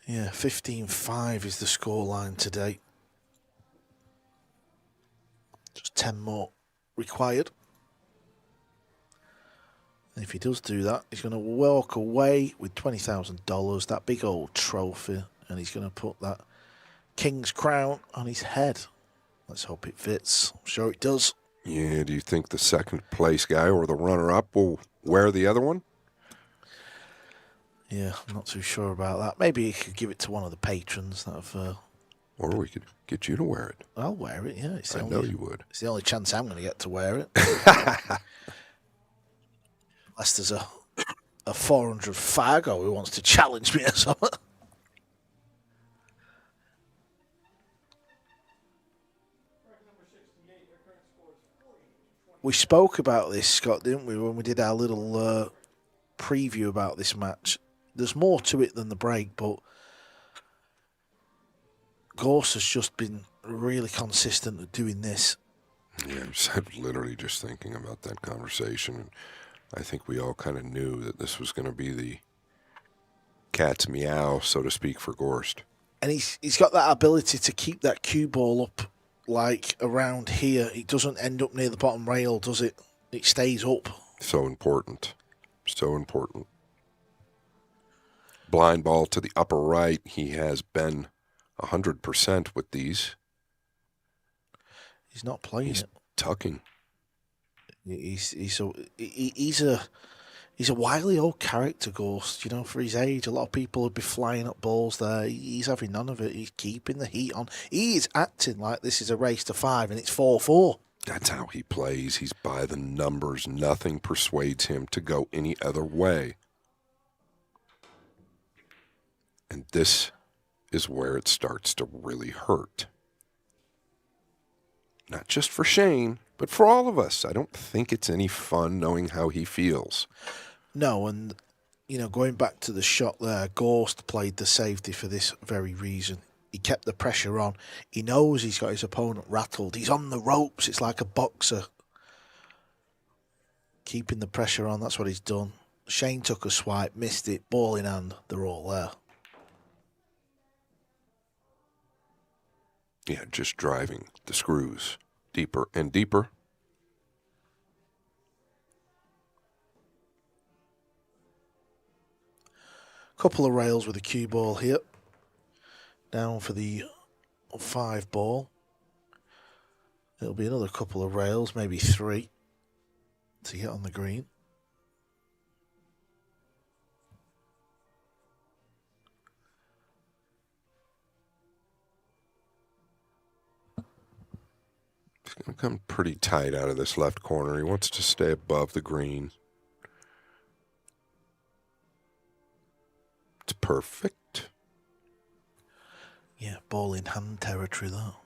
Yeah, 15-5 is the scoreline today. Just 10 more required. And if he does do that, he's going to walk away with $20,000, that big old trophy, and he's going to put that King's crown on his head. Let's hope it fits. I'm sure it does. Yeah, do you think the second place guy or the runner-up will wear the other one? Yeah, I'm not too sure about that. Maybe he could give it to one of the patrons that have... Or we could get you to wear it. I'll wear it, yeah. I know you would. It's the only chance I'm going to get to wear it. Unless there's a 400 Fargo who wants to challenge me or something. We spoke about this, Scott, didn't we, when we did our little preview about this match. There's more to it than the break, but Gorst has just been really consistent at doing this. Yeah, I'm literally just thinking about that conversation, and I think we all kind of knew that this was going to be the cat's meow, so to speak, for Gorst. And he's got that ability to keep that cue ball up, like around here. It doesn't end up near the bottom rail, does it? It stays up. So important. So important. Blind ball to the upper right. He has been 100% with these. He's not playing He's it. tucking. He's a wily old character, Gorst. You know, for his age, a lot of people would be flying up balls there. He's having none of it. He's keeping the heat on. He is acting like this is a race to 5 and it's 4-4. That's how he plays. He's by the numbers. Nothing persuades him to go any other way. And this is where it starts to really hurt. Not just for Shane, but for all of us. I don't think it's any fun knowing how he feels. No, and, you know, going back to the shot there, Gorst played the safety for this very reason. He kept the pressure on. He knows he's got his opponent rattled. He's on the ropes. It's like a boxer. Keeping the pressure on, that's what he's done. Shane took a swipe, missed it, ball in hand. They're all there. Yeah, just driving the screws deeper and deeper. Couple of rails with a cue ball here. Down for the 5 ball. It'll be another couple of rails, maybe 3, to get on the green. He's going to come pretty tight out of this left corner. He wants to stay above the green. It's perfect. Yeah, ball in hand territory though.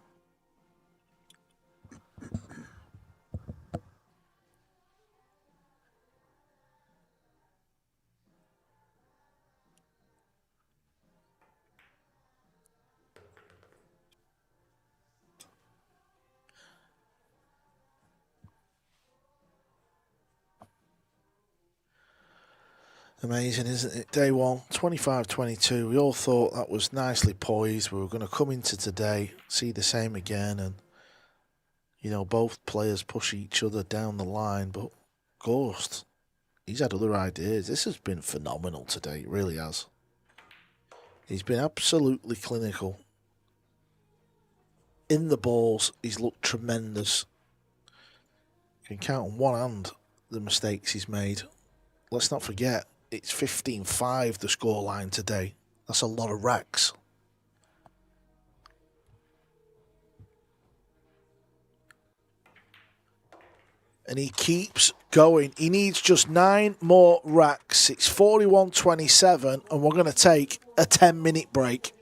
Amazing, isn't it? Day one, 25-22. We all thought that was nicely poised. We were going to come into today, see the same again, and, you know, both players push each other down the line. But Gorst, he's had other ideas. This has been phenomenal today. It really has. He's been absolutely clinical. In the balls, he's looked tremendous. You can count on one hand the mistakes he's made. Let's not forget, it's 15-5 the scoreline today. That's a lot of racks. And he keeps going. He needs just 9 more racks. It's 41-27, and we're going to take a 10-minute break.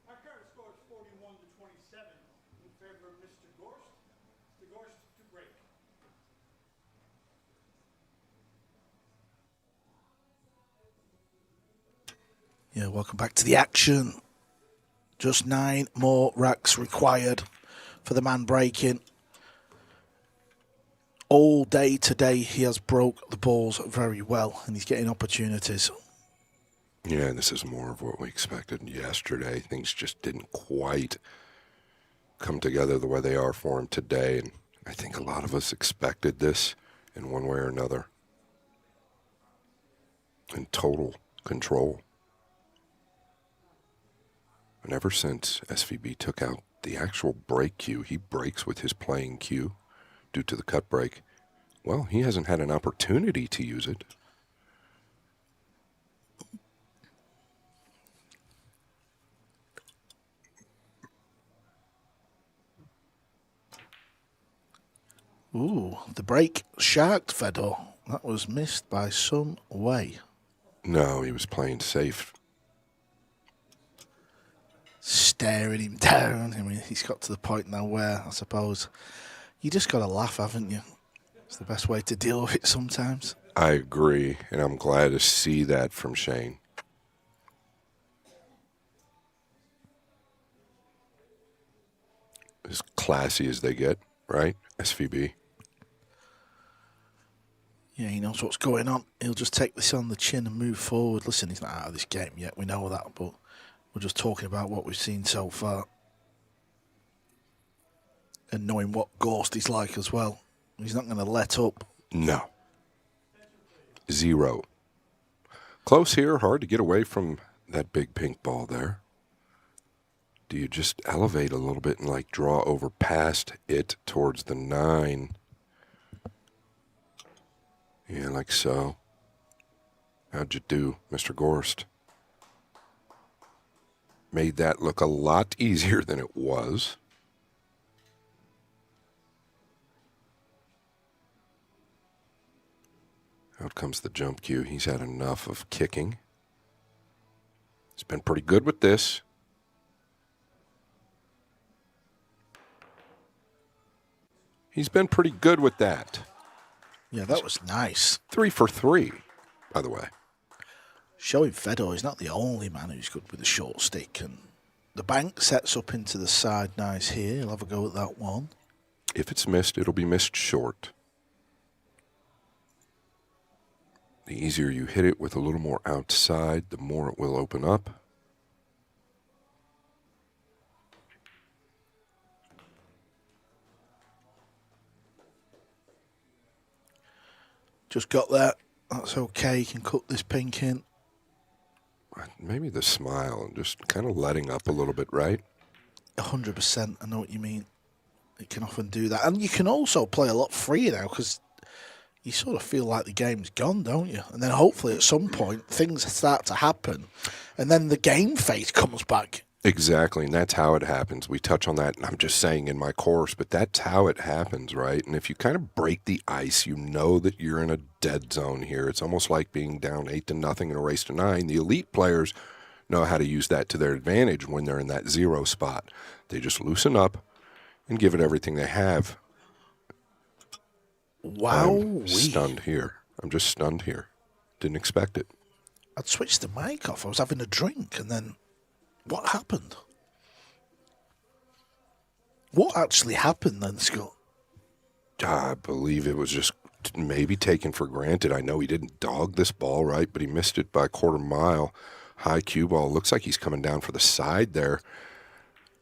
Our current score is 41 to 27 in favor of Mr. Gorst. Mr. Gorst to break. Yeah, welcome back to the action. Just 9 more racks required for the man breaking. All day today he has broke the balls very well and he's getting opportunities. Yeah, this is more of what we expected yesterday. Things just didn't quite come together the way they are for him today, and I think a lot of us expected this in one way or another. In total control. And ever since SVB took out the actual break cue, he breaks with his playing cue due to the cut break. Well, he hasn't had an opportunity to use it. Ooh, the break sharked Fedor. That was missed by some way. No, he was playing safe. Staring him down. I mean, he's got to the point now where, I suppose, you just got to laugh, haven't you? It's the best way to deal with it sometimes. I agree, and I'm glad to see that from Shane. As classy as they get, right? SVB. Yeah, he knows what's going on. He'll just take this on the chin and move forward. Listen, he's not out of this game yet. We know that, but we're just talking about what we've seen so far. And knowing what Gorst is like as well. He's not going to let up. No. 0. Close here, hard to get away from that big pink ball there. Do you just elevate a little bit and like draw over past it towards the 9? Yeah, like so. How'd you do, Mr. Gorst? Made that look a lot easier than it was. Out comes the jump cue. He's had enough of kicking. He's been pretty good with this. He's been pretty good with that. Yeah, that was nice. 3 for 3, by the way. Showing Fedor he's not the only man who's good with a short stick. And the bank sets up into the side nice here. He'll have a go at that one. If it's missed, it'll be missed short. The easier you hit it with a little more outside, the more it will open up. Just got that. That's okay. You can cut this pink in. Maybe the smile and just kind of letting up a little bit, right? 100%. I know what you mean. It can often do that. And you can also play a lot freer now because you sort of feel like the game's gone, don't you? And then hopefully at some point things start to happen and then the game phase comes back. Exactly, and that's how it happens. We touch on that, and I'm just saying in my course, but that's how it happens, right? And if you kind of break the ice, you know that you're in a dead zone here. It's almost like being down 8-0 in a race to 9. The elite players know how to use that to their advantage when they're in that 0 spot. They just loosen up and give it everything they have. Wow. I'm stunned here. I'm just stunned here. Didn't expect it. I'd switched the mic off. I was having a drink and then what happened? What actually happened then, Scott? I believe it was just maybe taken for granted. I know he didn't dog this ball, right, but he missed it by a quarter mile. High cue ball. Looks like he's coming down for the side there.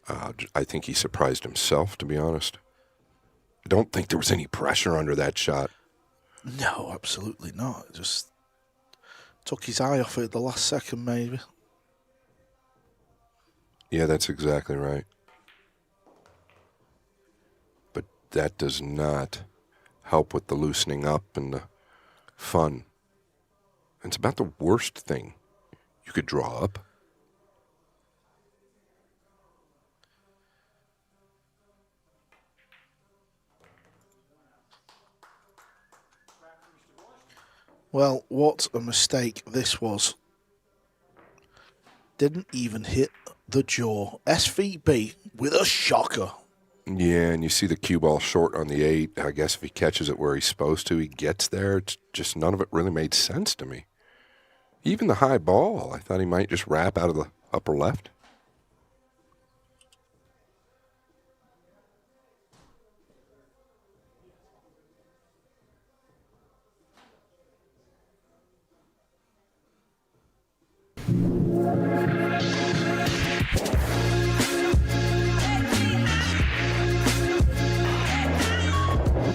I think he surprised himself, to be honest. I don't think there was any pressure under that shot. No, absolutely not. Just took his eye off it at the last second, maybe. Yeah, that's exactly right. But that does not help with the loosening up and the fun. It's about the worst thing you could draw up. Well, what a mistake this was. Didn't even hit the jaw. SVB with a shocker. Yeah, and you see the cue ball short on the 8. I guess if he catches it where he's supposed to, he gets there. It's just none of it really made sense to me. Even the high ball, I thought he might just wrap out of the upper left.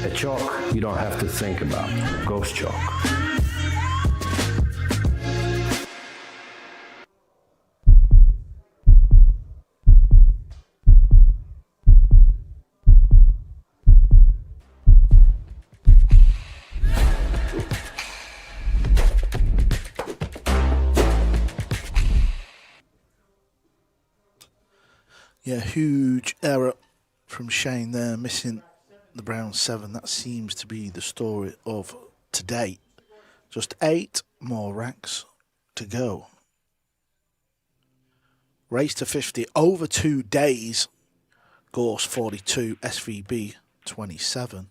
A chalk you don't have to think about. Ghost chalk. Yeah, huge error from Shane there, missing the brown 7. That seems to be the story of today. Just 8 more racks to go. Race to 50 over 2 days. Gorst 42, SVB 27.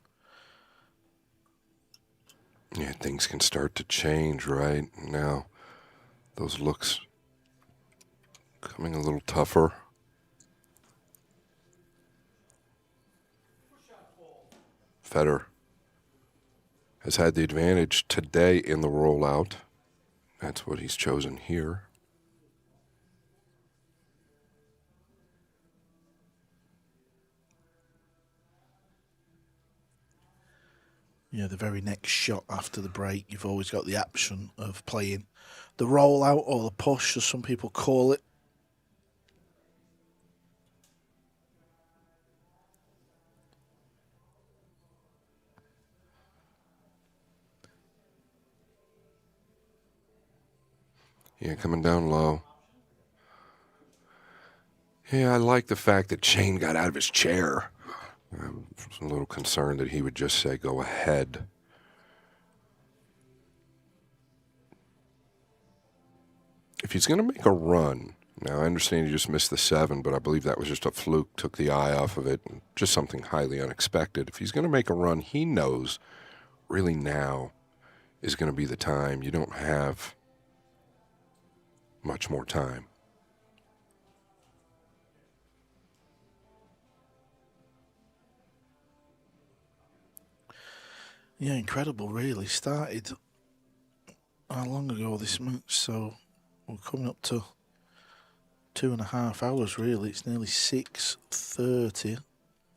Yeah, things can start to change right now. Those looks coming a little tougher. Fedor has had the advantage today in the rollout. That's what he's chosen here. Yeah, the very next shot after the break, you've always got the option of playing the rollout or the push, as some people call it. Yeah, coming down low. Yeah, I like the fact that Shane got out of his chair. I'm a little concerned that he would just say, go ahead. If he's going to make a run, now I understand he just missed the 7, but I believe that was just a fluke, took the eye off of it, and just something highly unexpected. If he's going to make a run, he knows really now is going to be the time. You don't have much more time. Yeah, incredible, really. Started how long ago this match? So we're coming up to 2.5 hours, really. It's nearly 6:30.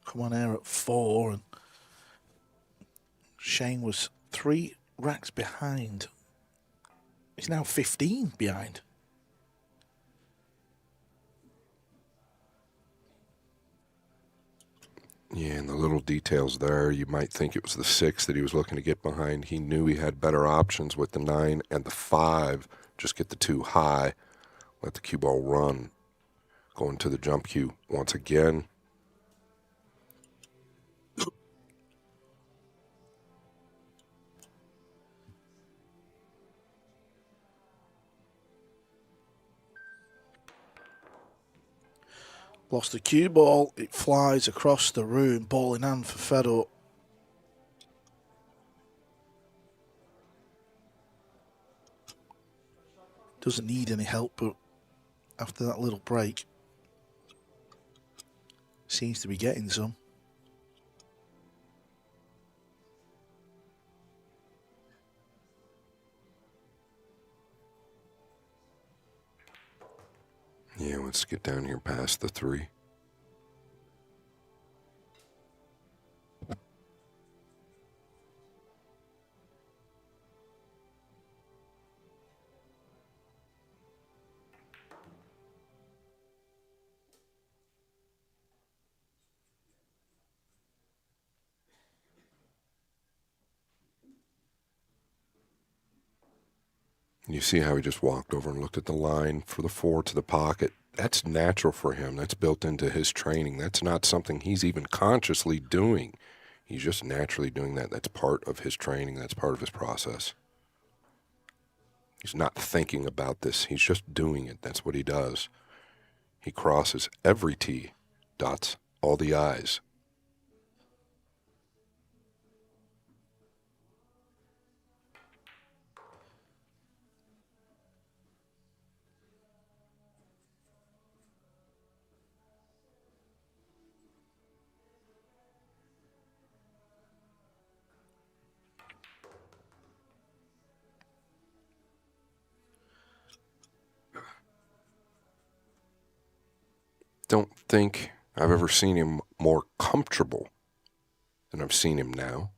Come on air at 4, and Shane was 3 racks behind. He's now 15 behind. Yeah, and the little details there, you might think it was the 6 that he was looking to get behind. He knew he had better options with the 9 and the 5. Just get the 2 high, let the cue ball run. Going to the jump cue once again. Lost the cue ball. It flies across the room. Ball in hand for Fedor. Doesn't need any help, but after that little break, seems to be getting some. Yeah, let's get down here past the 3. You see how he just walked over and looked at the line for the 4 to the pocket. That's natural for him. That's built into his training. That's not something he's even consciously doing. He's just naturally doing that. That's part of his training. That's part of his process. He's not thinking about this. He's just doing it. That's what he does. He crosses every T, dots all the I's. Don't think I've ever seen him more comfortable than I've seen him now.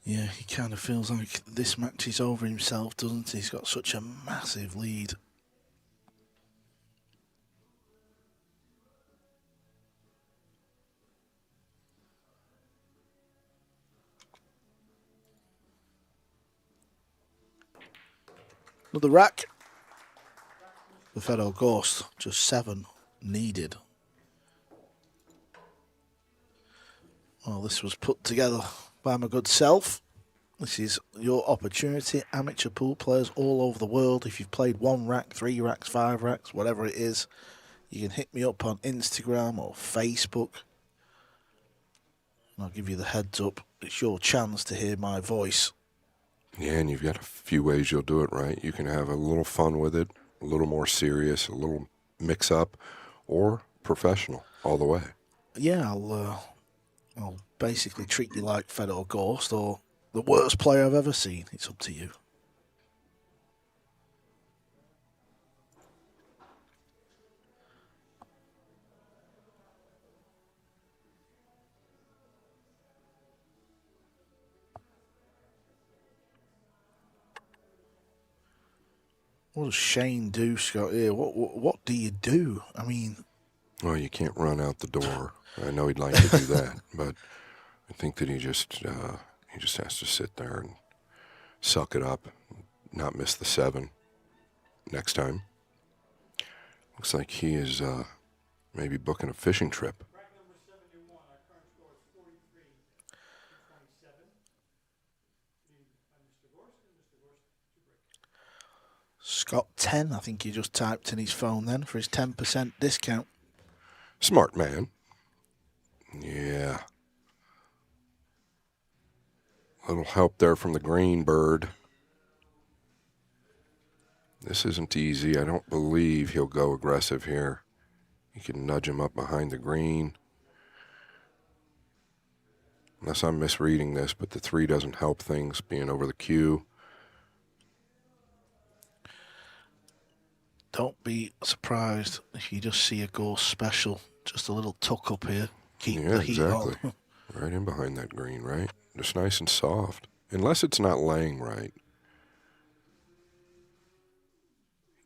Yeah, he kind of feels like this match is over himself, doesn't he? He's got such a massive lead. Another rack. The Fedor Gorst, just 7 needed. Well, this was put together by my good self. This is your opportunity. Amateur pool players all over the world. If you've played 1 rack, 3 racks, 5 racks, whatever it is, you can hit me up on Instagram or Facebook. And I'll give you the heads up. It's your chance to hear my voice. Yeah, and you've got a few ways you'll do it, right? You can have a little fun with it, a little more serious, a little mix-up, or professional all the way. Yeah, I'll basically treat you like Fedor Gorst or the worst player I've ever seen. It's up to you. What does Shane do, Scott? Here, what do you do? I mean, Well, you can't run out the door. I know he'd like to do that, but I think that he just has to sit there and suck it up, not miss the 7 next time. Looks like he is maybe booking a fishing trip. Rack number 71, our current score is 43-27. Lead by Mr. Gorst, and Mr. Gorst to break. Scott 10, I think he just typed in his phone then for his 10% discount. Smart man. Yeah. Little help there from the green bird. This isn't easy. I don't believe he'll go aggressive here. You can nudge him up behind the green. Unless I'm misreading this, but the 3 doesn't help things being over the cue. Don't be surprised if you just see a Gorst special. Just a little tuck up here. Keep Yeah, the heat exactly. on. Right in behind that green, right? Just nice and soft. Unless it's not laying right.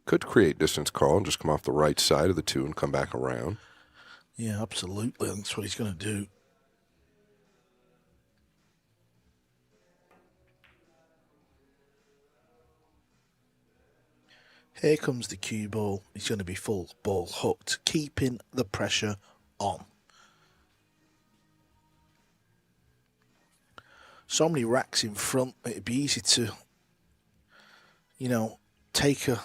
Could create distance, Karl, and just come off the right side of the 2 and come back around. Yeah, absolutely. That's what he's going to do. Here comes the cue ball. He's going to be full ball hooked, keeping the pressure on. So many racks in front, it'd be easy to, take a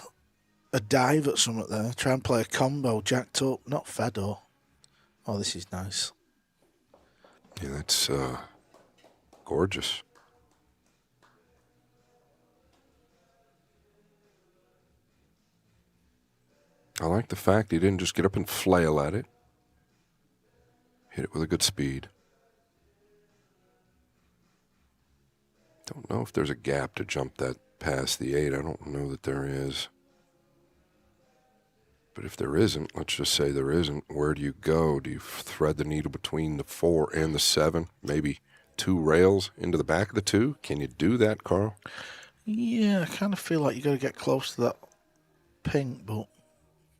dive at something there. Try and play a combo, jacked up, not Fedor. Oh, this is nice. Yeah, that's gorgeous. I like the fact he didn't just get up and flail at it. Hit it with a good speed. Don't know if there's a gap to jump that past the 8. I don't know that there is. But if there isn't, let's just say there isn't, where do you go? Do you thread the needle between the 4 and the 7? Maybe 2 rails into the back of the 2? Can you do that, Karl? Yeah, I kind of feel like you got to get close to that pink, but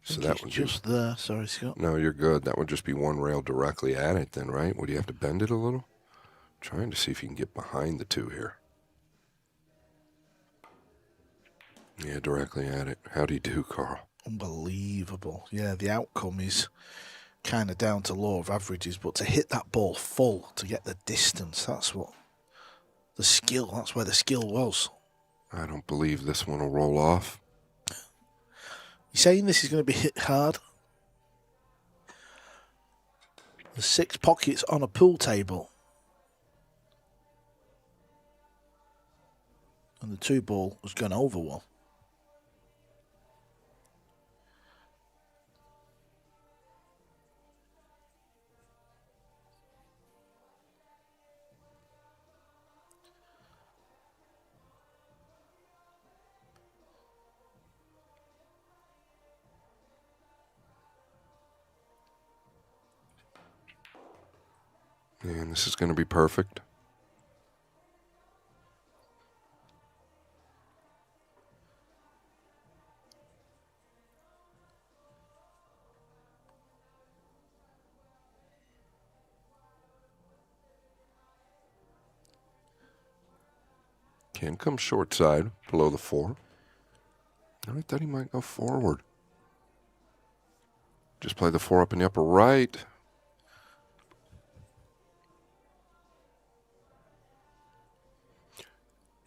So that would just there. Sorry, Scott. No, you're good. That would just be 1 rail directly at it then, right? Would you have to bend it a little? Trying to see if he can get behind the two here. Yeah, directly at it. How'd he do, Karl? Unbelievable. Yeah, the outcome is kind of down to law of averages, but to hit that ball full, to get the distance, that's what the skill, that's where the skill was. I don't believe this one will roll off. You saying this is going to be hit hard? There's 6 pockets on a pool table. And the 2 ball has gone over one. And this is going to be perfect. Can come short side, below the 4. I thought he might go forward. Just play the 4 up in the upper right.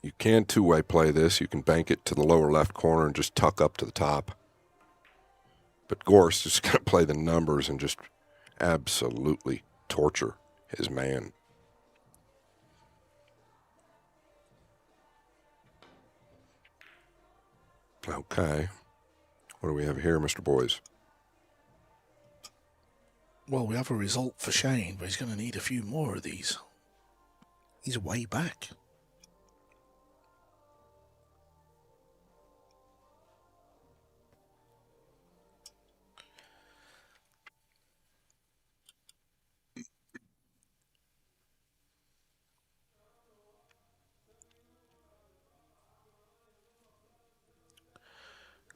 You can two-way play this. You can bank it to the lower left corner and just tuck up to the top. But Gorst is going to play the numbers and just absolutely torture his man. Okay. What do we have here, Mr. Boys? Well, we have a result for Shane, but he's going to need a few more of these. He's way back.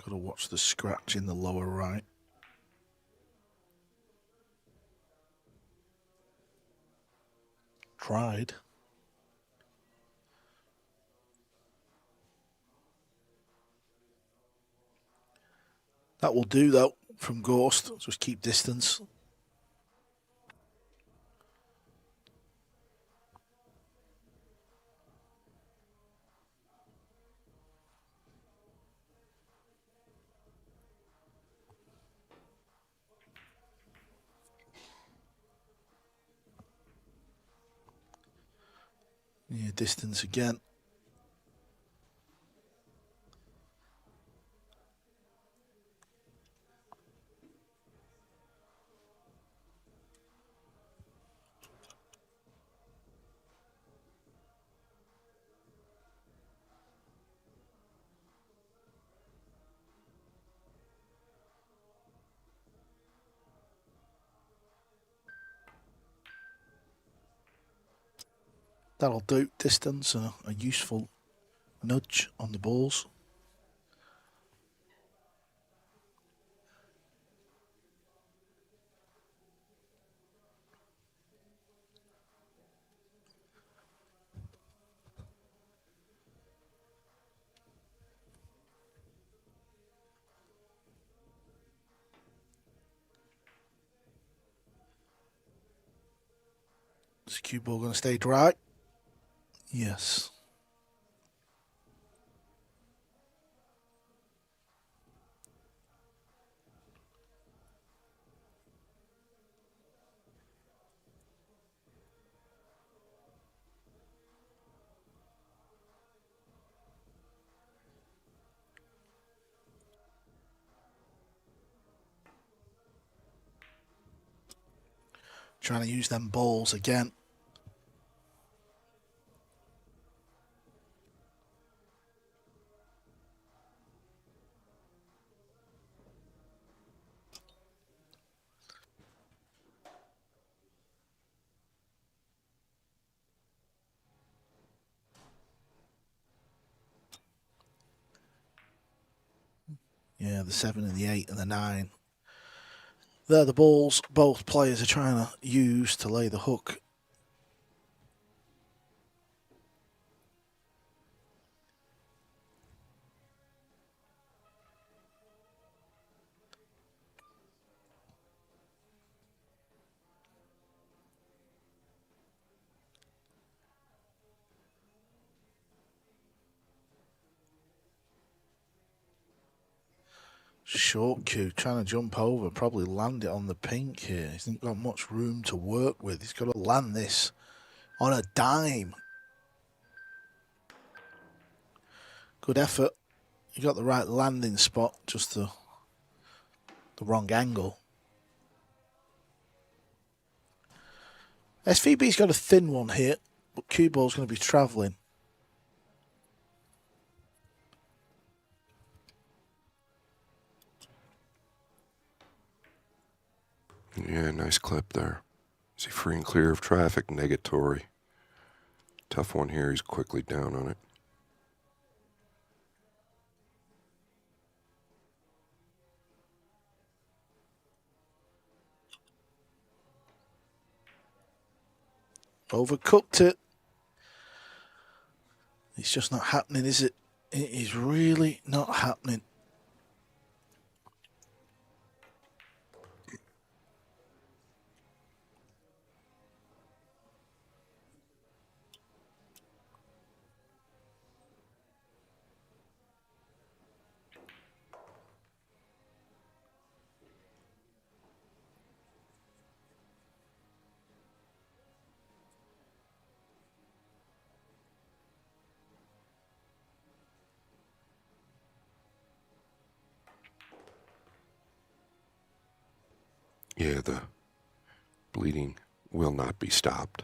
Got to watch the scratch in the lower right. Tried. That will do, though, from Gorst. Just keep distance. Yeah, distance again. That'll do. Distance, a useful nudge on the balls. Is the cue ball going to stay dry? Yes. Trying to use them balls again. Yeah, the 7 and the 8 and the 9. They're the balls both players are trying to use to lay the hook. Short cue, trying to jump over, probably land it on the pink here. He's not got much room to work with. He's got to land this on a dime. Good effort. He got the right landing spot, just the wrong angle. SVB's got a thin one here, but cue ball's going to be travelling. Yeah, nice clip there. Is he free and clear of traffic? Negatory. Tough one here. He's quickly down on it. Overcooked it. It's just not happening, is it? It is really not happening. Yeah, the bleeding will not be stopped.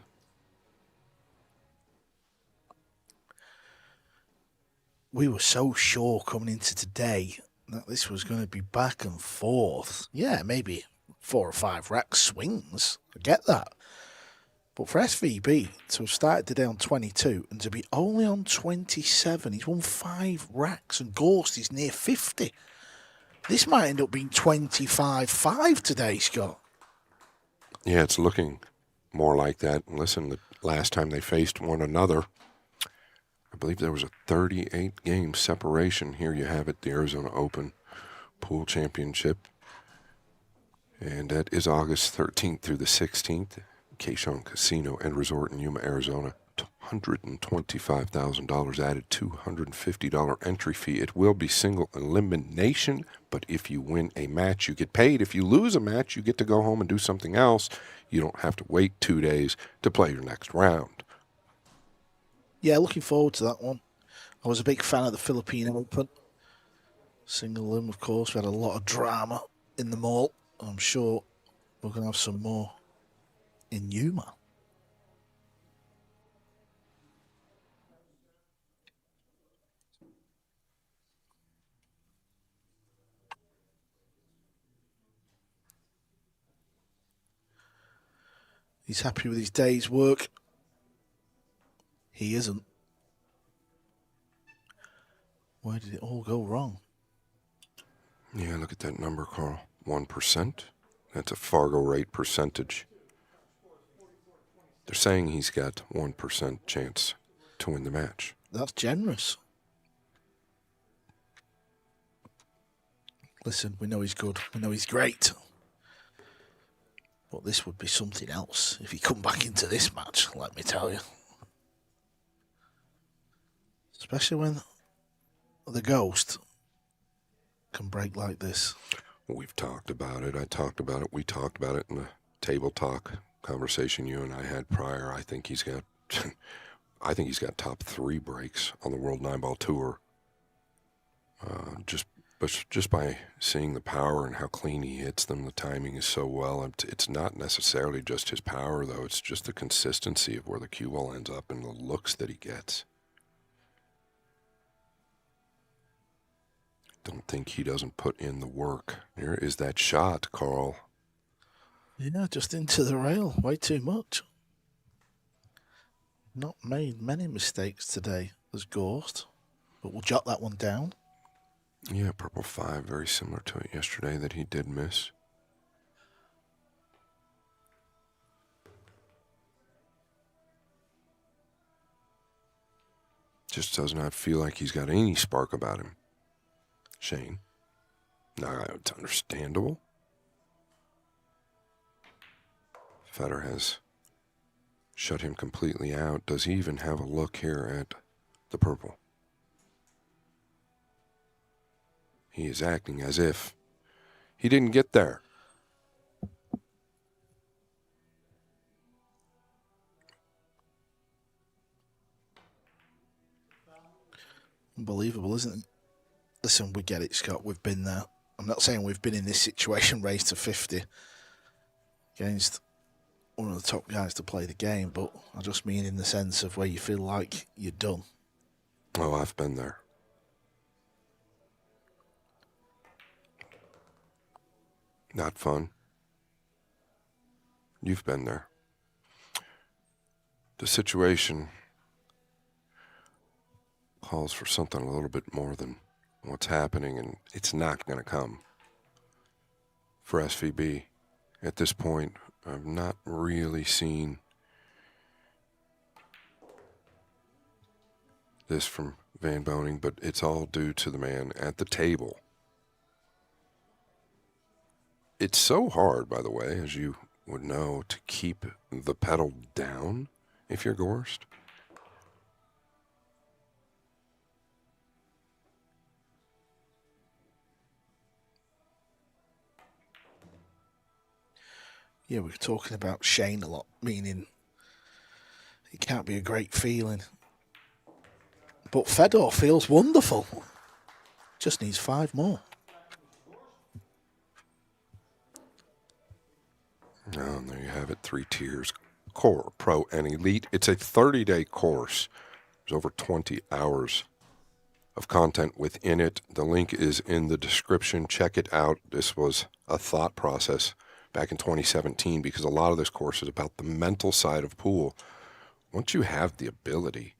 We were so sure coming into today that this was going to be back and forth. Yeah, maybe 4 or 5 rack swings. I get that. But for SVB to have started today on 22 and to be only on 27, he's won 5 racks and Gorst is near 50. This might end up being 25-5 today, Scott. Yeah, it's looking more like that. And listen, the last time they faced one another, I believe there was a 38-game separation. Here you have it, the Arizona Open Pool Championship. And that is August 13th through the 16th. Keyshawn Casino and Resort in Yuma, Arizona. $125,000 added, $250 entry fee. It will be single elimination, but if you win a match, you get paid. If you lose a match, you get to go home and do something else. You don't have to wait 2 days to play your next round. Yeah, looking forward to that one. I was a big fan of the Philippine Open. Single elim, of course. We had a lot of drama in the mall. I'm sure we're going to have some more in Yuma. He's happy with his day's work. He isn't. Where did it all go wrong? Yeah, look at that number, Karl. 1%. That's a Fargo rate percentage. They're saying he's got 1% chance to win the match. That's generous. Listen, we know he's good. We know he's great. But this would be something else if he come back into this match, let me tell you. Especially when the Ghost can break like this. We've talked about it. I talked about it. We talked about it in the table talk conversation you and I had prior. I think he's got top 3 breaks on the World 9-Ball Tour. Just by seeing the power and how clean he hits them, the timing is so well. It's not necessarily just his power, though. It's just the consistency of where the cue ball ends up and the looks that he gets. Don't think he doesn't put in the work. Here is that shot, Karl. Yeah, just into the rail. Way too much. Not made many mistakes today as Gorst, but we'll jot that one down. Yeah, purple 5, very similar to it yesterday that he did miss. Just does not feel like he's got any spark about him. Shane. Now, it's understandable. Fedor has shut him completely out. Does he even have a look here at the purple? He is acting as if He didn't get there. Unbelievable, isn't it? Listen, we get it, Scott. We've been there. I'm not saying we've been in this situation raised to 50 against one of the top guys to play the game, but I just mean in the sense of where you feel like you're done. Oh, I've been there. Not fun. You've been there. The situation calls for something a little bit more than what's happening, and it's not going to come for SVB. At this point, I've not really seen this from Van Boening, but it's all due to the man at the table. It's so hard, by the way, as you would know, to keep the pedal down if you're Gorst. Yeah, we were talking about Shane a lot, meaning it can't be a great feeling. But Fedor feels wonderful. Just needs 5 more. Oh, and there you have it, 3 tiers. Core, Pro, and Elite. It's a 30-day course. There's over 20 hours of content within it. The link is in the description. Check it out. This was a thought process back in 2017 because a lot of this course is about the mental side of pool. Once you have the ability,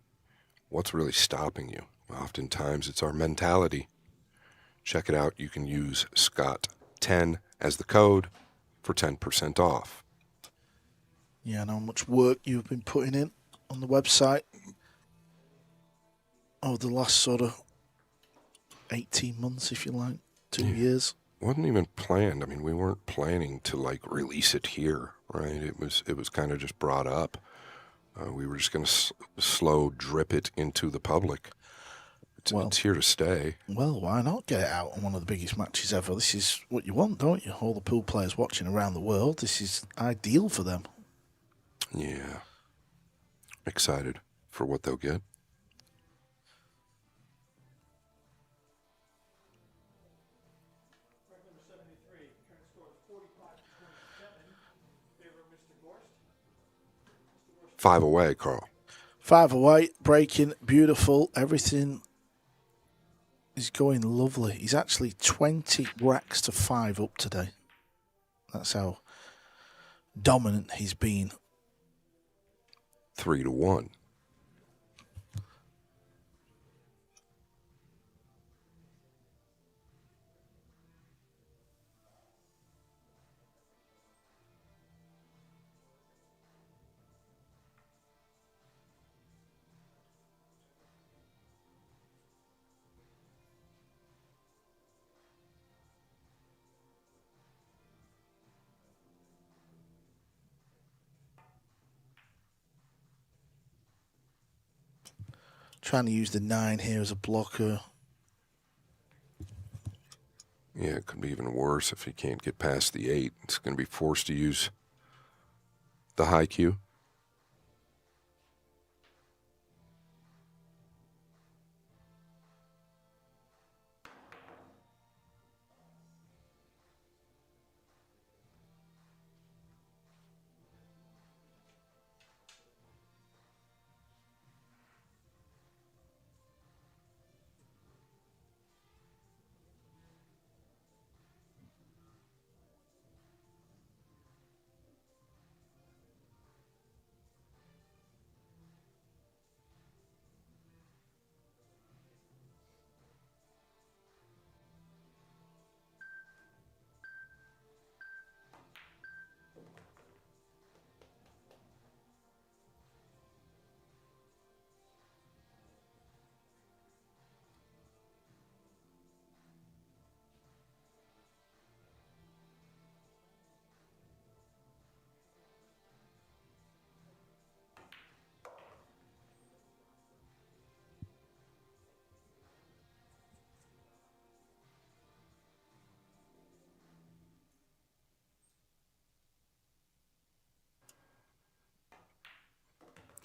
what's really stopping you? Oftentimes it's our mentality. Check it out. You can use Scott10 as the code for 10% off. Yeah, I know how much work you've been putting in on the website over the last sort of 18 months, if you like, 2 years. Wasn't even planned. I mean, we weren't planning to like release it here, right? It was kind of just brought up. We were just going to slow drip it into the public. It's here to stay. Well, why not get it out on one of the biggest matches ever? This is what you want, don't you? All the pool players watching around the world. This is ideal for them. Yeah. Excited for what they'll get. Number 73, current score is 45-27, in favor of Mr. Gorst. 5 away, Karl. 5 away, breaking, beautiful, everything is going lovely. He's actually 20 racks to 5 up today. That's how dominant he's been. 3-1. Trying to use the 9 here as a blocker. Yeah, it could be even worse if he can't get past the 8. It's going to be forced to use the high Q.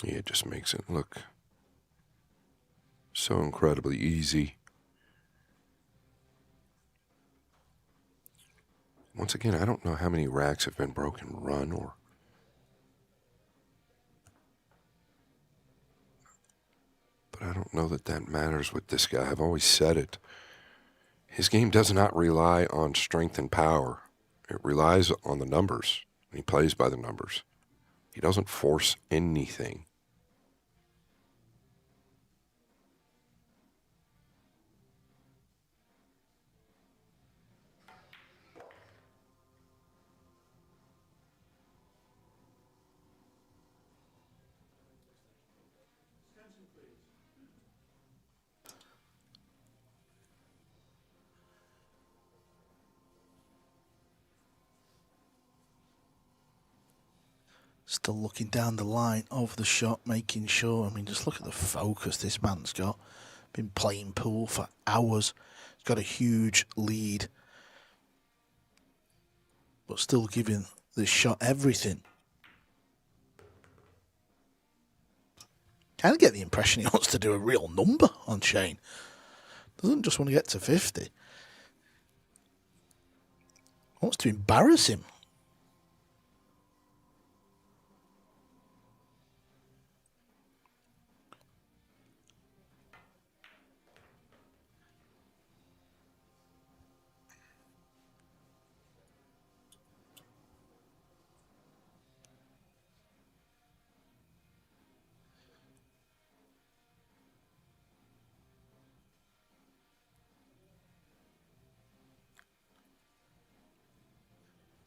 Yeah, it just makes it look so incredibly easy. Once again, I don't know how many racks have been broken run or... But I don't know that that matters with this guy. I've always said it. His game does not rely on strength and power. It relies on the numbers. He plays by the numbers. He doesn't force anything. Still looking down the line of the shot, making sure. I mean, just look at the focus this man's got. Been playing pool for hours. He's got a huge lead, but still giving this shot everything. Kind of get the impression he wants to do a real number on Shane. Doesn't just want to get to 50. Wants to embarrass him.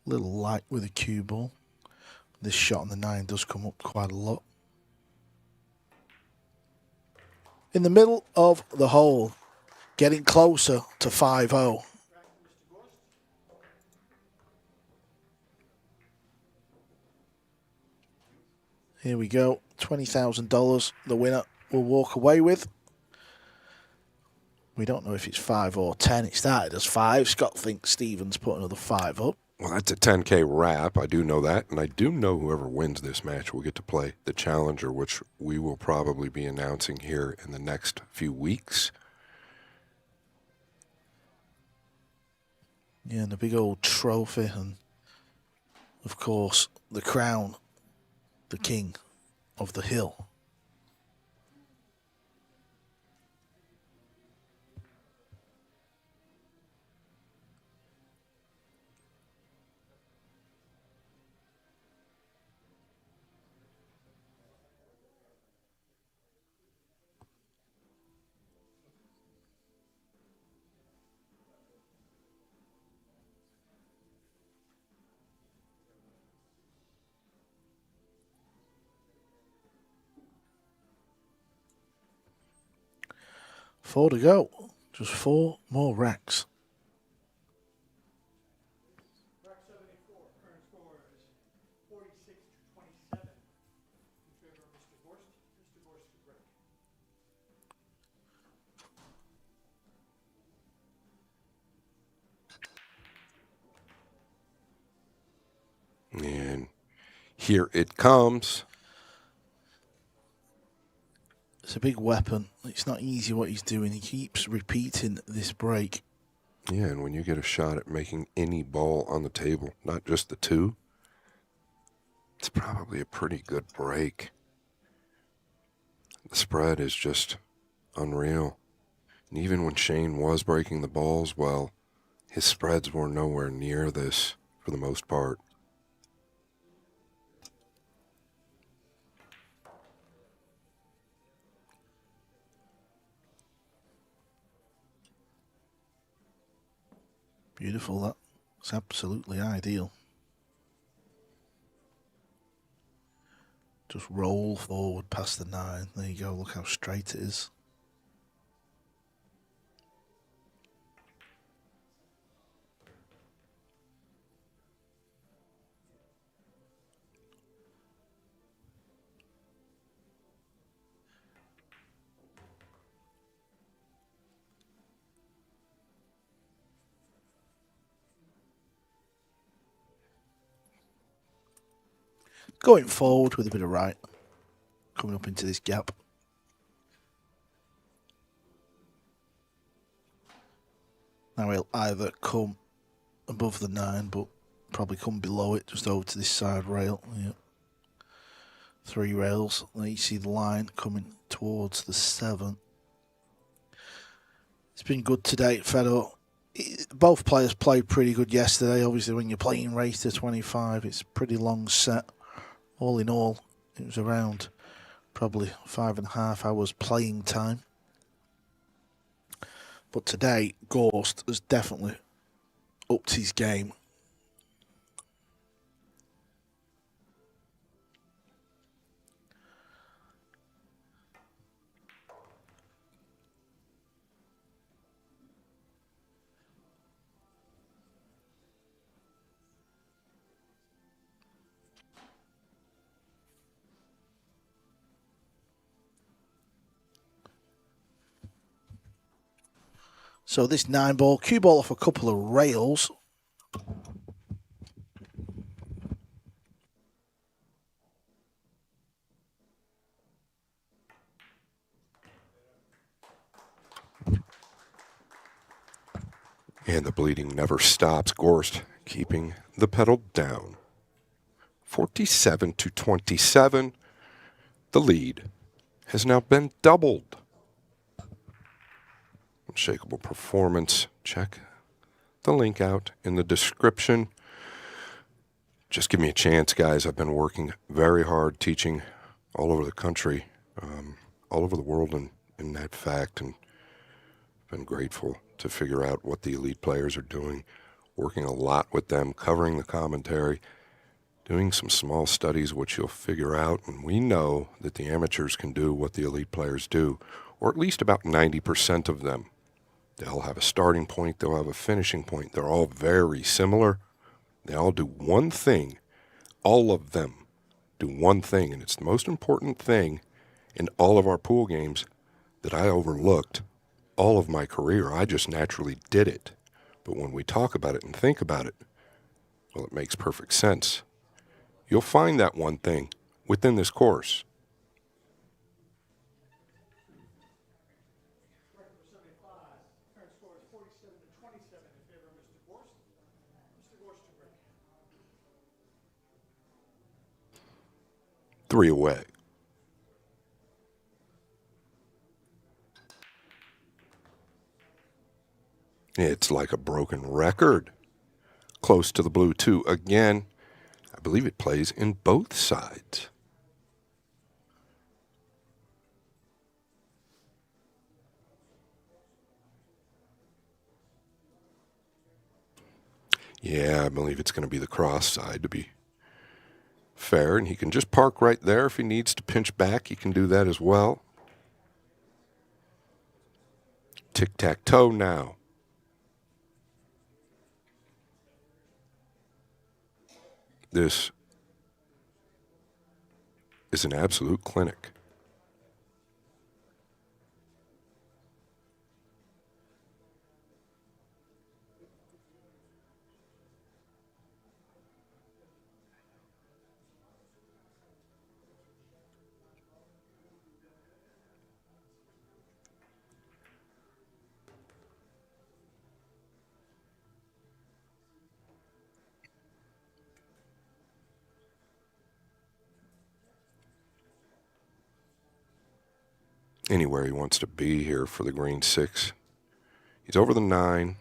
Little light with a cue ball. This shot on the 9 does come up quite a lot. In the middle of the hole, getting closer to 5-0. Here we go, $20,000 the winner will walk away with. We don't know if it's 5 or 10. It started as 5. Scott thinks Stevens put another 5 up. Well, that's a 10K wrap. I do know that. And I do know whoever wins this match will get to play the Challenger, which we will probably be announcing here in the next few weeks. Yeah, and a big old trophy. And, of course, the crown, the king of the hill. Four to go. Just 4 more racks. Rack 74, current score is 46-27 in favor of Mr. Gorst. Mr. Gorst to break. And here it comes. It's a big weapon. It's not easy what he's doing. He keeps repeating this break. Yeah, and when you get a shot at making any ball on the table, not just the 2, it's probably a pretty good break. The spread is just unreal. And even when Shane was breaking the balls, well, his spreads were nowhere near this for the most part. Beautiful, that. It's absolutely ideal. Just roll forward past the 9. There you go, look how straight it is. Going forward with a bit of right. coming up into this gap. Now he'll either come above the 9, but probably come below it, just over to this side rail. Yeah. 3 rails. There you see the line coming towards the 7. It's been good today, Fedor. Both players played pretty good yesterday. Obviously, when you're playing race to 25, it's a pretty long set. All in all, it was around probably 5.5 hours playing time. But today, Gorst has definitely upped his game. So this 9-ball, cue ball off a couple of rails. And the bleeding never stops. Gorst keeping the pedal down. 47-27. The lead has now been doubled. Unshakable performance. Check the link out in the description. Just give me a chance, guys. I've been working very hard, teaching all over the country, all over the world in that fact, and been grateful to figure out what the elite players are doing, working a lot with them, covering the commentary, doing some small studies, which you'll figure out. And we know that the amateurs can do what the elite players do, or at least about 90% of them. They'll have a starting point, they'll have a finishing point. They're all very similar. They all do one thing. All of them do one thing, and it's the most important thing in all of our pool games that I overlooked all of my career. I just naturally did it. But when we talk about it and think about it, well, it makes perfect sense. You'll find that one thing within this course. Current score is 47-27 in favor of Mr. Gorst. Mr. Gorst to break. 3 away. It's like a broken record. Close to the blue 2 again. I believe it plays in both sides. Yeah, I believe it's going to be the cross side to be fair, and he can just park right there. If he needs to pinch back, he can do that as well. Tic-tac-toe now. This is an absolute clinic. Anywhere he wants to be here for the green 6. He's over the 9.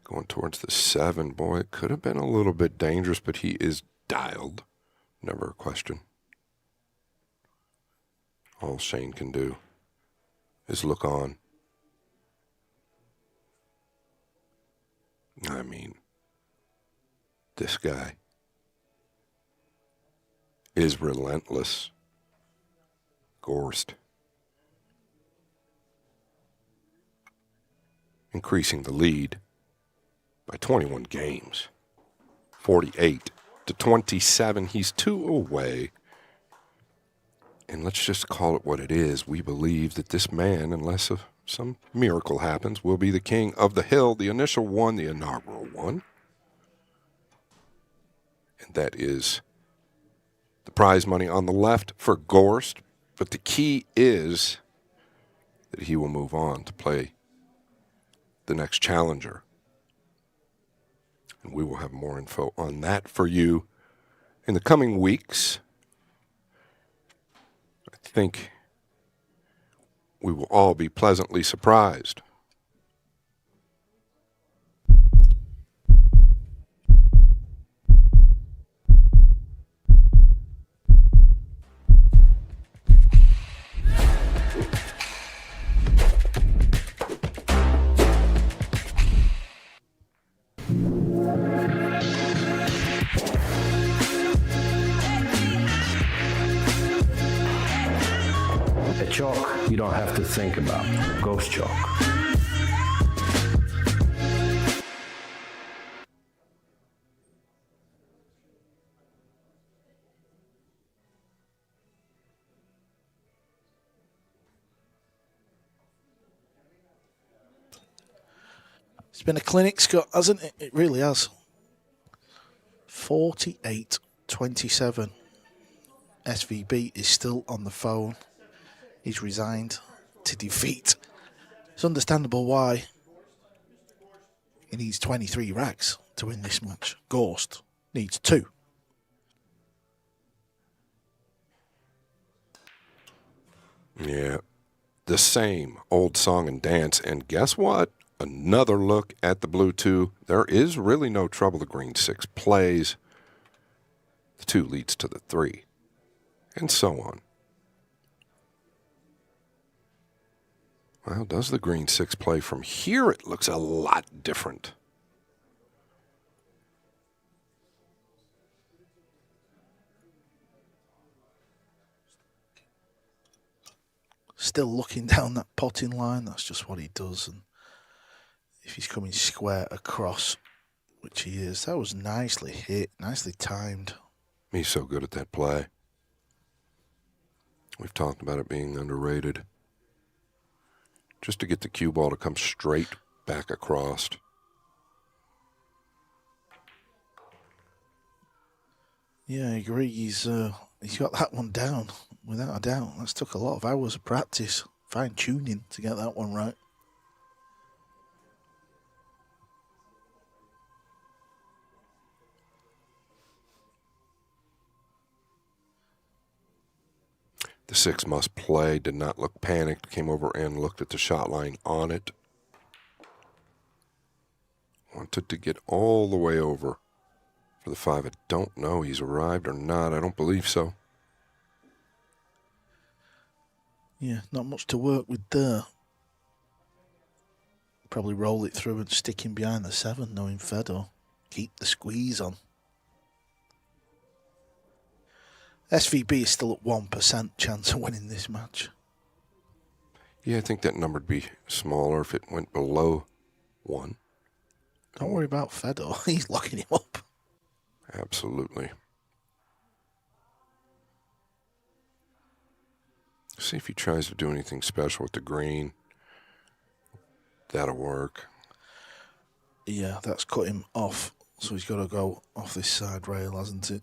Going towards the 7. Boy, it could have been a little bit dangerous, but he is dialed. Never a question. All Shane can do is look on. I mean, this guy is relentless. Gorst. Increasing the lead by 21 games. 48-27. He's 2 away. And let's just call it what it is. We believe that this man, unless some miracle happens, will be the king of the hill, the initial one, the inaugural one. And that is The prize money on the left for Gorst, but the key is that he will move on to play the next challenger. And we will have more info on that for you in the coming weeks. I think we will all be pleasantly surprised. A chalk you don't have to think about. Ghost chalk. It's been a clinic, Scott, hasn't it? It really has. 48-27. SVB is still on the phone. He's resigned to defeat. It's understandable why. He needs 23 racks to win this match. Gorst needs 2. Yeah, the same old song and dance. And guess what? Another look at the blue 2. There is really no trouble. The green 6 plays. The 2 leads to the 3. And so on. Well, does the green 6 play? From here, it looks a lot different. Still looking down that potting line. That's just what he does. And if he's coming square across, which he is, that was nicely hit, nicely timed. He's so good at that play. We've talked about it being underrated. Just to get the cue ball to come straight back across. Yeah, I agree. He's got that one down, without a doubt. That's took a lot of hours of practice, fine-tuning to get that one right. The 6 must play, did not look panicked, came over and looked at the shot line on it. Wanted to get all the way over for the 5. I don't know he's arrived or not. I don't believe so. Yeah, not much to work with there. Probably roll it through and stick him behind the 7, knowing Fedor. Keep the squeeze on. SVB is still at 1% chance of winning this match. Yeah, I think that number would be smaller if it went below 1. Don't worry about Fedor. He's locking him up. Absolutely. See if he tries to do anything special with the green. That'll work. Yeah, that's cut him off. So he's got to go off this side rail, hasn't it?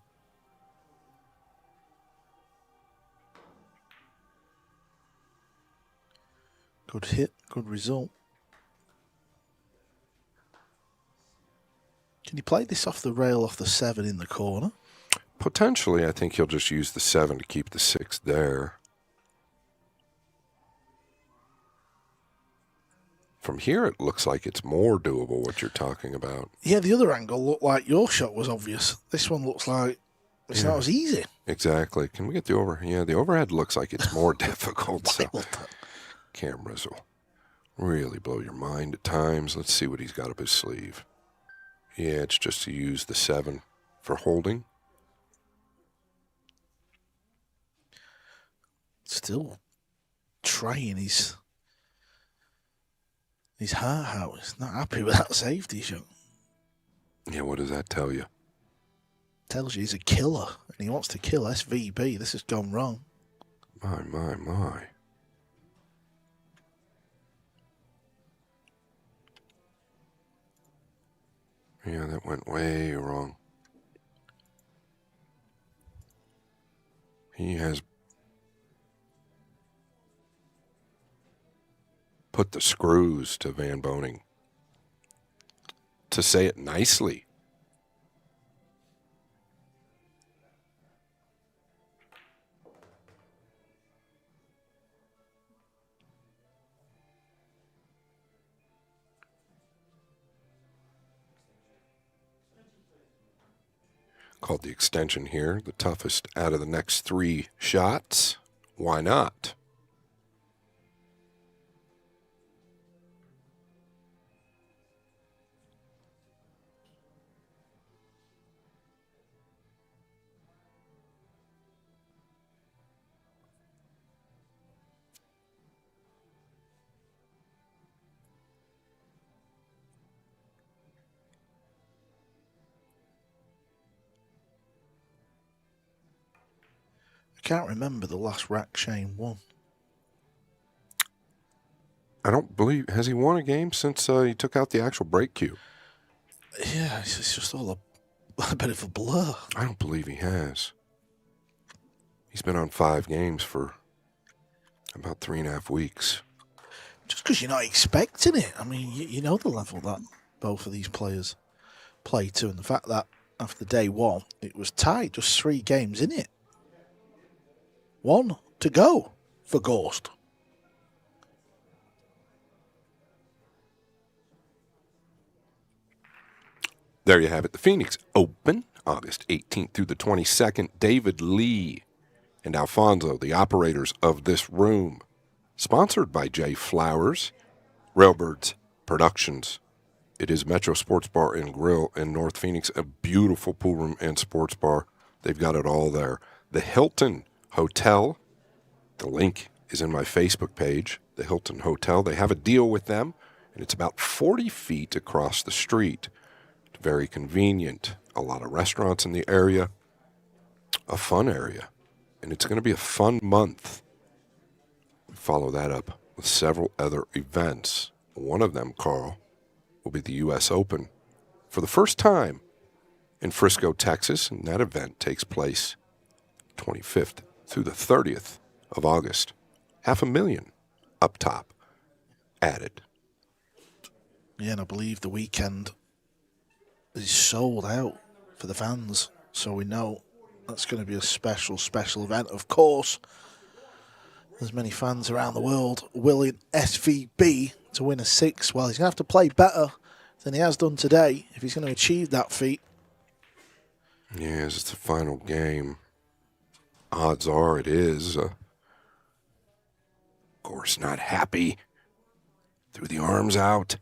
Good hit, good result. Can you play this off the rail, off the 7 in the corner? Potentially, I think he'll just use the 7 to keep the 6 there. From here, it looks like it's more doable, what you're talking about. Yeah, the other angle looked like your shot was obvious. This one looks like it's not as easy. Exactly. Can we get the over? Yeah, the overhead looks like it's more difficult. So cameras will really blow your mind at times. Let's see what he's got up his sleeve. Yeah, it's just to use the 7 for holding. Still trying his heart out. He's not happy with that safety shot. Yeah, what does that tell you? Tells you he's a killer and he wants to kill SVB. This has gone wrong. My. Yeah, that went way wrong. He has put the screws to Van Boening. To say it nicely. Called the extension here, the toughest out of the next 3 shots. Why not? I can't remember the last rack Shane won. I don't believe, has he won a game since he took out the actual break cue? Yeah, it's just all a bit of a blur. I don't believe he has. He's been on 5 games for about 3.5 weeks. Just because you're not expecting it. I mean, you know the level that both of these players play to, and the fact that after day 1, it was tied, just 3 games in it. 1 to go for Gorst. There you have it. The Phoenix Open, August 18th through the 22nd. David Lee and Alfonso, the operators of this room. Sponsored by Jay Flowers, Railbirds Productions. It is Metro Sports Bar and Grill in North Phoenix, a beautiful pool room and sports bar. They've got it all there. The Hilton Hotel, the link is in my Facebook page, the Hilton Hotel. They have a deal with them, and it's about 40 feet across the street. Very convenient. A lot of restaurants in the area. A fun area. And it's going to be a fun month. Follow that up with several other events. One of them, Karl, will be the U.S. Open for the first time in Frisco, Texas. And that event takes place 25th through the 30th of August. 500,000 up top added. Yeah, and I believe the weekend is sold out for the fans, so we know that's going to be a special event. Of course, there's many fans around the world willing SVB to win a 6. Well, he's going to have to play better than he has done today if he's going to achieve that feat. Yes, it's the final game. Odds are it is. Gorst not happy. Threw the arms out.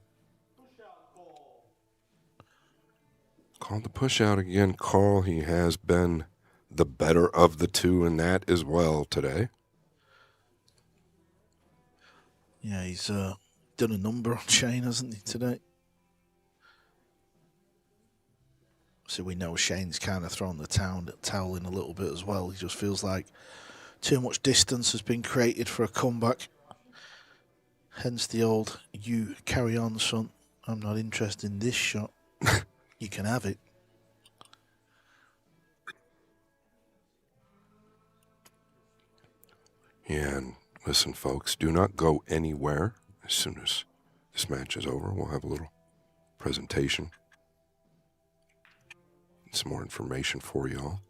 Called the push out again. Karl, he has been the better of the two in that as well today. Yeah, he's done a number on Shane, hasn't he, today? So we know Shane's kind of thrown the towel in a little bit as well. He just feels like too much distance has been created for a comeback. Hence the old, you carry on, son. I'm not interested in this shot. You can have it. Yeah, and listen, folks, do not go anywhere. As soon as this match is over, we'll have a little presentation. Some more information for you all.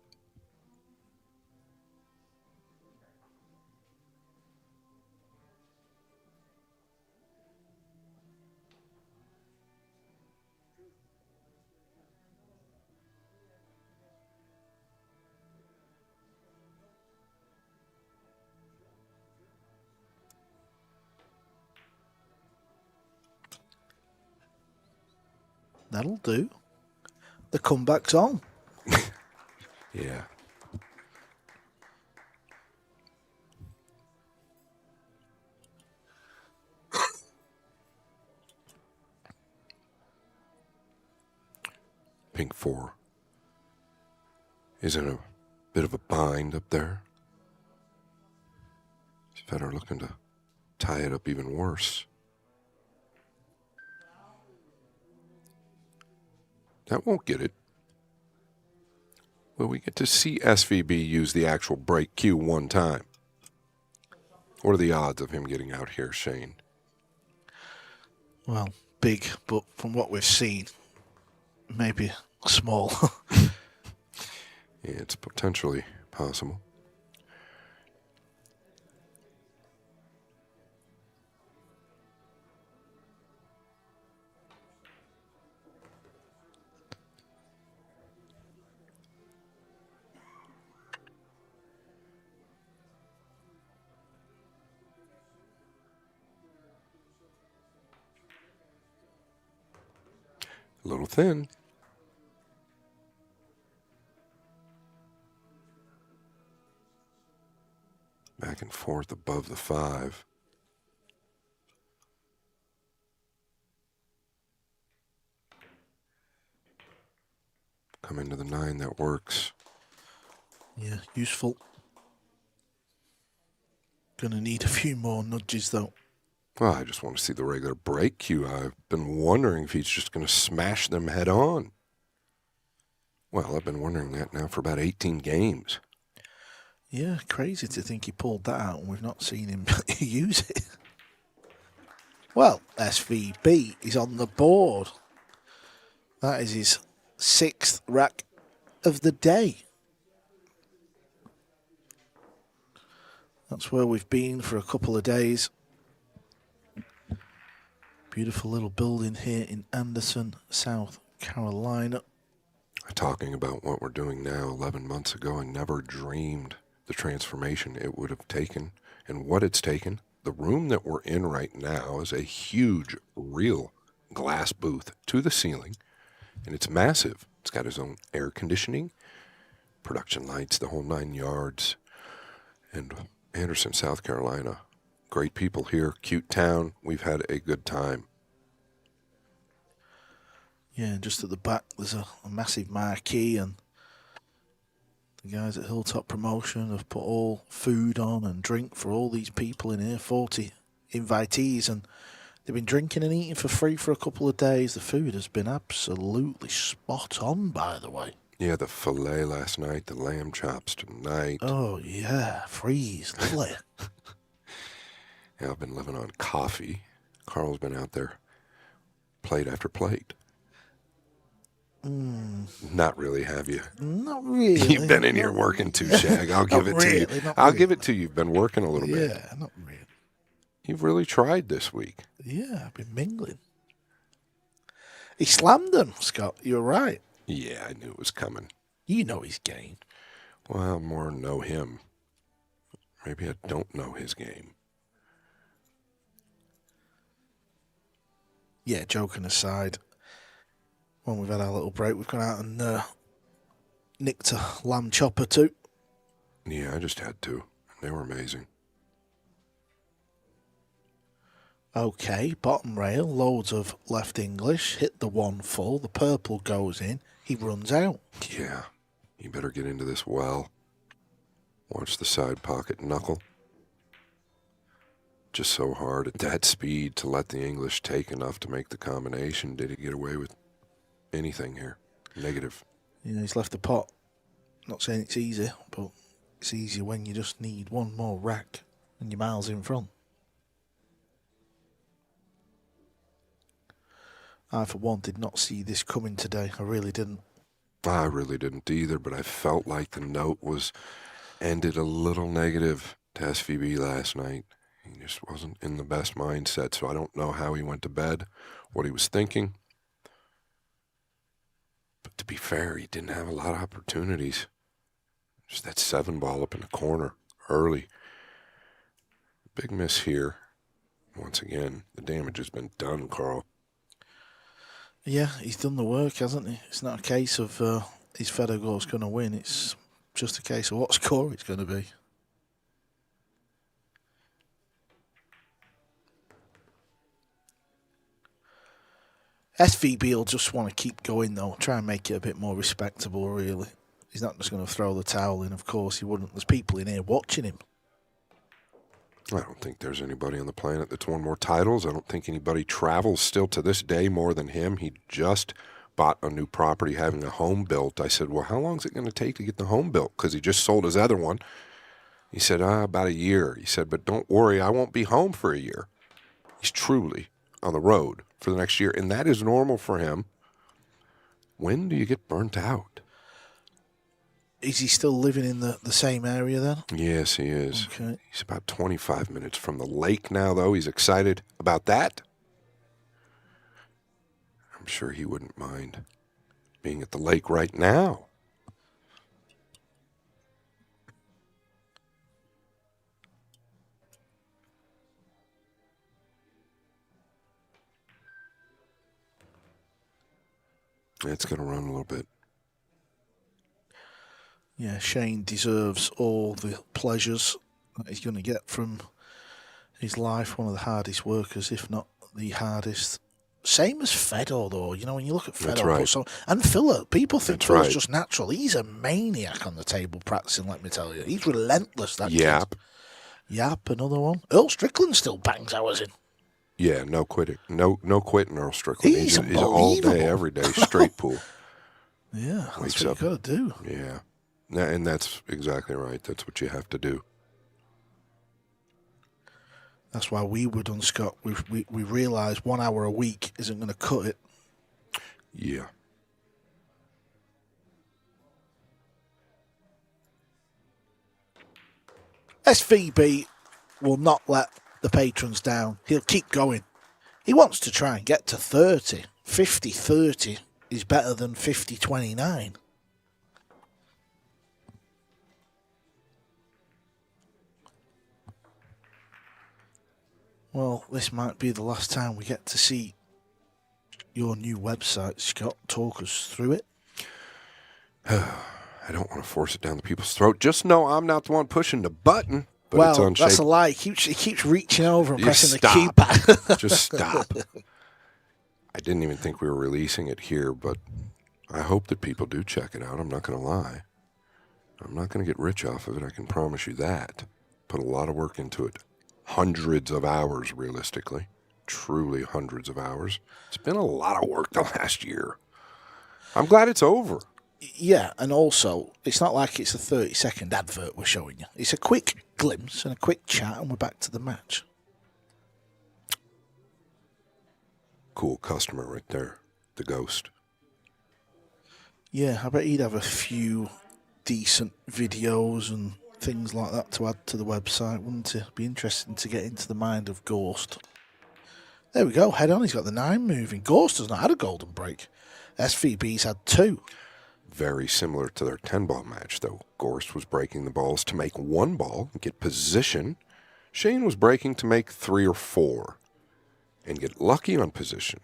That'll do. The comeback's on. Yeah. Pink 4 is in a bit of a bind up there. Fedor looking to tie it up even worse. That won't get it. Will we get to see SVB use the actual break cue one time? What are the odds of him getting out here, Shane? Well, big, but from what we've seen, maybe small. Yeah, it's potentially possible. A little thin. Back and forth above the 5. Come into the 9, that works. Yeah, useful. Gonna need a few more nudges, though. Well, I just want to see the regular break cue. I've been wondering if he's just going to smash them head on. Well, I've been wondering that now for about 18 games. Yeah, crazy to think he pulled that out and we've not seen him use it. Well, SVB is on the board. That is his 6th rack of the day. That's where we've been for a couple of days. Beautiful little building here in Anderson, South Carolina. Talking about what we're doing now, 11 months ago, I never dreamed the transformation it would have taken and what it's taken. The room that we're in right now is a huge, real glass booth to the ceiling, and it's massive. It's got its own air conditioning, production lights, the whole 9 yards, and Anderson, South Carolina. Great people here, cute town. We've had a good time. Yeah, just at the back there's a massive marquee, and the guys at Hilltop Promotion have put all food on and drink for all these people in here, 40 invitees, and they've been drinking and eating for free for a couple of days. The food has been absolutely spot on, by the way. Yeah, the filet last night, the lamb chops tonight. Oh, yeah, freeze, lovely. Yeah, I've been living on coffee. Karl's been out there, plate after plate. Not really, have you? Not really. You've been in here working too, Shag. I'll give it to you. I'll give it to you. You've been working a little bit. Yeah, not really. You've really tried this week. Yeah, I've been mingling. He slammed them, Scott. You're right. Yeah, I knew it was coming. You know his game. Well, more know him. Maybe I don't know his game. Yeah, joking aside, when we've had our little break, we've gone out and nicked a lamb chop or two. Yeah, I just had to. They were amazing. Okay, bottom rail, loads of left English, hit the 1 full, the purple goes in, he runs out. Yeah, you better get into this well. Watch the side pocket knuckle. Just so hard at that speed to let the English take enough to make the combination. Did he get away with anything here? Negative. You know, he's left the pot. Not saying it's easy, but it's easier when you just need one more rack and you're miles in front. I, for one, did not see this coming today. I really didn't. I really didn't either, but I felt like the note was ended a little negative to SVB last night. He just wasn't in the best mindset, so I don't know how he went to bed, what he was thinking. But to be fair, he didn't have a lot of opportunities. Just that 7 ball up in the corner early. Big miss here. Once again, the damage has been done, Karl. Yeah, he's done the work, hasn't he? It's not a case of his Fedor goal's going to win. It's just a case of what score it's going to be. SVB will just want to keep going, though. Try and make it a bit more respectable, really. He's not just going to throw the towel in, of course. He wouldn't. There's people in here watching him. I don't think there's anybody on the planet that's won more titles. I don't think anybody travels still to this day more than him. He just bought a new property having a home built. I said, well, how long is it going to take to get the home built? Because he just sold his other one. He said, about a year. He said, but don't worry, I won't be home for a year. He's truly on the road for the next year, and that is normal for him. When do you get burnt out? Is he still living in the same area then? Yes, he is. Okay. He's about 25 minutes from the lake now, though. He's excited about that. I'm sure he wouldn't mind being at the lake right now. It's going to run a little bit. Yeah, Shane deserves all the pleasures that he's going to get from his life. One of the hardest workers, if not the hardest. Same as Fedor, though. You know, when you look at Fedor, That's right. and Filler, people think That's Filler's right. just natural. He's a maniac on the table practicing, let me tell you. He's relentless, that Yap. kid. Yap, another one. Earl Strickland still bangs hours in. Yeah, no quitting. No quitting, Earl Strickland. He's all day, unbelievable. every day, straight pool. Yeah, that's Wakes what up. you got to do. Yeah. And that's exactly right. That's what you have to do. That's why we were done, Scott. We realised 1 hour a week isn't going to cut it. Yeah. SVB will not let the patrons down. He'll keep going. He wants to try and get to 30. 50-30 is better than 50-29. Well, this might be the last time we get to see your new website, Scott. Talk us through it. I don't want to force it down the people's throat. Just know I'm not the one pushing the button, but well, it's on that's shape. a lie. He keeps reaching over and Just pressing stop. the keypad. Just stop. I didn't even think we were releasing it here, but I hope that people do check it out. I'm not going to lie. I'm not going to get rich off of it. I can promise you that. Put a lot of work into it. Hundreds of hours, realistically. Truly hundreds of hours. It's been a lot of work the last year. I'm glad it's over. Yeah, and also, it's not like it's a 30-second advert we're showing you. It's a quick glimpse and a quick chat, and we're back to the match. Cool customer right there. The Ghost. Yeah, I bet he'd have a few decent videos and things like that to add to the website, wouldn't it? Be interesting to get into the mind of Gorst. There we go, head on, he's got the 9 moving. Gorst has not had a golden break. SVB's had 2. Very similar to their 10-ball match, though. Gorst was breaking the balls to make 1 ball and get position. Shane was breaking to make 3 or 4 and get lucky on position.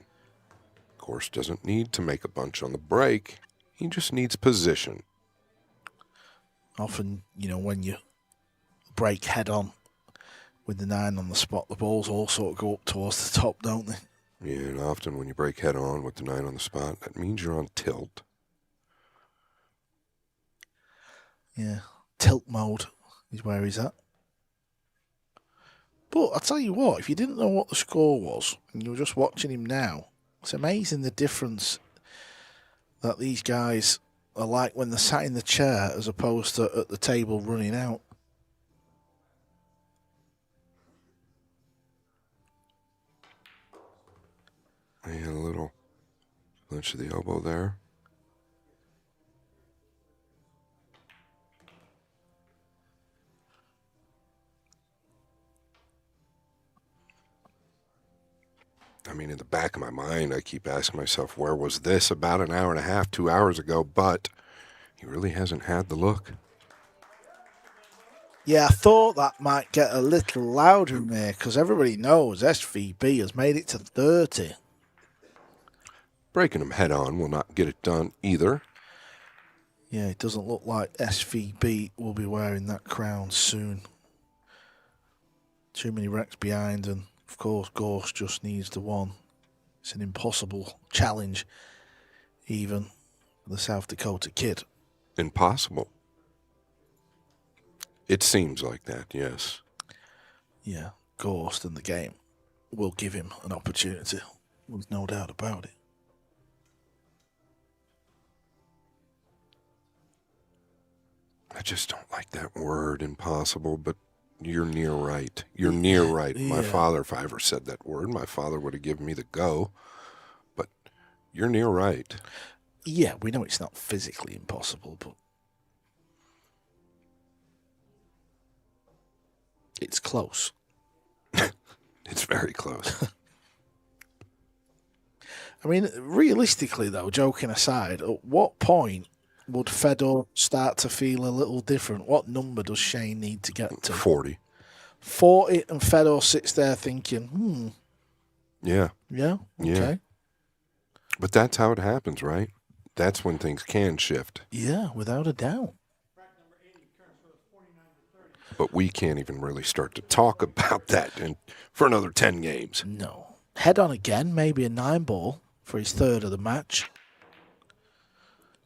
Gorst doesn't need to make a bunch on the break. He just needs position. Often, you know, when you break head on with the 9 on the spot, the balls all sort of go up towards the top, don't they? Yeah, and often when you break head on with the 9 on the spot, that means you're on tilt. Yeah, tilt mode is where he's at. But I'll tell you what, if you didn't know what the score was and you were just watching him now, it's amazing the difference that these guys are like when they're sat in the chair as opposed to at the table running out. And a little clinch of the elbow there. I mean, in the back of my mind, I keep asking myself, where was this about an hour and a half, 2 hours ago? But he really hasn't had the look. Yeah, I thought that might get a little louder in there because everybody knows SVB has made it to 30. Breaking him head on will not get it done either. Yeah, it doesn't look like SVB will be wearing that crown soon. Too many wrecks behind, and of course Gorst just needs the 1. It's an impossible challenge, even for the South Dakota kid. Impossible. It seems like that, yes. Yeah, Gorst and the game will give him an opportunity. There's no doubt about it. I just don't like that word, impossible, but you're near right. You're near right. My father, if I ever said that word, my father would have given me the go, but you're near right. Yeah, we know it's not physically impossible, but it's close. It's very close. I mean, realistically, though, joking aside, at what point would Fedor start to feel a little different? What number does Shane need to get to? 40. 40, and Fedor sits there thinking, Yeah. yeah, okay. Yeah. But that's how it happens, right? That's when things can shift. Yeah, without a doubt. But we can't even really start to talk about that for another 10 games. No. Head on again, maybe a 9-ball for his third of the match.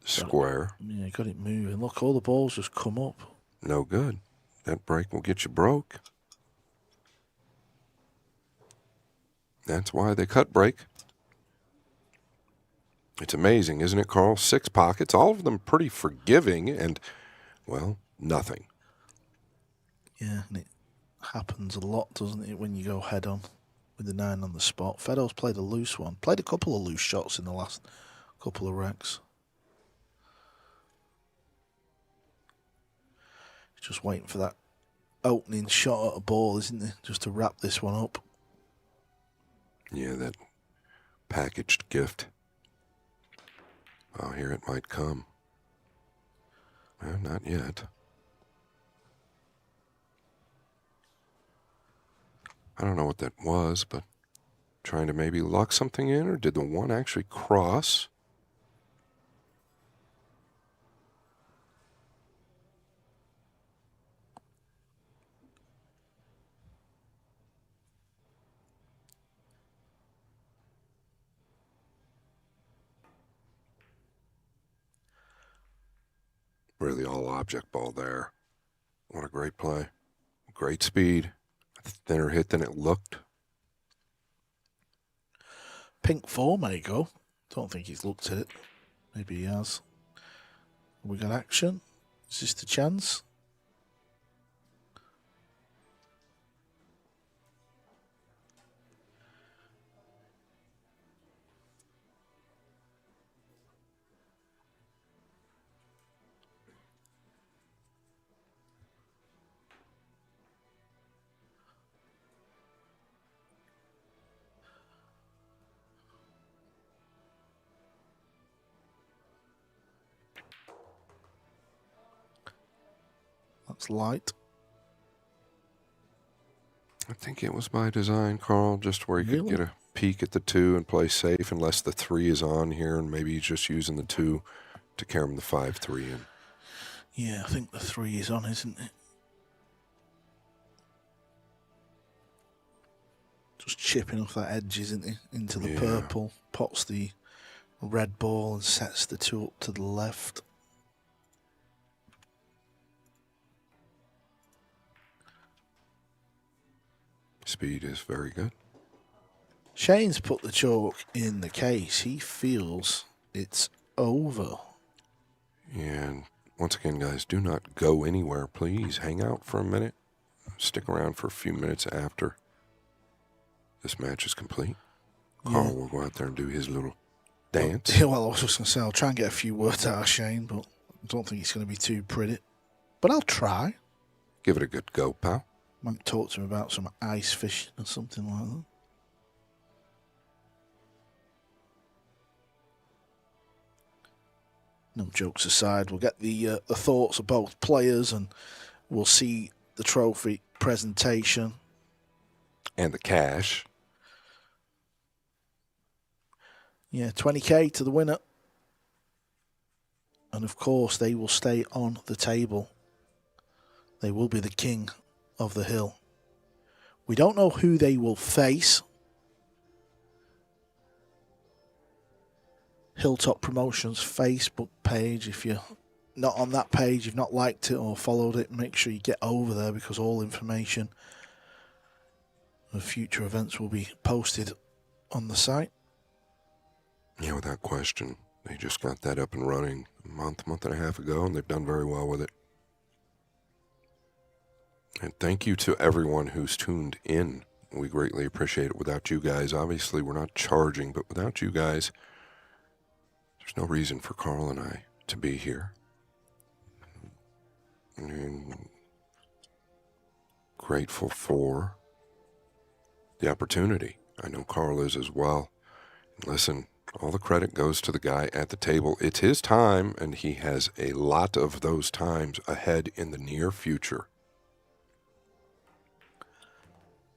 Square. Yeah, got it moving. Look, all the balls just come up. No good. That break will get you broke. That's why they cut break. It's amazing, isn't it, Karl? 6 pockets, all of them pretty forgiving, and, well, nothing. Yeah, and it happens a lot, doesn't it, when you go head on with the 9 on the spot. Fedor's played a loose one. Played a couple of loose shots in the last couple of wrecks. Just waiting for that opening shot at a ball, isn't it? Just to wrap this one up. Yeah, that packaged gift. Oh, here it might come. Well, not yet. I don't know what that was, but trying to maybe lock something in, or did the one actually cross? Really all object ball there. What a great play. Great speed. A thinner hit than it looked. Pink 4 may go. Don't think he's looked at it. Maybe he has. We got action. Is this the chance? That's light. I think it was by design, Karl, just where he could get a peek at the 2 and play safe, unless the 3 is on here, and maybe he's just using the 2 to carry him the 5-3 in. Yeah, I think the 3 is on, isn't it? Just chipping off that edge, isn't it? Into the purple. Pots the red ball and sets the 2 up to the left. Speed is very good. Shane's put the chalk in the case. He feels it's over. And once again, guys, do not go anywhere. Please hang out for a minute. Stick around for a few minutes after this match is complete. Karl will go out there and do his little dance. Yeah, well, I was just going to say, I'll try and get a few words out of Shane, but I don't think it's going to be too pretty. But I'll try. Give it a good go, pal. Might talk to him about some ice fishing or something like that. No jokes aside, we'll get the thoughts of both players, and we'll see the trophy presentation. And the cash. Yeah, 20k to the winner. And of course, they will stay on the table. They will be the king of the hill. We don't know who they will face. Hilltop Promotions Facebook page. If you're not on that page, you've not liked it or followed it, make sure you get over there, because all information of future events will be posted on the site. Yeah, without question. They just got that up and running a month and a half ago, and they've done very well with it. And thank you to everyone who's tuned in. We greatly appreciate it. Without you guys, obviously we're not charging, but without you guys, there's no reason for Karl and I to be here. And grateful for the opportunity. I know Karl is as well. And listen, all the credit goes to the guy at the table. It's his time, and he has a lot of those times ahead in the near future.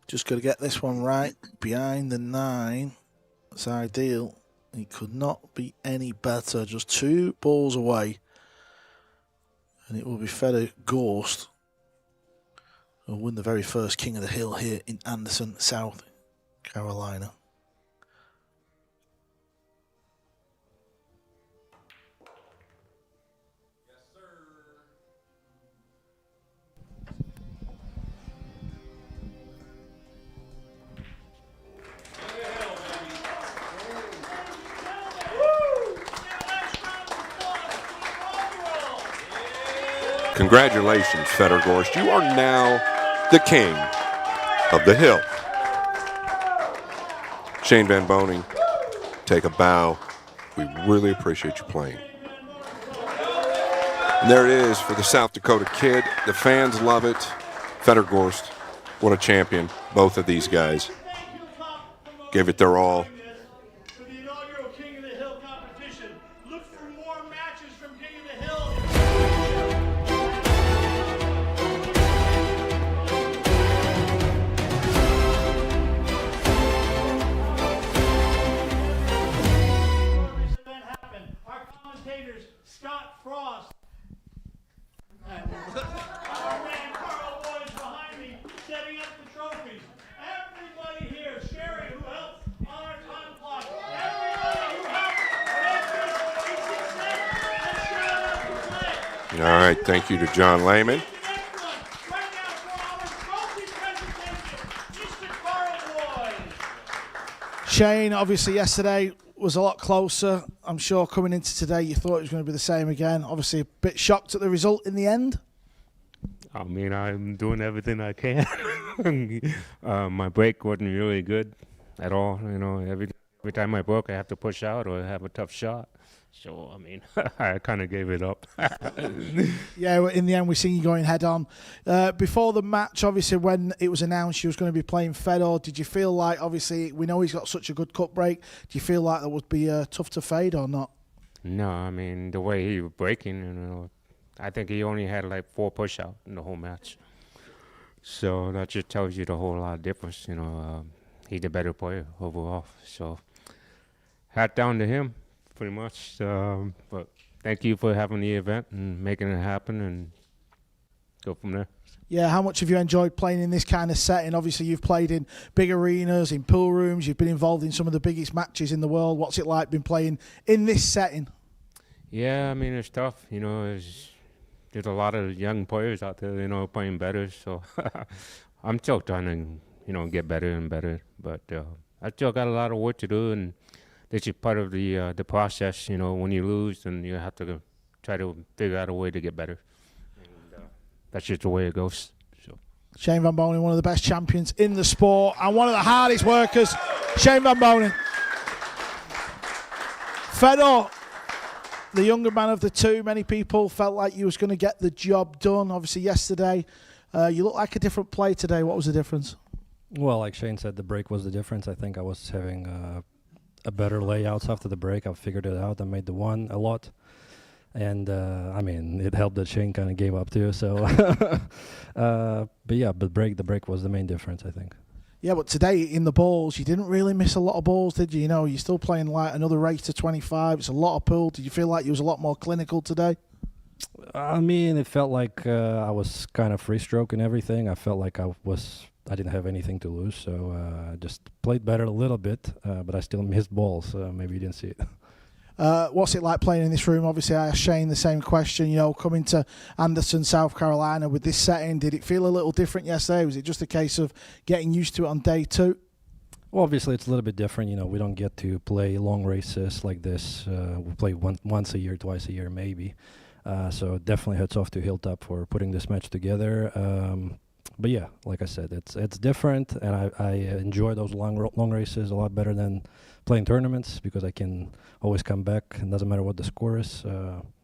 Just got to get this one right. Behind the 9. It's ideal. He could not be any better. Just 2 balls away. And it will be Fedor Gorst who will win the very first King of the Hill here in Anderson, South Carolina. Congratulations, Fedor Gorst. You are now the king of the hill. Shane Van Boening, take a bow. We really appreciate you playing. And there it is for the South Dakota kid. The fans love it. Fedor Gorst, what a champion. Both of these guys gave it their all. For the inaugural King of the Hill competition. Look for more matches from King of the Hill. This event happened. Our commentators, Scott Frost, our man Karl is behind me, setting up the trophies. Everybody here, Sherry, who helped on our time clock. Everybody who helped make this a success. Let's shout out to play. All right, thank you to John Lehman. Next one, right now for our trophy presentation, Mr. Karl Boyd. Shane, obviously yesterday was a lot closer. I'm sure coming into today you thought it was going to be the same again. Obviously a bit shocked at the result in the end. I mean, I'm doing everything I can. My break wasn't really good at all. You know, every time I broke, I have to push out or have a tough shot. So, I mean, I kind of gave it up. Yeah, in the end, we seen you going head on. Before the match, obviously, when it was announced you was going to be playing Fedor, did you feel like, obviously, we know he's got such a good cut break, do you feel like that would be tough to fade or not? No, I mean, the way he was breaking, you know, I think he only had like 4 push-out in the whole match. So that just tells you the whole lot of difference. You know, he's the better player overall. So hat down to him, pretty much. But thank you for having the event and making it happen, and go from there. Yeah, how much have you enjoyed playing in this kind of setting? Obviously, you've played in big arenas, in pool rooms, you've been involved in some of the biggest matches in the world. What's it like been playing in this setting? Yeah, I mean, it's tough. You know, there's a lot of young players out there, you know, playing better. So I'm still trying to, you know, get better and better. But I still got a lot of work to do, and this is part of the process. You know, when you lose, then you have to try to figure out a way to get better. And that's just the way it goes. So. Shane Van Boening, one of the best champions in the sport and one of the hardest workers. Shane Van Boening. Fedor, the younger man of the two, many people felt like you was going to get the job done. Obviously, yesterday, you look like a different player today. What was the difference? Well, like Shane said, the break was the difference. I think I was having a better layouts after the break. I figured it out. I made the one a lot. And, I mean, it helped that Shane kind of gave up too. So, but yeah, the break was the main difference, I think. Yeah, but today in the balls, you didn't really miss a lot of balls, did you? You know, you're still playing like another race to 25. It's a lot of pool. Did you feel like you was a lot more clinical today? I mean, it felt like I was kind of free stroke and everything. I felt like I didn't have anything to lose, so I just played better a little bit, but I still missed balls. Maybe you didn't see it. What's it like playing in this room? Obviously, I asked Shane the same question. You know, coming to Anderson, South Carolina with this setting, did it feel a little different yesterday? Was it just a case of getting used to it on day two? Well, obviously, it's a little bit different. You know, we don't get to play long races like this. We play once a year, twice a year, maybe. So definitely hats off to Hilltop for putting this match together. But yeah, like I said, it's different, and I enjoy those long races a lot better than playing tournaments because I can always come back, and doesn't matter what the score is.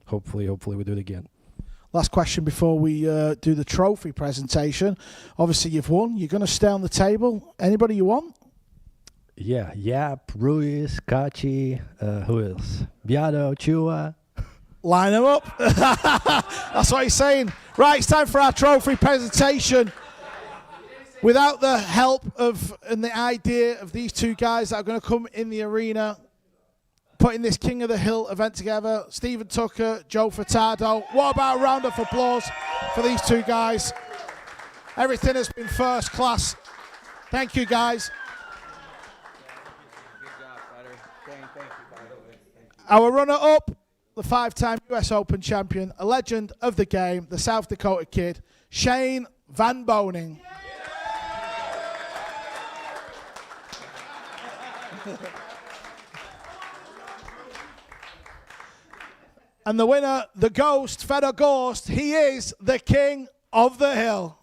Hopefully we do it again. Last question before we do the trophy presentation. Obviously, you've won. You're going to stay on the table. Anybody you want? Yeah, Yap, Ruiz, Kachi, who else? Viado, Chua. Line them up. That's what he's saying. Right, it's time for our trophy presentation. Without the help of and the idea of these two guys that are going to come in the arena, putting this King of the Hill event together, Stephen Tucker, Joe Furtado. What about a round of applause for these two guys? Everything has been first class. Thank you, guys. Our runner-up, the 5-time US Open champion, a legend of the game, the South Dakota kid, Shane Van Boening. And the winner, the Ghost, Fedor Gorst, he is the King of the Hill.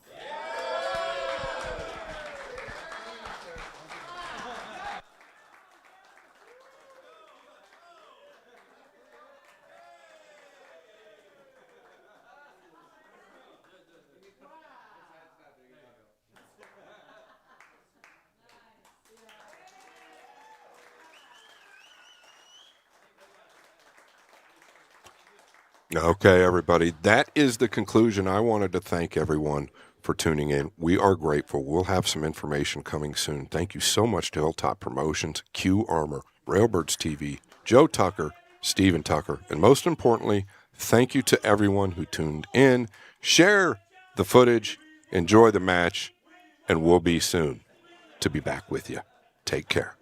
Okay, everybody, that is the conclusion. I wanted to thank everyone for tuning in. We are grateful. We'll have some information coming soon. Thank you so much to Hilltop Promotions, Q Armor, Railbirds TV, Joe Tucker, Stephen Tucker, and most importantly, thank you to everyone who tuned in. Share the footage, enjoy the match, and we'll be soon to be back with you. Take care.